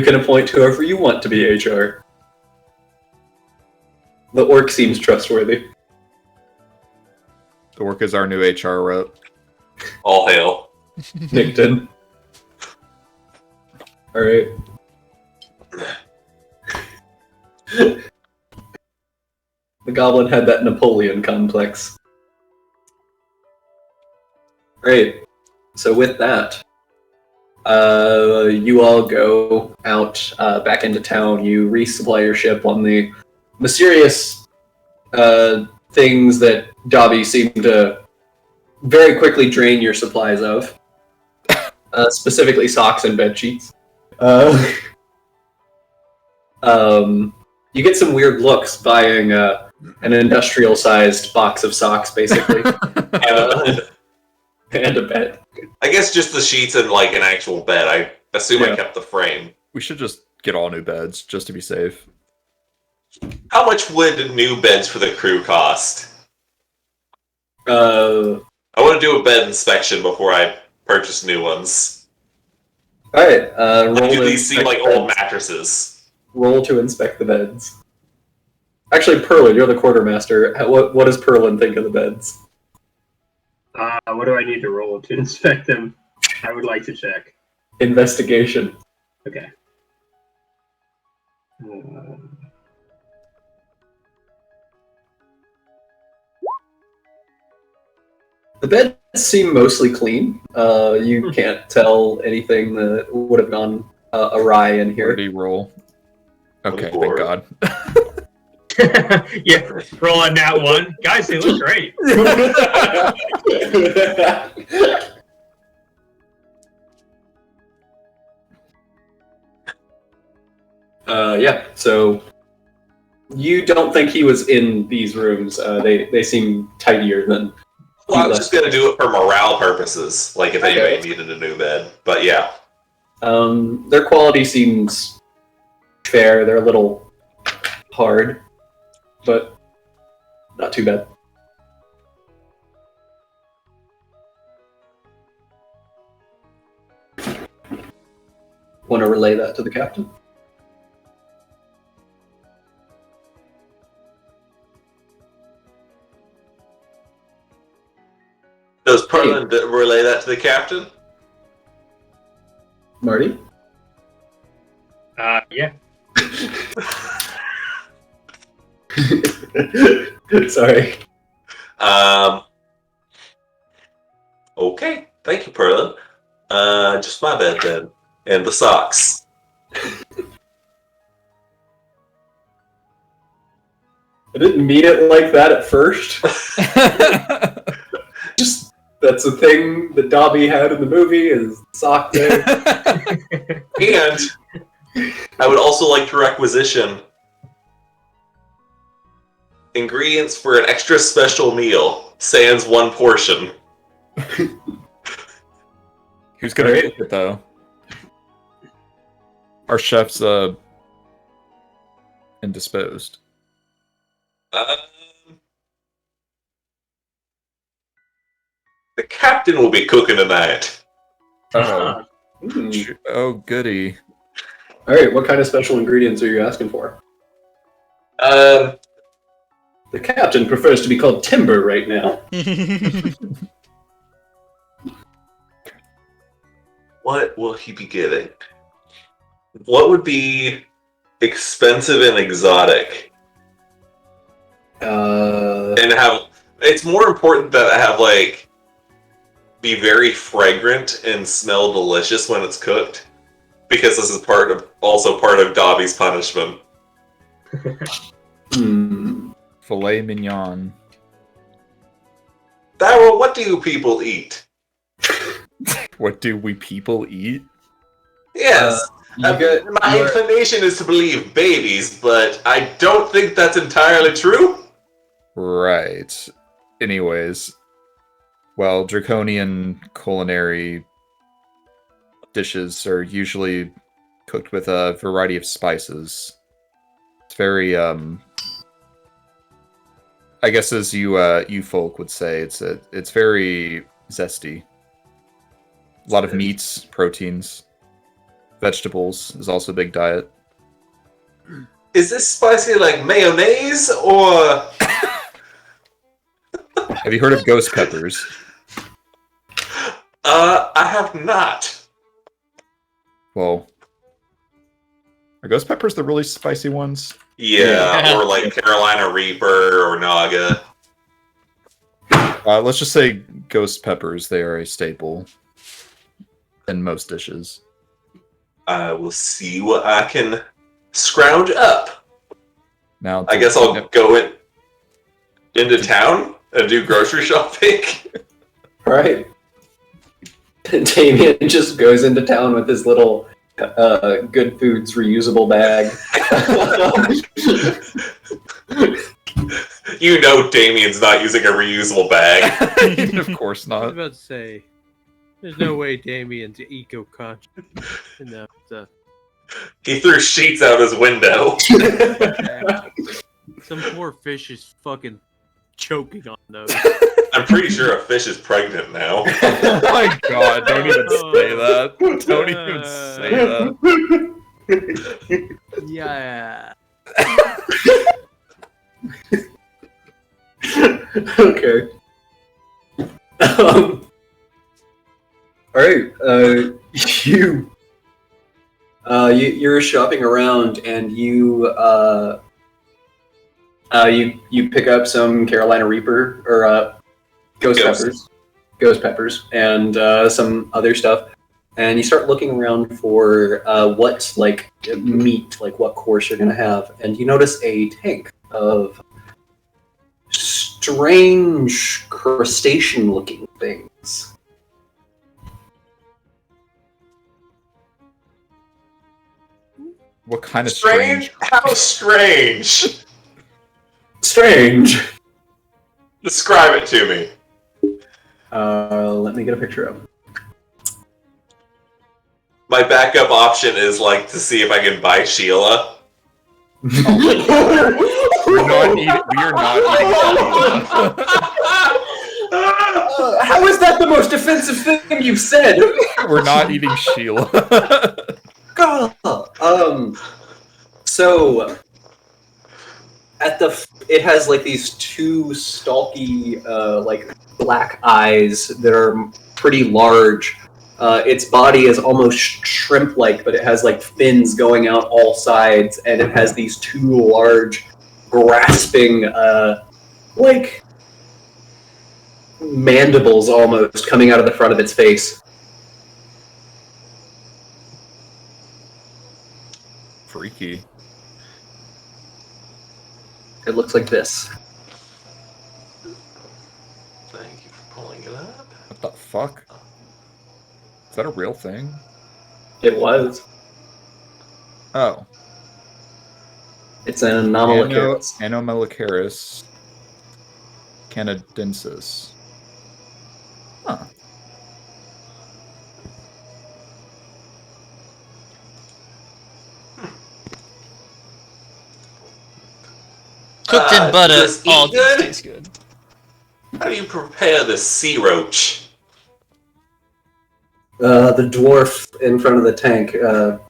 can appoint whoever you want to be HR. The orc seems trustworthy. The orc is our new HR rep. All hail. Nickton. Alright. The goblin had that Napoleon complex. Great. So with that, you all go out back into town. You resupply your ship on the mysterious things that Dobby seemed to very quickly drain your supplies of. Specifically socks and bed sheets. You get some weird looks buying an industrial-sized box of socks, basically. And a bed. I guess just the sheets and like an actual bed. I assume Yeah. I kept the frame. We should just get all new beds, just to be safe. How much would new beds for the crew cost? Alright, I want to do a bed inspection before I purchase new ones. roll Do to these seem like inspect old beds. mattresses? Roll to inspect the beds. Actually, Perlin, you're the quartermaster. What does Perlin think of the beds? What do I need to roll to inspect them? I would like to check. Investigation. Okay. The beds seem mostly clean. You can't tell anything that would have gone awry in Where did here. he roll? Okay, thank Lord. God. Yeah, rolling that one. Guys, they look great. Yeah, so you don't think he was in these rooms. They seem tidier than... Well, I was just gonna do it for morale purposes, like if Okay. anybody needed a new bed. But yeah, Their quality seems fair. They're a little hard, but not too bad. Want to relay that to the captain? does Perlin relay that to the captain? Marty? Yeah. Sorry. Okay, thank you, Perlin. Just my bed then, and the socks. I didn't mean it like that at first. Just that's a thing that Dobby had in the movie is sock day. And I would also like to requisition ingredients for an extra special meal, sans one portion. Who's gonna Alright. cook it though? Our chef's indisposed. The captain will be cooking tonight. Oh, Hmm. oh goody. Alright, what kind of special ingredients are you asking for? Um, The captain prefers to be called Timber right now. what will he be getting? What would be expensive and exotic? And have it's more important that I have like be very fragrant and smell delicious when it's cooked, because this is also part of Dobby's punishment. Filet mignon. Darryl, what do you people eat? What do we people eat? Yes, You get my your- inclination is to believe babies, but I don't think that's entirely true. Right. Anyways, well, draconian culinary dishes are usually cooked with a variety of spices. It's very, I guess as you folk would say, it's very zesty. A lot of meats, proteins. Vegetables is also a big diet. Is this spicy like mayonnaise or? Have you heard of ghost peppers? I have not. Well, are ghost peppers the really spicy ones? Yeah, or like Carolina Reaper or Naga. Let's just say ghost peppers. They are a staple in most dishes. I will see what I can scrounge up. Now, I guess I'll go into town and do grocery shopping. Right. Damien just goes into town with his little Good Foods reusable bag. You know Damien's not using a reusable bag. Of course I was not. about to say, there's no way Damien's eco-conscious enough to... He threw sheets out his window. Some poor fish is fucking choking on those. I'm pretty sure a fish is pregnant now. Oh my god, don't even say that. Don't even say that. Yeah. Okay. Alright, you're shopping around and you pick up some Carolina Reaper or ghost peppers and some other stuff, and you start looking around for what like meat, like what course you're gonna have, and you notice a tank of strange crustacean-looking things. What kind of Strange? How strange? Strange. Describe it to me. Let me get a picture of them. My backup option is like to see if I can buy Sheila. We are not eating How is that the most offensive thing you've said? We're not eating Sheila. God. So it has like these two stalky, like black eyes that are pretty large. Its body is almost shrimp-like, but it has like fins going out all sides, and it has these two large, grasping, like mandibles almost coming out of the front of its face. Freaky. It looks like this. Thank you for pulling it up. What the fuck? Is that a real thing? It was. Oh. It's an Anomalocaris. Anomalocaris canadensis. Huh. Cooked in butter. Does Oh, eat good? tastes good. How do you prepare the sea roach? The dwarf in front of the tank, who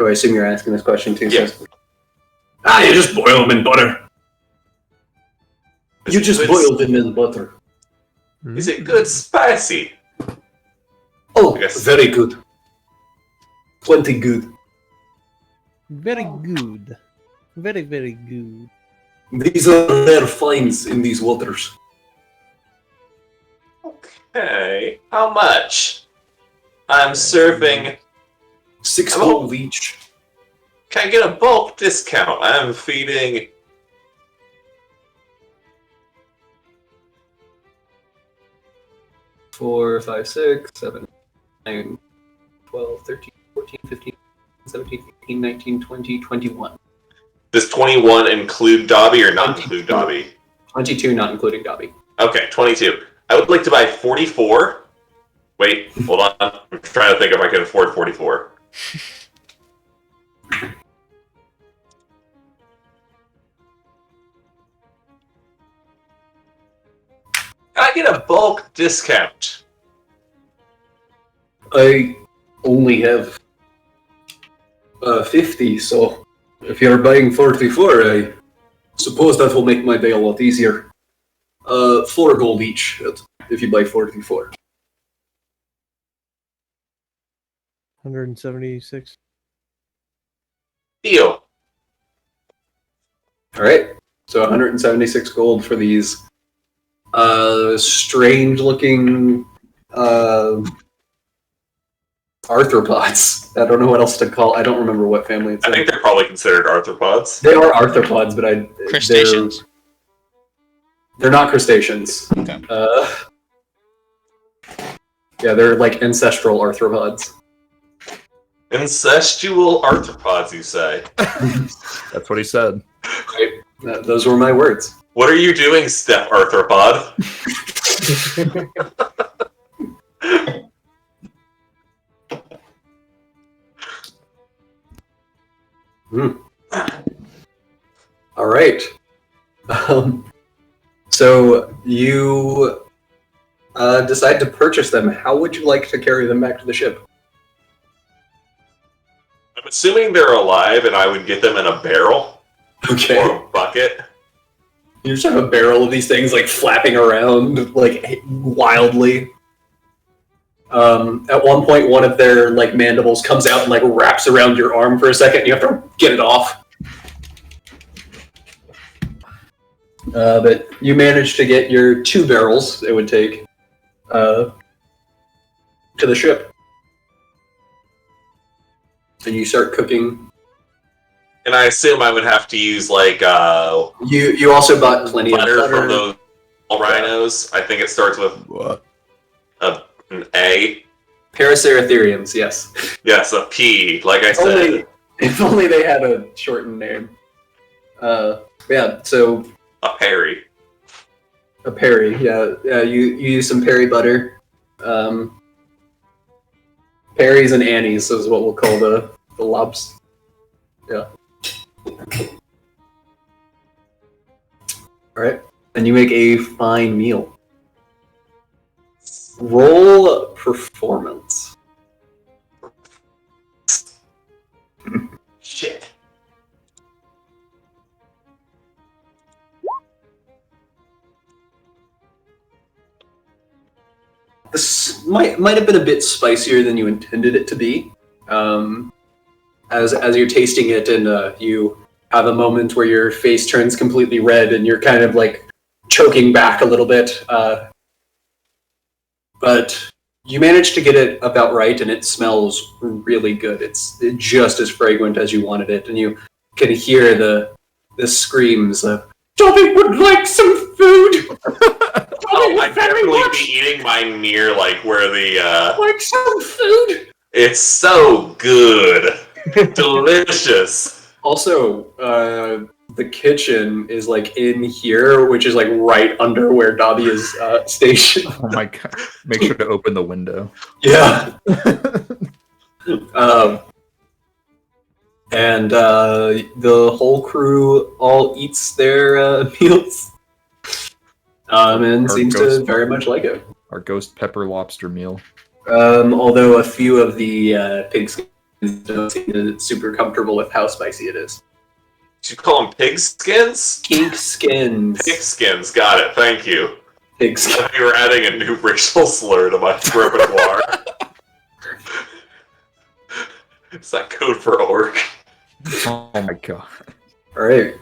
I assume you're asking this question to, Yeah. says, you just boil them in butter. Is You it just good- boil them in butter. Is it good spicy? Oh, Yes. very good. Plenty good. Very good. Very, very good. These are rare finds in these waters. Okay. How much? I'm serving. 6 Hello? gold each. Can I get a bulk discount? I'm feeding. 4, 5, 6, 7, 9, 12, 13, 14, 15, 17, 18, 19, 20, 21. Does 21 include Dobby or not include Dobby? 22, not including Dobby. Okay, 22. I would like to buy 44. Wait, hold on. I'm trying to think if I can afford 44. Can I get a bulk discount? I only have 50, so if you're buying 44, I suppose that will make my day a lot easier. 4 gold each, if you buy 44. 176. Deal. Alright, so 176 gold for these strange-looking arthropods. I don't know what else to call. I don't remember what family it's I in. think they're probably considered arthropods. They are arthropods, but Crustaceans. they're not crustaceans. Okay. Yeah, they're like ancestral arthropods. Incestual arthropods, you say? That's what he said. Right? Those were my words. What are you doing, Step Arthropod? All right. So you decide to purchase them. How would you like to carry them back to the ship? I'm assuming they're alive, and I would get them in a barrel Okay. or a bucket. You just have a barrel of these things like flapping around like wildly. At one point, one of their like mandibles comes out and like wraps around your arm for a second. You have to get it off. But you managed to get your 2 barrels. It would take to the ship, and you start cooking. And I assume I would have to use like You also bought plenty of butter butter. from those rhinos. I think it starts with What? an A. Paraceratheriums, yes. Yes, a P. Like I said, If only they had a shortened name. Yeah, so a Perry. a Perry, yeah. You use some Perry butter. Perry's and Annie's is what we'll call the lobster. Yeah. Alright. And you make a fine meal. Roll performance. Shit. This might have been a bit spicier than you intended it to be. As you're tasting it, and you have a moment where your face turns completely red, and you're kind of like choking back a little bit. But you managed to get it about right, and it smells really good. It's just as fragrant as you wanted it, and you can hear the screams of "Dobby would like some food." I'd definitely be eating mine near like where the Like some food. It's so good. Delicious. Also, the kitchen is like in here, which is like right under where Dobby is stationed. Oh my god. Make sure to open the window. Yeah. And the whole crew all eats their meals. And Our seems to ghost- very much like it. Our ghost pepper lobster meal. Although a few of the pigs don't seem super comfortable with how spicy it is. Did you call them pig skins? Pig skins. Pig skins. Got it. Thank you. Pig I skins. thought you were adding a new racial slur to my repertoire. Is that code for orc? Oh my god. All right.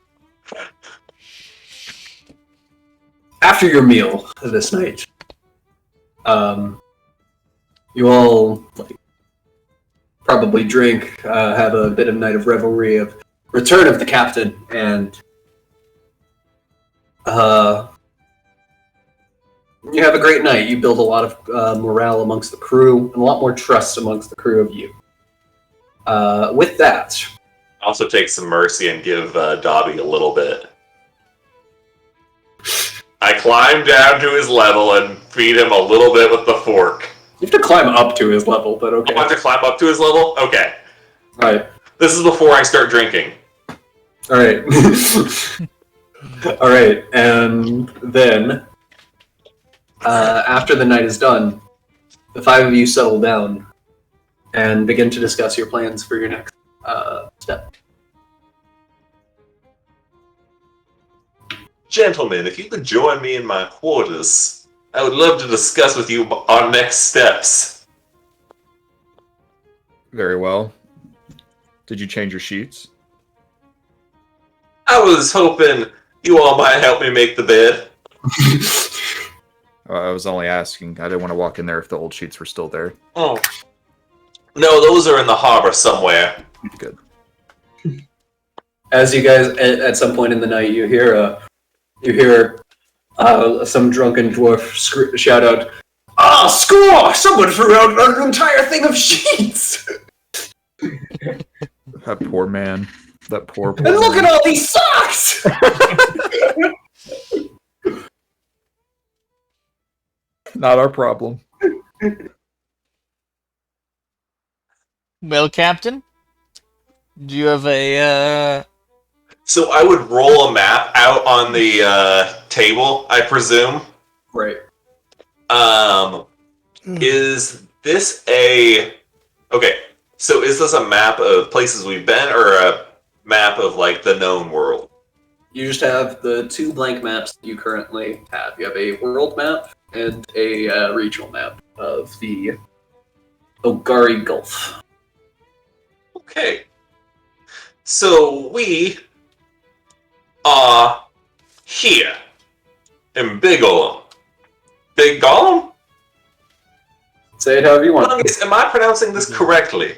After your meal this night, you all probably drink, have a bit of night of revelry of return of the captain, and you have a great night. You build a lot of morale amongst the crew, and a lot more trust amongst the crew of you. With that, Also take some mercy and give Dobby a little bit. I climb down to his level and feed him a little bit with the fork. you have to climb up to his level, but okay. I have to climb up to his level? Okay. All right. This is before I start drinking. All right. All right, and then after the night is done, the 5 of you settle down and begin to discuss your plans for your next Gentlemen, if you could join me in my quarters, I would love to discuss with you our next steps. Very well. Did you change your sheets? I was hoping you all might help me make the bed. I was only asking. I didn't want to walk in there if the old sheets were still there. Oh. No, those are in the harbor somewhere. Good. As you guys, at some point in the night, you hear some drunken dwarf shout out, "Ah, score! Someone threw out an entire thing of sheets! That poor man. That poor And look man. at all these socks!" Not our problem. Well, Captain, do you have a So I would roll a map out on the table, I presume. Right. Is this a... Okay, so is this a map of places we've been, or a map of, like, the known world? You just have the 2 blank maps that you currently have. You have a world map and a regional map of the Ogari Gulf. Okay. So we are here in Big Golem. Big Golem? Say it however you want. Fungus, am I pronouncing this correctly?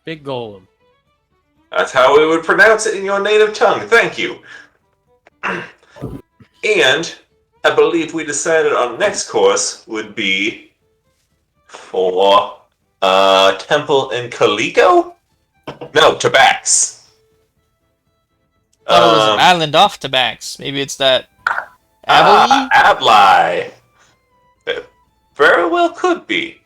Big golem. That's how we would pronounce it in your native tongue. Thank you. And I believe we decided our next course would be for temple in Kaliko? No, Tabax. thought it was an island off Tabax? Maybe it's that Abilene? Abli. It very well could be.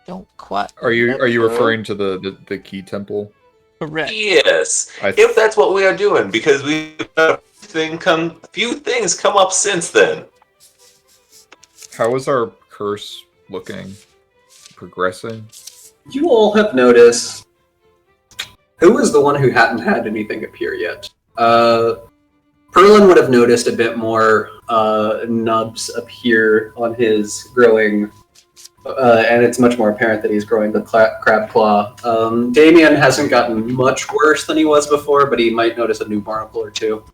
Don't quite Are you referring to the key temple? correct. Yes, if that's what we are doing, because we've had a few things come up since then. How is our curse looking? Progressing? You all have noticed. Who was the one who hadn't had anything appear yet? Perlin would have noticed a bit more nubs appear on his growing, and it's much more apparent that he's growing the crab claw. Damien hasn't gotten much worse than he was before, but he might notice a new barnacle or two.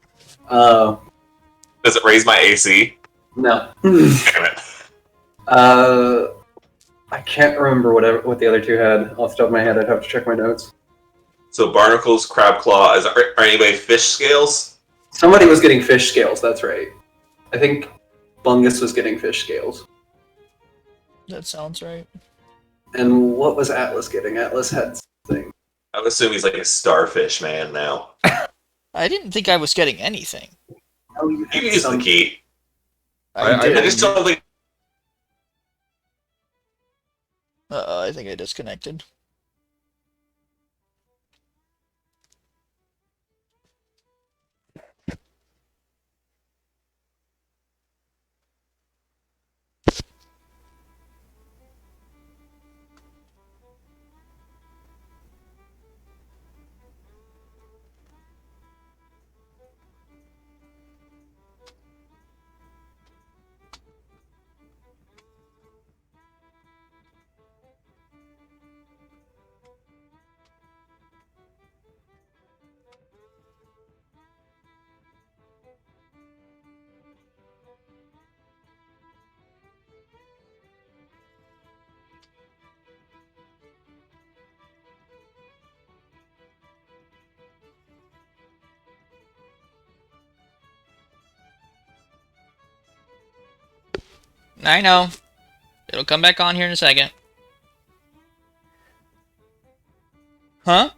Does it raise my AC? No. Damn it. I can't remember what the other 2 had off the top of my head. I'd have to check my notes. So barnacles, crab claw. Are anybody fish scales? Somebody was getting fish scales, that's right. I think Bungus was getting fish scales. That sounds right. And what was Atlas getting? Atlas had something. I would assume he's like a starfish man now. I didn't think I was getting anything. Oh, you You had use the some. key. I I just don't think. I think I disconnected. I know. It'll come back on here in a second. Huh?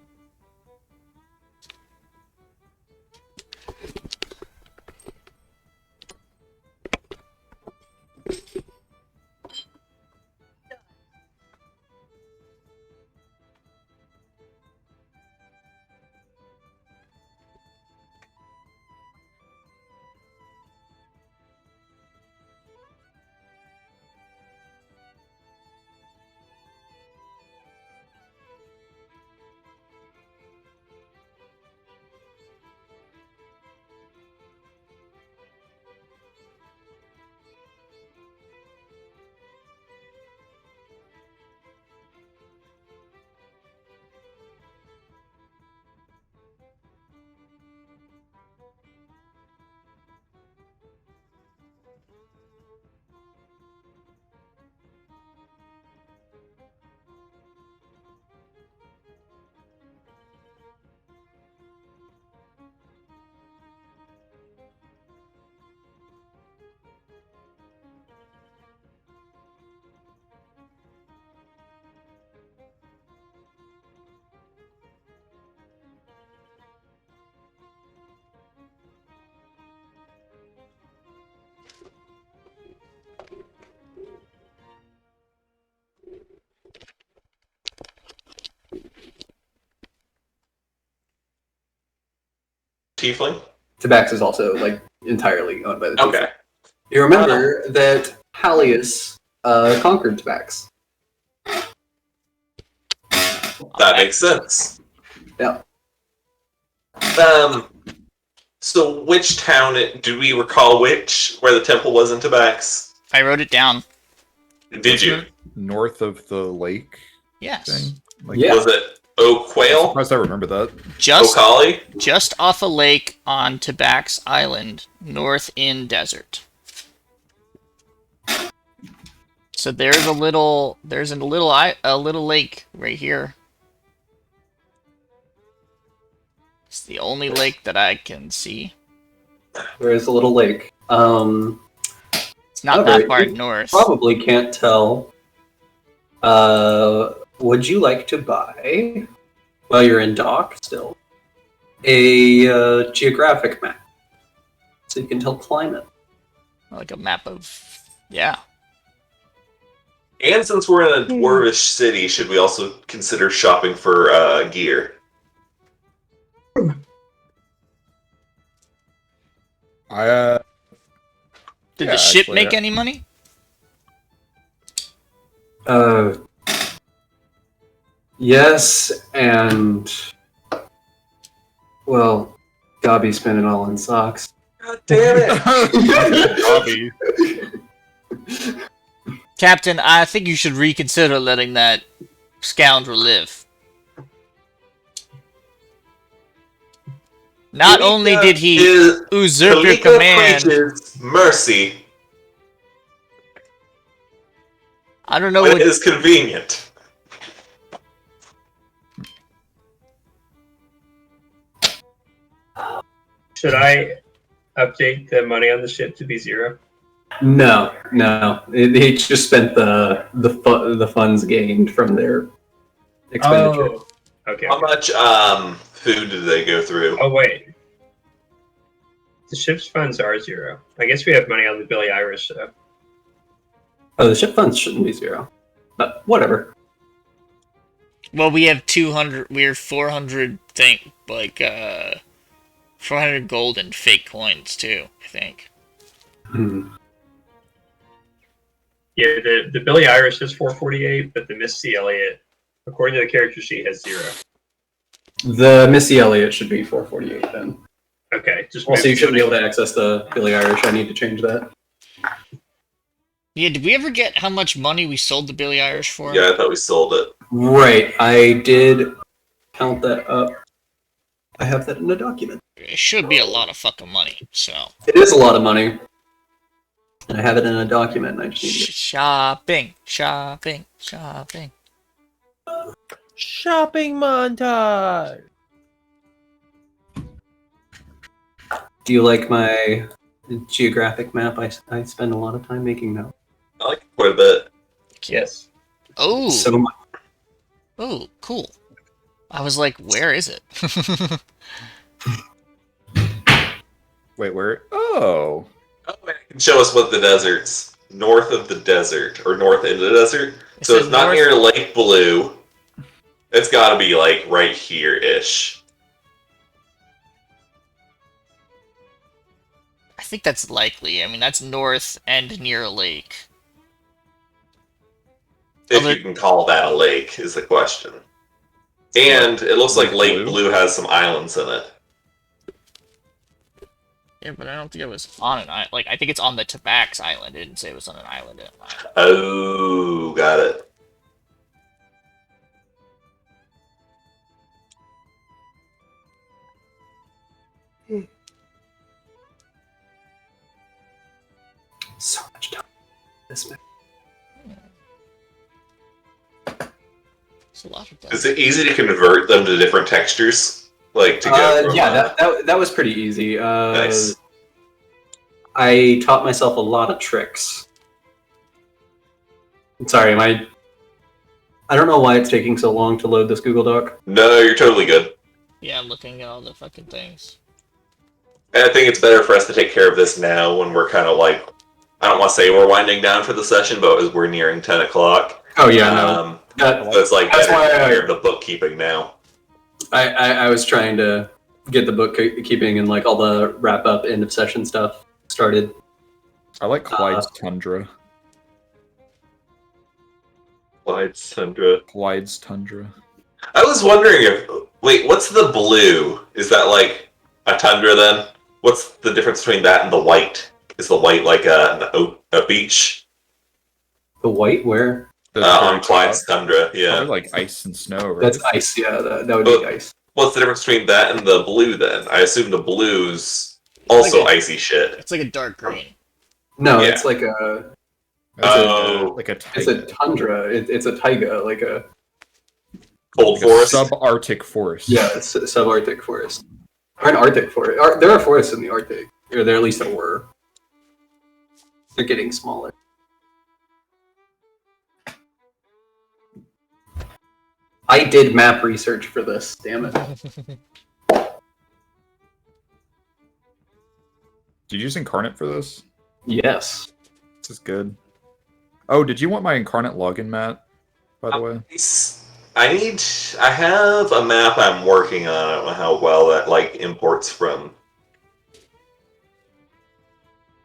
tiefling? Tabax is also like entirely owned by the Tiefling. Okay. You remember that Halius conquered Tabax. That makes sense. Yeah. So which town, do we recall where the temple was in Tabax? I wrote it down. Did you? North of the lake Yes. thing? Like, Yeah. Was it Oak I'm Quail? surprised I remember that. Just Okali? just off a lake on Tabax Island, north in desert. So there's a little lake right here. It's the only lake that I can see. There is a little lake. It's not However, that far you north. Probably can't tell. Would you like to buy, while you're in dock still, a geographic map so you can tell climate? Like a map of, yeah. And since we're in a dwarvish city, should we also consider shopping for gear? Did Yeah, the ship actually, make yeah. any money? Yes, and well, Gabi spent it all on socks. God damn it! Bobby. Captain, I think you should reconsider letting that scoundrel live. Not only did he usurp your Kalika command, preaches mercy I don't know when what. it is convenient. Should I update the money on the ship to be 0? No. They just spent the funds gained from their expenditure. Oh, okay. How much food did they go through? Oh wait, the ship's funds are 0. I guess we have money on the Billy Irish though. Oh, the ship funds shouldn't be 0, but whatever. Well, we have 200. We're 400. 400 gold and fake coins too. I think. Yeah, the Billy Irish has 448, but the Missy Elliott, according to the character sheet, has 0. The Missy Elliott should be 448 then. Okay, just Also, move you shouldn't be able to access the Billy Irish. I need to change that. Yeah, did we ever get how much money we sold the Billy Irish for? Yeah, I thought we sold it. Right, I did count that up. I have that in a document. It should be a lot of fucking money. So. It is a lot of money. And I have it in a document, and I just need to Shopping. Shopping montage. Do you like my geographic map? I spend a lot of time making that. I like it quite a bit. Yes. Oh. So much. Oh, cool. I was like, where is it? Wait, where? Oh. Oh, and it can show us what the desert's north of the desert, or north in the desert. It So says it's not north- near Lake Blue. It's got to be like right here-ish. I think that's likely. I mean, that's north and near a lake. If Other- you can call that a lake, is the question. And it looks like Lake Blue has some islands in it. Yeah, but I don't think it was on an island. Like, I think it's on the Tabax Island. It didn't say it was on an island. Oh, got it. So much time. This map. It's a lot of Is that. it easy to convert them to different textures? Like to go from, Yeah, that was pretty easy. Nice. I taught myself a lot of tricks. Sorry, I don't know why it's taking so long to load this Google Doc. No, you're totally good. Yeah, I'm looking at all the fucking things. And I think it's better for us to take care of this now when we're kind of like, I don't want to say we're winding down for the session, but as we're nearing 10 o'clock. Oh yeah, no. So it's like That's better to why take I- care of the bookkeeping now. I was trying to get the bookkeeping and like all the wrap up end of session stuff started. I like Clyde's Tundra. Clyde's Tundra. Clyde's Tundra. I was wondering if... Wait, what's the blue? Is that like a tundra then? What's the difference between that and the white? Is the white like a beach? The white where? On Clyde's Tundra, yeah. Probably like ice and snow, right? That's ice, yeah. That would be ice. What's the difference between that and the blue then? I assume the blue's also icy shit. It's like a dark green. No, Yeah. it's like a... like a It's a taiga. tundra. It's a taiga, like a... Cold Like a forest? subarctic forest. Yeah, it's a subarctic forest. Or an arctic forest. There are forests in the Arctic. Or there at least there were. They're getting smaller. I did map research for this, damn it. Did you use Incarnate for this? Yes. This is good. Oh, did you want my Incarnate login, Matt? By the way, I have a map I'm working on. I don't know how well that like imports from.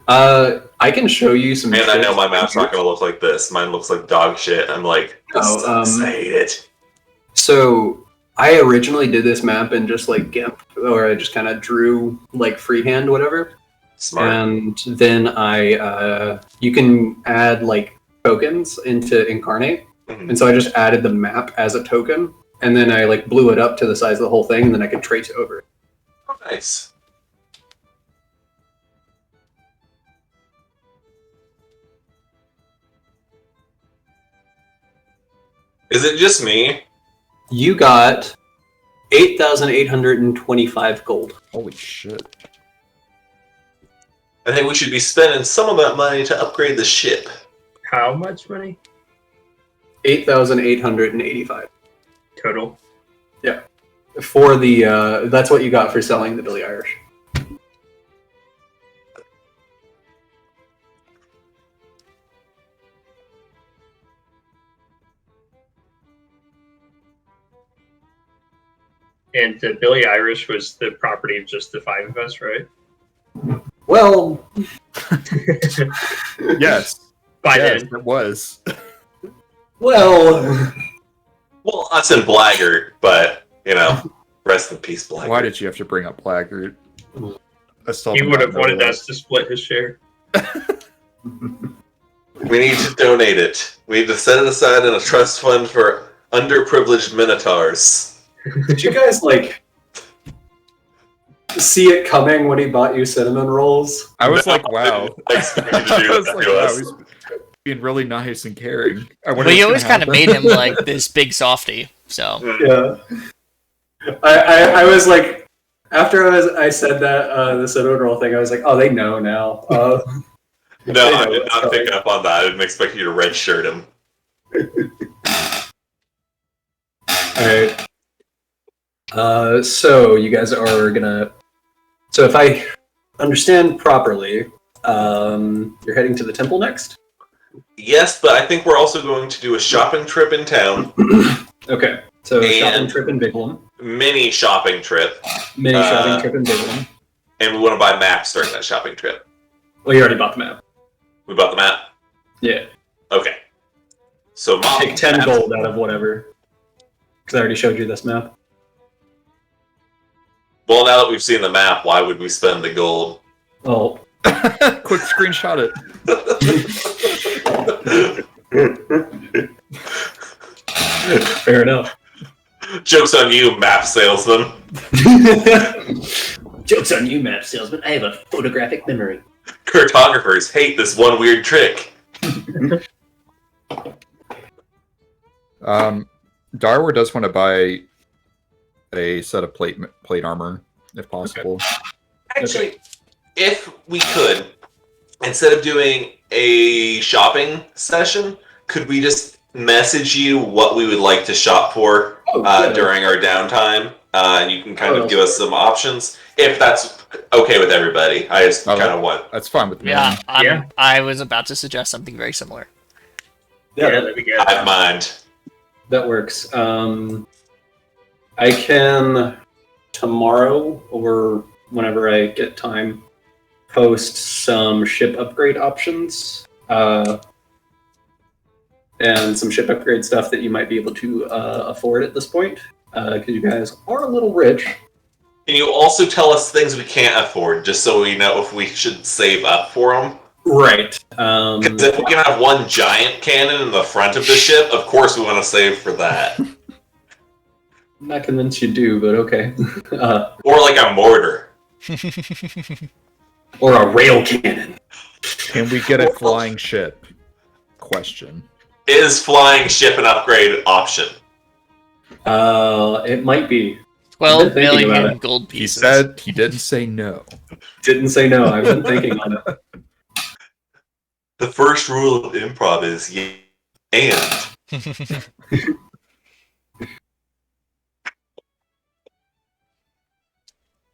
I can show you some. And I know shit. my map's not going to look like this. Mine looks like dog shit. I'm like, say it. So I originally did this map in just like GIMP, or I just kind of drew like freehand, whatever. Smart. And then you can add like tokens into Incarnate. And so I just added the map as a token, and then I like blew it up to the size of the whole thing, and then I could trace over it. Oh, nice. Is it just me? You got 8,825 gold. holy shit! I think we should be spending some of that money to upgrade the ship. How much money 8,885 total? for the. That's what you got for selling the Billy Irish. And the Billy Irish was the property of just the five of us, right? Well, Yes, By yes, then. it was. well. Well, us and Blaggart, but, you know, rest in peace, Blaggart. Why did you have to bring up Blaggart? I still He do would not have know wanted that. us to split his share. We need to donate it. We need to set it aside in a trust fund for underprivileged minotaurs. Did you guys like see it coming when he bought you cinnamon rolls? I was like, wow. I expected you to I do was that like, to wow, us. he's being really nice and caring. I wonder But you what's always gonna kind of happen. made him like this big softy. So Yeah. I was like, after I said that the cinnamon roll thing, I was like, oh, they know now. No, I did not pick up on that. I didn't expect you to redshirt him. Alright. So you guys are gonna. So if I understand properly, you're heading to the temple next. Yes, but I think we're also going to do a shopping trip in town. Okay. So And- shopping trip in Biglam, Mini shopping trip. mini shopping trip in Biglam. And we want to buy maps during that shopping trip. Well, you already bought the map. We bought the map? Yeah. Okay. So mom Take 10 gold out of whatever. Because I already showed you this map. Well, now that we've seen the map, why would we spend the gold? Oh. Quick screenshot it. Fair enough. Joke's on you, map salesman. Joke's on you, map salesman. I have a photographic memory. Cartographers hate this one weird trick. Darwin does want to buy a set of plate armor, if possible. Actually, if we could, instead of doing a shopping session, could we just message you what we would like to shop for during our downtime? And you can kind of give us some options, if that's okay with everybody. I just kind of want... That's fine with me. yeah, Yeah. I was about to suggest something very similar. Yeah, that'd be good. I have mind. that works. I can tomorrow or whenever I get time, post some ship upgrade options and some ship upgrade stuff that you might be able to afford at this point, because you guys are a little rich. Can you also tell us things we can't afford, just so we know if we should save up for them? Right. Because if we can have one giant cannon in the front of the ship, of course we want to save for that. I'm not convinced you do, but okay. Or like a mortar. Or a rail cannon. Can we get a flying ship? Question. Is flying ship an upgrade option? It might be. 12 thinking about million it. gold He pieces. said he didn't say no. Didn't say no. I've been thinking on it. The first rule of improv is and.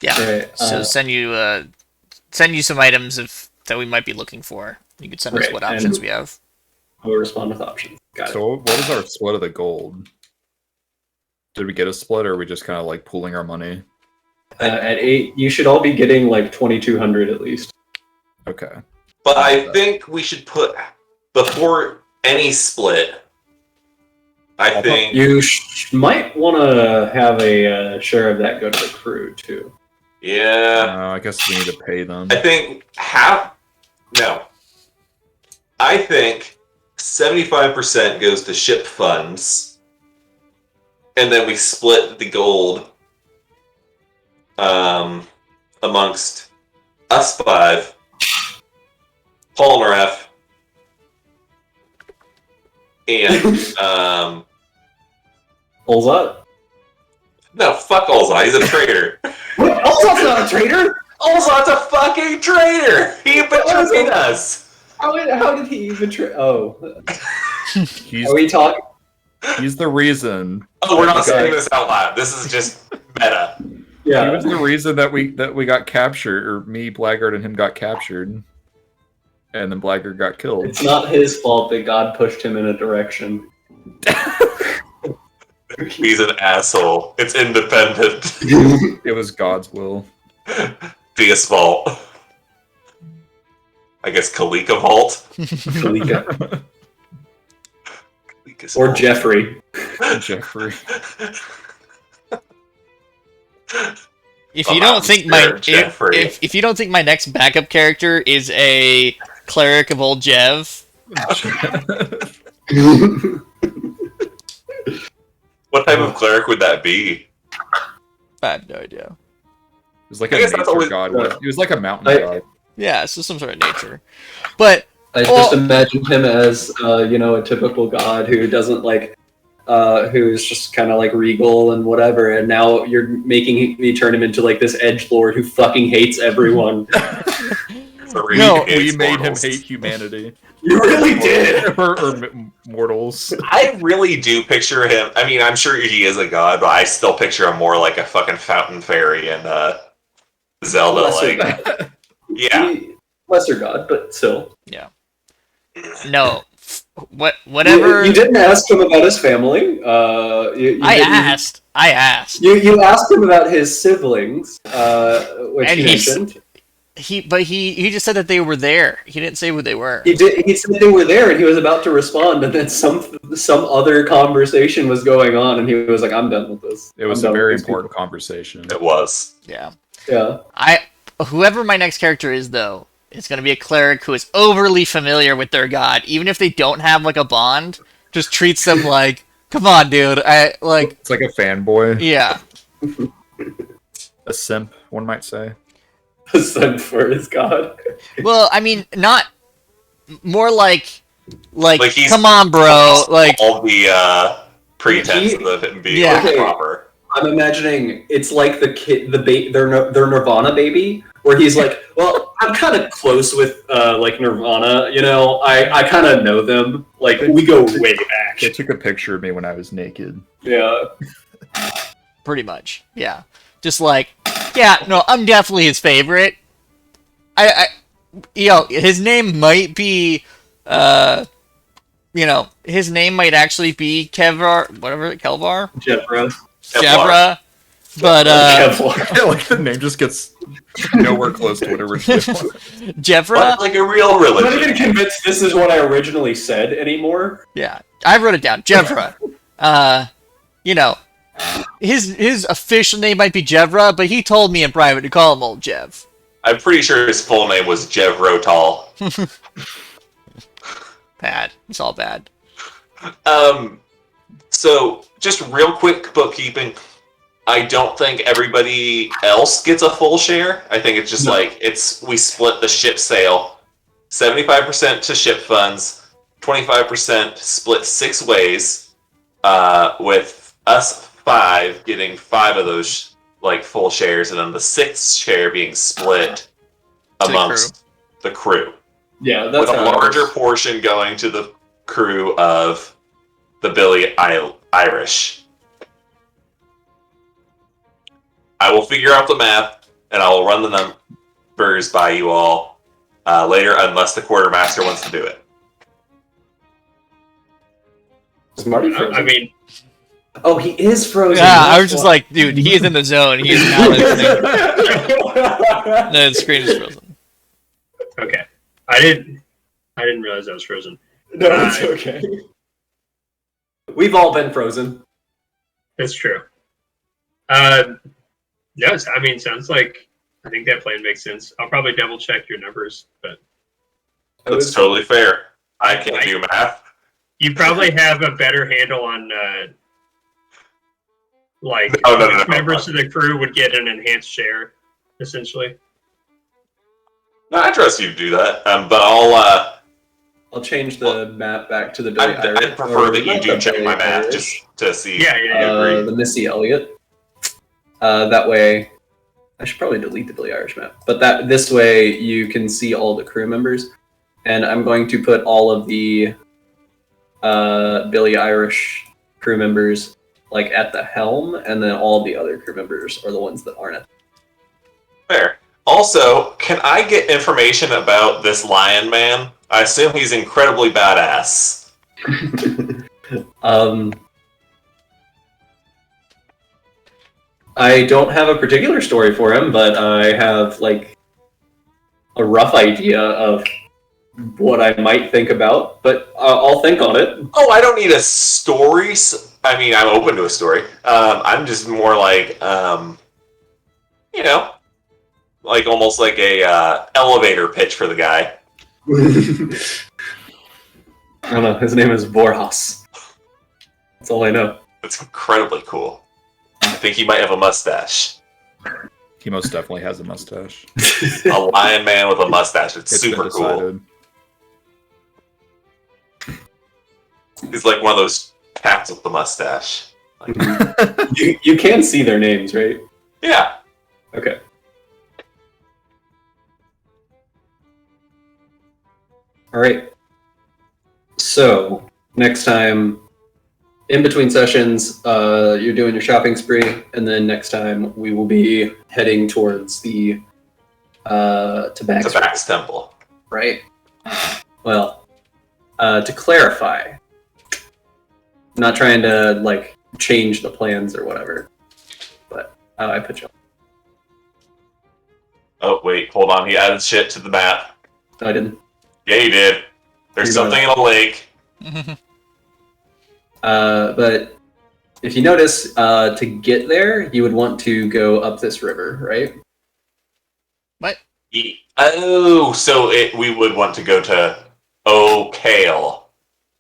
Yeah. Right, So send you some items that we might be looking for. You could send us Right, what options and- we have. I'll respond with options. Got it. So what was our split of the gold? Did we get a split, or are we just kind of like pooling our money? At 8, you should all be getting like 2,200 at least. Okay. But I think we should put, before any split, I think... You might want to have a share of that go to the crew too. Yeah. I guess we need to pay them. I think no. I think 75% goes to ship funds, and then we split the gold amongst us 5, Paul and Ref, and Olzot? no, fuck Olzot, he's a traitor. What? Olzot's not a traitor! Olzot's a fucking traitor! He betrayed us! How did he even Oh. He's, Are we talking? he's the reason. Oh, we're not saying this out loud. This is just meta. He Yeah. was the reason that we got captured, or me, Blackguard, and him got captured, and then Blackguard got killed. It's not his fault that God pushed him in a direction. He's an asshole. It's independent. It was God's will. Thea's fault. I guess Kalika vault. Kalika. Kalika's Or fault. Jeffrey. Jeffrey. If you don't think Jeffrey. if you don't think my next backup character is a cleric of old Jev, What type of cleric would that be? I have no idea. It was like I a guess that's nature always- god. He was like a mountain I- god. Yeah, so some sort of nature. But I just imagined him as, a typical god who doesn't who's just kind of like regal and whatever, and now you're making me turn him into like this edgelord who fucking hates everyone. No, We made him hate humanity. You really did. or mortals. I really do picture him. I mean, I'm sure he is a god, but I still picture him more like a fucking fountain fairy and Zelda. Lesser Yeah. lesser god, but still. no, whatever. You didn't ask him about his family. You I didn't- asked. You asked him about his siblings, which And he he's- mentioned. He just said that they were there. He didn't say who they were. He did. He said they were there, and he was about to respond, and then some other conversation was going on, and he was like, "I'm done with this." It was I'm a done very with these important conversation. It was. Yeah. people." Yeah. Whoever my next character is, though, is going to be a cleric who is overly familiar with their god, even if they don't have like a bond. Just treats them like, come on, dude. It's like a fanboy, Yeah. a simp, one might say. Sent for his god. Well, I mean, not more like he's come on, bro. Like, all the pretense of him being Yeah. Okay. proper. I'm imagining it's like the kid, their Nirvana baby, where he's like, "Well, I'm kind of close with Nirvana. I kind of know them. Like we go way back." They took a picture of me when I was naked. Yeah. pretty much. Yeah. Just like, yeah, no, I'm definitely his favorite. His name might be, his name might actually be Kelvar, Kelvar? Jeffra. Jebra, But Yeah, like the name just gets nowhere close to what it originally was. Jevra, Like a real I'm not religion. even convinced this is what I originally said anymore. yeah, I wrote it down. Jevra. You know, his official name might be Jevra, but he told me in private to call him Old Jev. I'm pretty sure his full name was Jev Rotal. Bad. It's all bad. So, just real quick bookkeeping. I don't think everybody else gets a full share. I think it's just we split the ship sale. 75% to ship funds, 25% split 6 ways, with us 5 getting 5 of those full shares, and then the 6th share being split amongst the crew. Yeah, that's with a larger portion going to the crew of the Billy Irish. I will figure out the math, and I will run the numbers by you all later, unless the quartermaster wants to do it. Is Marty frozen? I mean, Oh, he is frozen. Yeah, I That's was just why. like, dude, he is in the zone. He is not listening. No, the screen is frozen. okay. I didn't realize I was frozen. No, it's okay. We've all been frozen. That's true. Yes, I mean, sounds like I think that plan makes sense. I'll probably double check your numbers, but That's totally fair. I can't do math. you probably have a better handle on No. which members of the crew would get an enhanced share, essentially. No, I trust you to do that. But I'll change the map back to the Billy Irish. I'd prefer that you do check my math just to see. Yeah. The Missy Elliott. That way, I should probably delete the Billy Irish map. But this way you can see all the crew members, and I'm going to put all of the Billy Irish crew members at the helm, and then all the other crew members are the ones that aren't. Fair. Also, can I get information about this lion man? I assume he's incredibly badass. I don't have a particular story for him, but I have a rough idea of what I might think about, but I'll think on it. Oh, I don't need a story. I mean, I'm open to a story. I'm just more almost like a elevator pitch for the guy. I don't know. His name is Vorhas. That's all I know. That's incredibly cool. I think he might have a mustache. He most definitely has a mustache. A lion man with a mustache. It's It's super been cool. decided. He's like one of those cats with the mustache. You can see their names, right? Yeah. Okay. All right. So next time, in between sessions, you're doing your shopping spree, and then next time we will be heading towards the Tabax Temple. Right. Well, to clarify, I'm not trying to change the plans or whatever, but I put you. Oh, wait, hold on. He added shit to the map. No, I didn't. Yeah, he did. There's something in a lake. But if you notice, to get there, you would want to go up this river, right? What? Oh, so we would want to go to O'Kale.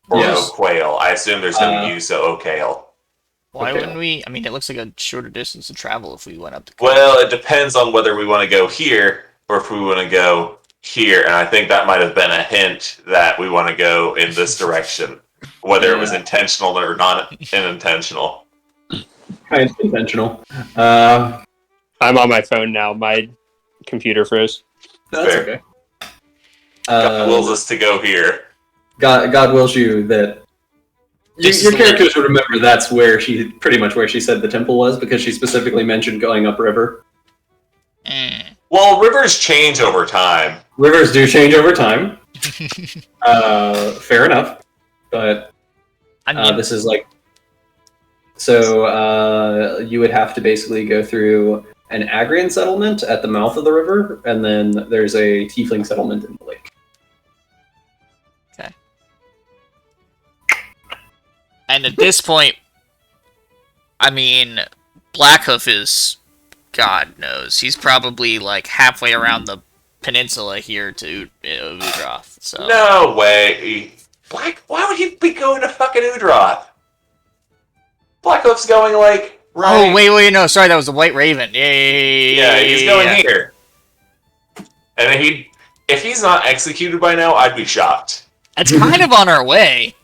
Or Yes. O'Quail. I assume there's no use of O'Kale. Why Okay. wouldn't we? I mean, it looks like a shorter distance to travel if we went up the Well, it depends on whether we want to go here or if we want to go here. And I think that might have been a hint that we want to go in this direction. Whether it was intentional or not unintentional. Kind of intentional. I'm on my phone now. My computer froze. That's Fair. okay. God wills us to go here. God wills you that your characters would remember that's where pretty much where she said the temple was, because she specifically mentioned going upriver. Well, rivers change over time. Rivers do change over time. Fair enough, but I mean, this is So you would have to basically go through an Agrian settlement at the mouth of the river, and then there's a Tiefling settlement in the lake. Okay. And at this point, I mean, Blackhoof is, God knows, he's probably like halfway around the peninsula here to Udroth. So No way. Why would he be going to fucking Udroth? Blackhoof's going like right. Oh wait, no, sorry, that was the White Raven. Yeah, he's going here. And then if he's not executed by now, I'd be shocked. It's kind of on our way.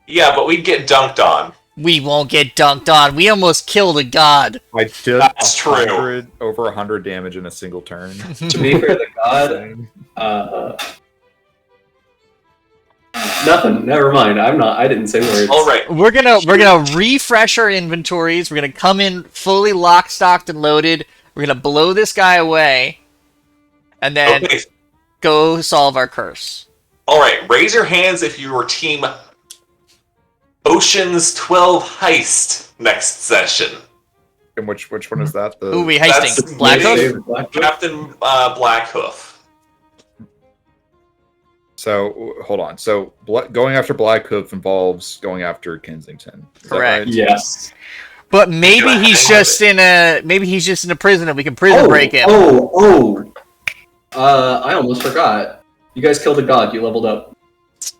Yeah, but we'd get dunked on. We won't get dunked on. We almost killed a god. I did That's true. over 100 damage in a single turn. To be fair, the god. Nothing. Never mind. I didn't say words. All right. We're gonna refresh our inventories. We're gonna come in fully locked, stocked, and loaded. We're gonna blow this guy away, and then go solve our curse. All right. Raise your hands if you were Team Ocean's 12 Heist next session. And which one is that? Who are we heisting? Blackhoof? Captain Blackhoof. So hold on. So going after Blackhoof involves going after Kensington. Is that Correct. right? Yes. But maybe he's just in a prison and we can prison break him. I almost forgot. You guys killed a god. You leveled up.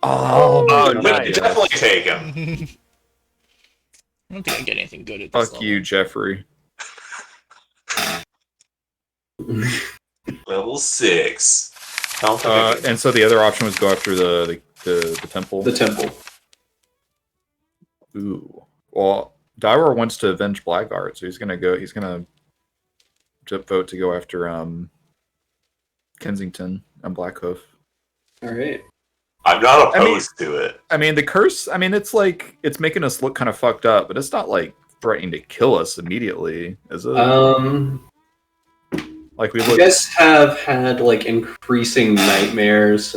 Oh, We could definitely take him. I don't think I get anything good at this Fuck level. you, Jeffrey. Level 6. And so the other option was go after the temple. The temple. Ooh. Well, Dyror wants to avenge Blackguard, so he's gonna vote to go after Kensington and Blackhoof. All right. I'm not opposed to it. I mean, the curse. I mean, it's like it's making us look kind of fucked up, but it's not like threatening to kill us immediately, is it? Like we You guys have had like increasing nightmares,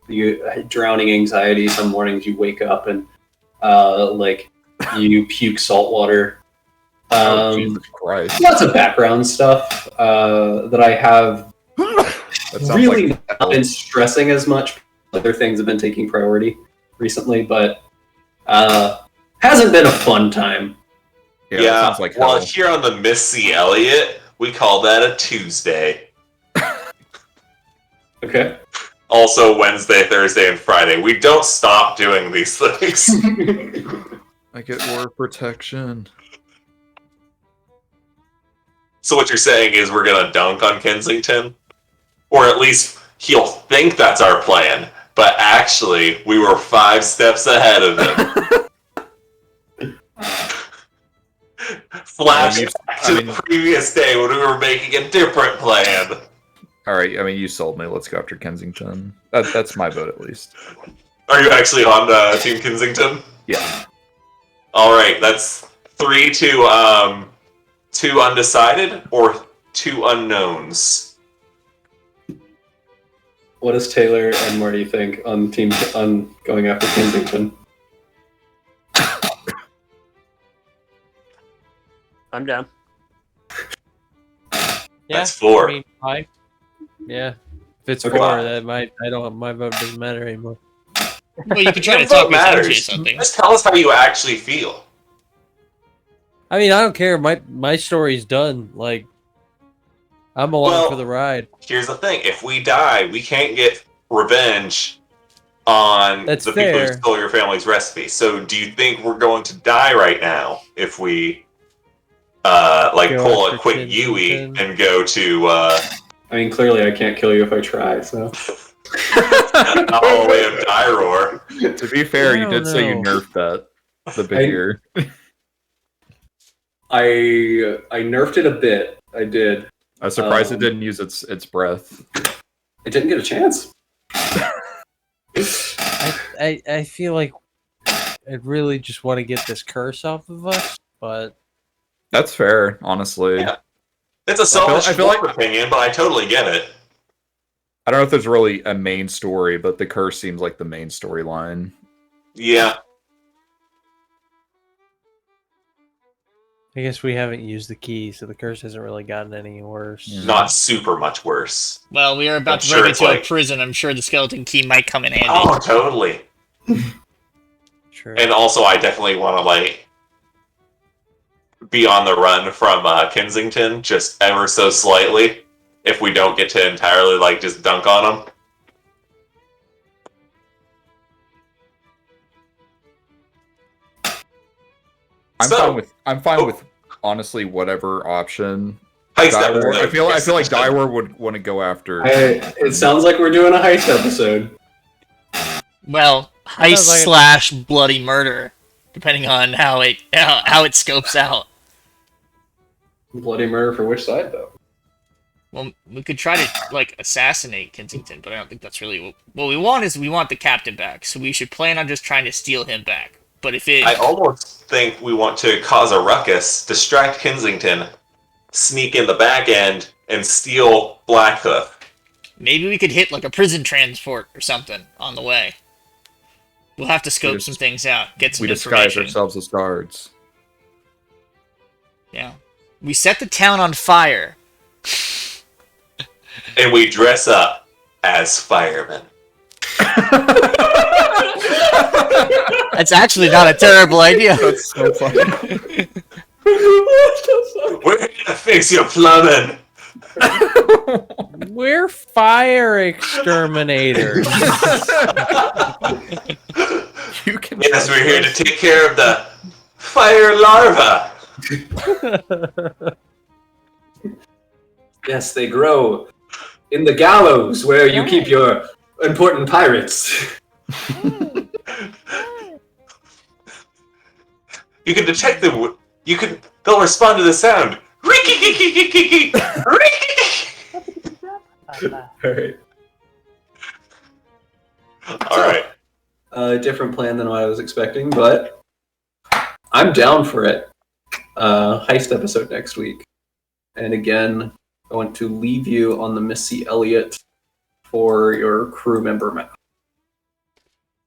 you drowning anxiety. Some mornings you wake up and like you puke salt water. Jesus Christ! Lots of background stuff that I have That sounds really like not been stressing as much. Other things have been taking priority recently, but hasn't been a fun time. Yeah, that sounds like hell. Here on the Miss C. Elliott, we call that a Tuesday. Okay. Also Wednesday, Thursday, and Friday. We don't stop doing these things. I get more protection. So what you're saying is we're gonna dunk on Kensington? Or at least he'll think that's our plan, but actually we were 5 steps ahead of him. Flashback to the previous day when we were making a different plan. Alright, I mean, you sold me. Let's go after Kensington. That's my vote, at least. Are you actually on Team Kensington? Yeah. Alright, that's 3 to 2 undecided or 2 unknowns. What does Taylor and Marty think on going after Kensington? I'm down. Yeah, That's 4. I mean, yeah. If it's Okay. 4, that my vote doesn't matter anymore. Well, you can try to Your talk vote me into matters. something. Just tell us how you actually feel. I mean, I don't care. My story's done. Like, I'm along Well, for the ride. Here's the thing: if we die, we can't get revenge on That's the people who fair. stole your family's recipe. So, do you think we're going to die right now if we Go pull a after quick Yui Kensington. and go to I mean, clearly I can't kill you if I try, so. all the way of Dyror? To be fair, I you did don't say you know. nerfed that. The big ear. I nerfed it a bit. I did. I was surprised it didn't use its breath. It didn't get a chance. I feel like I really just want to get this curse off of us, but That's fair, honestly. Yeah. It's a selfish I feel like- opinion, but I totally get it. I don't know if there's really a main story, but the curse seems like the main storyline. Yeah. I guess we haven't used the key, so the curse hasn't really gotten any worse. Not super much worse. Well, we are about I'm to sure break it's into a like- prison. I'm sure the skeleton key might come in handy. Oh, totally. Sure. And also, I definitely want to, like, be on the run from Kensington, just ever so slightly, if we don't get to entirely, like, just dunk on them. I'm fine with honestly whatever option. Heist Dywar, episode. I feel like Dywar would want to go after. It sounds like we're doing a heist episode. Well, heist Sounds like / bloody murder, depending on how it scopes out. Bloody murder for which side, though? Well, we could try to like assassinate Kensington, but I don't think that's really what we want. Is we want the captain back, so we should plan on just trying to steal him back. But if it, I almost think we want to cause a ruckus, distract Kensington, sneak in the back end, and steal Blackhoof. maybe we could hit like a prison transport or something on the way. We'll have to scope some things out, get some We disguise information. ourselves as guards. Yeah, we set the town on fire. And we dress up as firemen. That's actually not a terrible idea. That's so funny. We're gonna fix your plumbing. We're fire exterminators. You can. Yes, we're here to take care of the fire larva. Yes, they grow in the gallows where you keep your important pirates. You can detect them. They'll respond to the sound. Riki-kiki-kiki-kiki. Riki-kiki. Alright. Alright. Different plan than what I was expecting, but I'm down for it. Heist episode next week. And again, I want to leave you on the Missy Elliott for your crew member map.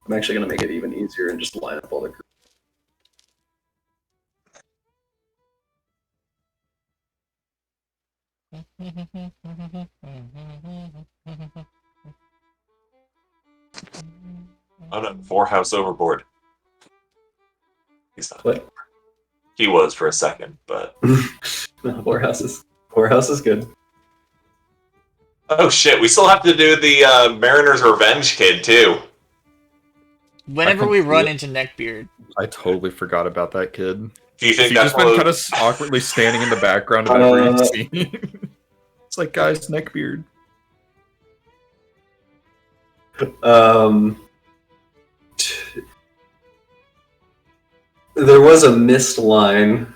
I'm actually going to make it even easier and just line up all the crew. Oh no, 4 house overboard. He's not. What? He was for a second, but No, Poorhouse is good. oh shit, we still have to do the Mariner's Revenge kid too. Whenever we run into Neckbeard, I totally forgot about that kid. Do you think He's that's just been what- kind of awkwardly standing in the background of every scene. It's like, guys, Neckbeard. There was a missed line.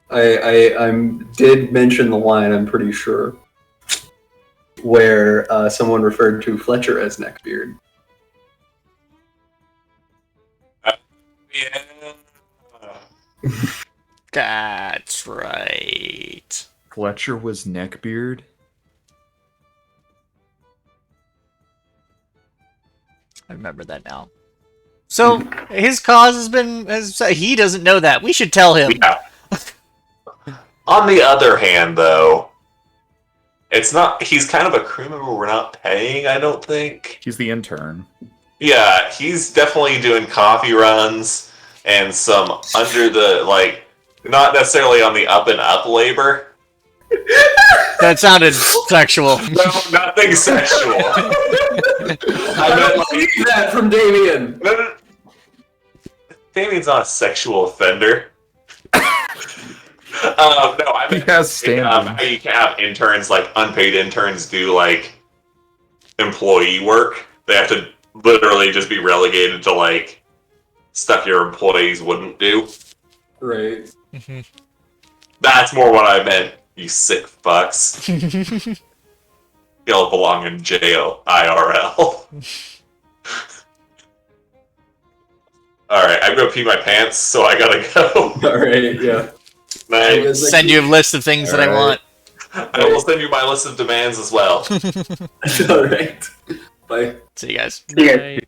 I did mention the line, I'm pretty sure, where someone referred to Fletcher as Neckbeard. Yeah. that's right. Fletcher was Neckbeard. I remember that now. So his cause he doesn't know that. We should tell him. Yeah. On the other hand, though, it's not. He's kind of a crew member we're not paying, I don't think. He's the intern. Yeah, he's definitely doing coffee runs and some under the, like, not necessarily on the up and up labor. That sounded sexual. No, nothing sexual. I meant, like, Believe that from Damien! no. Damien's not a sexual offender. No, I He meant has standing. how you can have interns, like unpaid interns, do like employee work. They have to literally just be relegated to like stuff your employees wouldn't do. Right. That's more what I meant. You sick fucks. You'll belong in jail, IRL. Alright, I'm gonna pee my pants, so I gotta go. Alright, yeah. Night. Send you a list of things that I want. I will send you my list of demands as well. Alright. Bye. See you guys. Right.